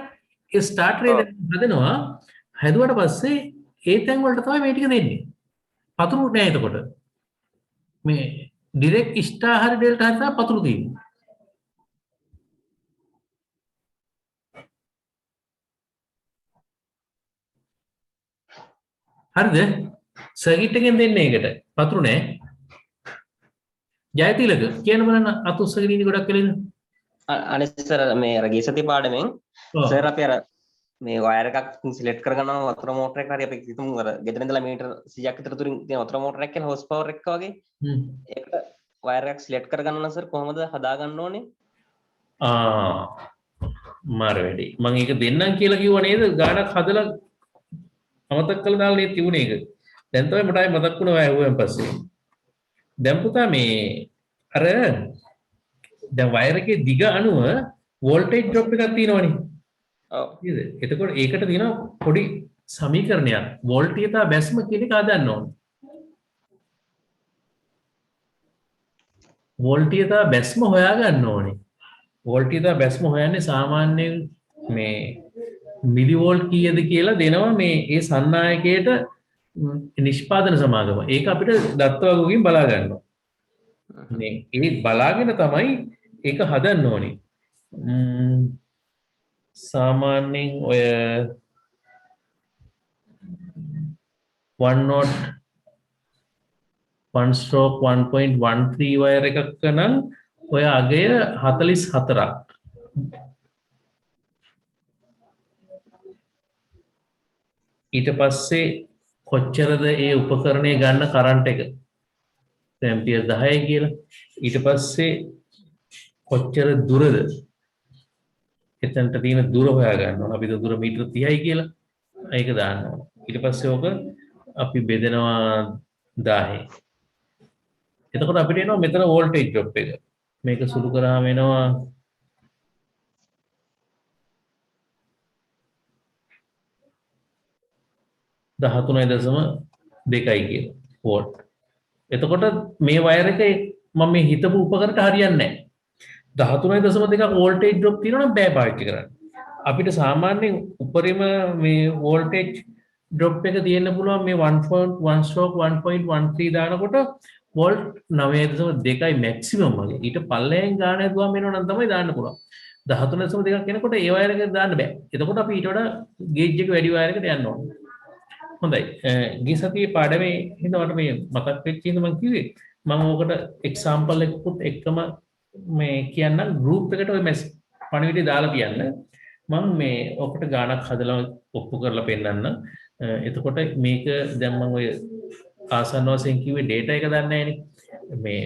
ඒ ස්ටාර්ට් එක හදනවා. හැදුවට පස්සේ ඒ තැන් වලට තමයි මේ ටික දෙන්නේ. පතුරු නෑ එතකොට. මේ ඩිරෙක්ට් ස්ටාර් හරි ඩෙල්ටා හරි තමයි පතුරු තියෙන්නේ. හරිද? සර්කිට් එකෙන් දෙන්නේ ඒකට. පතුරු නෑ. ජයතිලක කියන බලන්න අතුස්සගෙන ඉන්නේ ගොඩක් වෙලෙද? අනිත් සර් මේ අර ගිය සතිය පාඩමෙන් සර් අපි අර මේ වයර් එකක් සිලෙක්ට් කරගන්නවා වතුර මෝටර් එක හරි අපි හිතමු අර ගෙදර ඉඳලා මීටර 100ක් විතර දුරින් තියෙන වතුර මෝටර් එකක් කියන හෝස් පවර් එක වගේ. ඒකට වයර් එකක් සිලෙක්ට් කරගන්න නම් සර් කොහොමද හදාගන්න ඕනේ? මාර වැඩි. මම ඒක දෙන්නම් කියලා කිව්වා නේද? ගානක් හදලා අමතක කළා දාලා නේ තිබුණේ ඒක. දැන් තමයි මට ආයෙ මතක් වුණා ඇහුවෙන් පස්සේ. දැන් පුතා මේ අර දැන් වයර් එකේ දිග අණුව වෝල්ටේජ් ඩ්‍රොප් එකක් තියෙනවනේ. ඔව්. නේද? එතකොට ඒකට තියෙනවා පොඩි සමීකරණයක්. වෝල්ටීයතා බැස්ම කියන එක හදන්න ඕනේ. වෝල්ටීයතා බැස්ම හොයාගන්න ඕනේ. වෝල්ටීයතා බැස්ම හොයන්නේ සාමාන්‍යයෙන් මේ මිලිවෝල්ට් කීයද කියලා දෙනවා මේ ඒ සන්නායකයට නිෂ්පාදන සමාගම. ඒක අපිට දත්ත වගකින් බලා ගන්නවා. මේ ඒ බලාගෙන තමයි ඒක හදන්න ඕනේ. සාමාන්‍යයෙන් ඔය 1 stroke 1.13 වයර් එකක නම් ඔය අගය 44ක්. ඊට පස්සේ කොච්චරද ඒ උපකරණය ගන්න කරන්ට් එක? ඇම්පියර් 10යි කියලා. ඊට පස්සේ කොච්චර දුරද? එතනට තියෙන දුර හොයා ගන්න ඕන. අපි දුර මීටර 30යි කියලා. ඒක දාන්න ඕන. ඊට පස්සේ ඕක අපි බෙදනවා 1000. එතකොට අපිට එනවා මෙතන වෝල්ටේජ් ඩ්‍රොප් එක. මේක සුළු කරාම එනවා 13.2 කියලා වෝල්ට්. එතකොට මේ වයර් එක මම මේ හිතපු උපකරණයට හරියන්නේ නැහැ. 13.2ක වෝල්ටේජ් ඩ්‍රොප් තියෙනවා නම් බෑ පාවිච්චි කරන්න. අපිට සාමාන්‍යයෙන් උපරිම මේ වෝල්ටේජ් ඩ්‍රොප් එක තියෙන්න පුළුවන් මේ 1.1 stroke 1.13 දානකොට වෝල්ට් 9.2යි මැක්සිමම් වගේ. ඊට පල්ලෙන් ගාන හදුවාම එනවා නම් තමයි දාන්න පුළුවන්. 13.2ක් කෙනකොට ඒ වයර් එක දාන්න බෑ. එතකොට අපි ඊට වඩා ගේජ් එක වැඩි වයර් එකකට යන්න ඕනේ. හොඳයි. ගිය සතියේ පාඩමේ හිතවට මේ මතක් වෙච්ච ඉඳ මම කිව්වේ මම ඕකට එක්සැම්පල් එකකුත් එක්කම මේ කියන්න ගෲප් එකට ඔය පණිවිඩය දාලා කියන්න. මම මේ ඔකට ගානක් හදලා ඔප්පු කරලා පෙන්නන්න. එතකොට මේක දැන් මම ඔය ආසන්න වශයෙන් කිව්වේ data එක දන්නේ නැහැනේ. මේ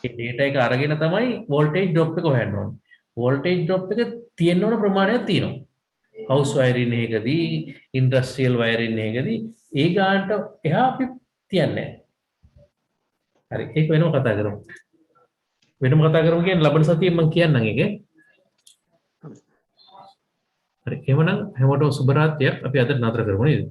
ඒ data එක අරගෙන තමයි voltage drop එක හොයන්න ඕනේ. voltage drop එක තියෙන්න ඕන ප්‍රමාණයක් තියෙනවා. house wiring එකකදී industrial wiring එකකදී ඒ ගානට එහා අපි තියන්නේ නැහැ. හරි ඒක වෙනම කතා කරමු. වෙනම කතා කරමු කියන්නේ ලබන සතියේ මම කියන්නම් ඒක. හරි එහෙනම් හැමෝටම සුබ රාත්‍රියක් අපි අද නතර කරමු නේද?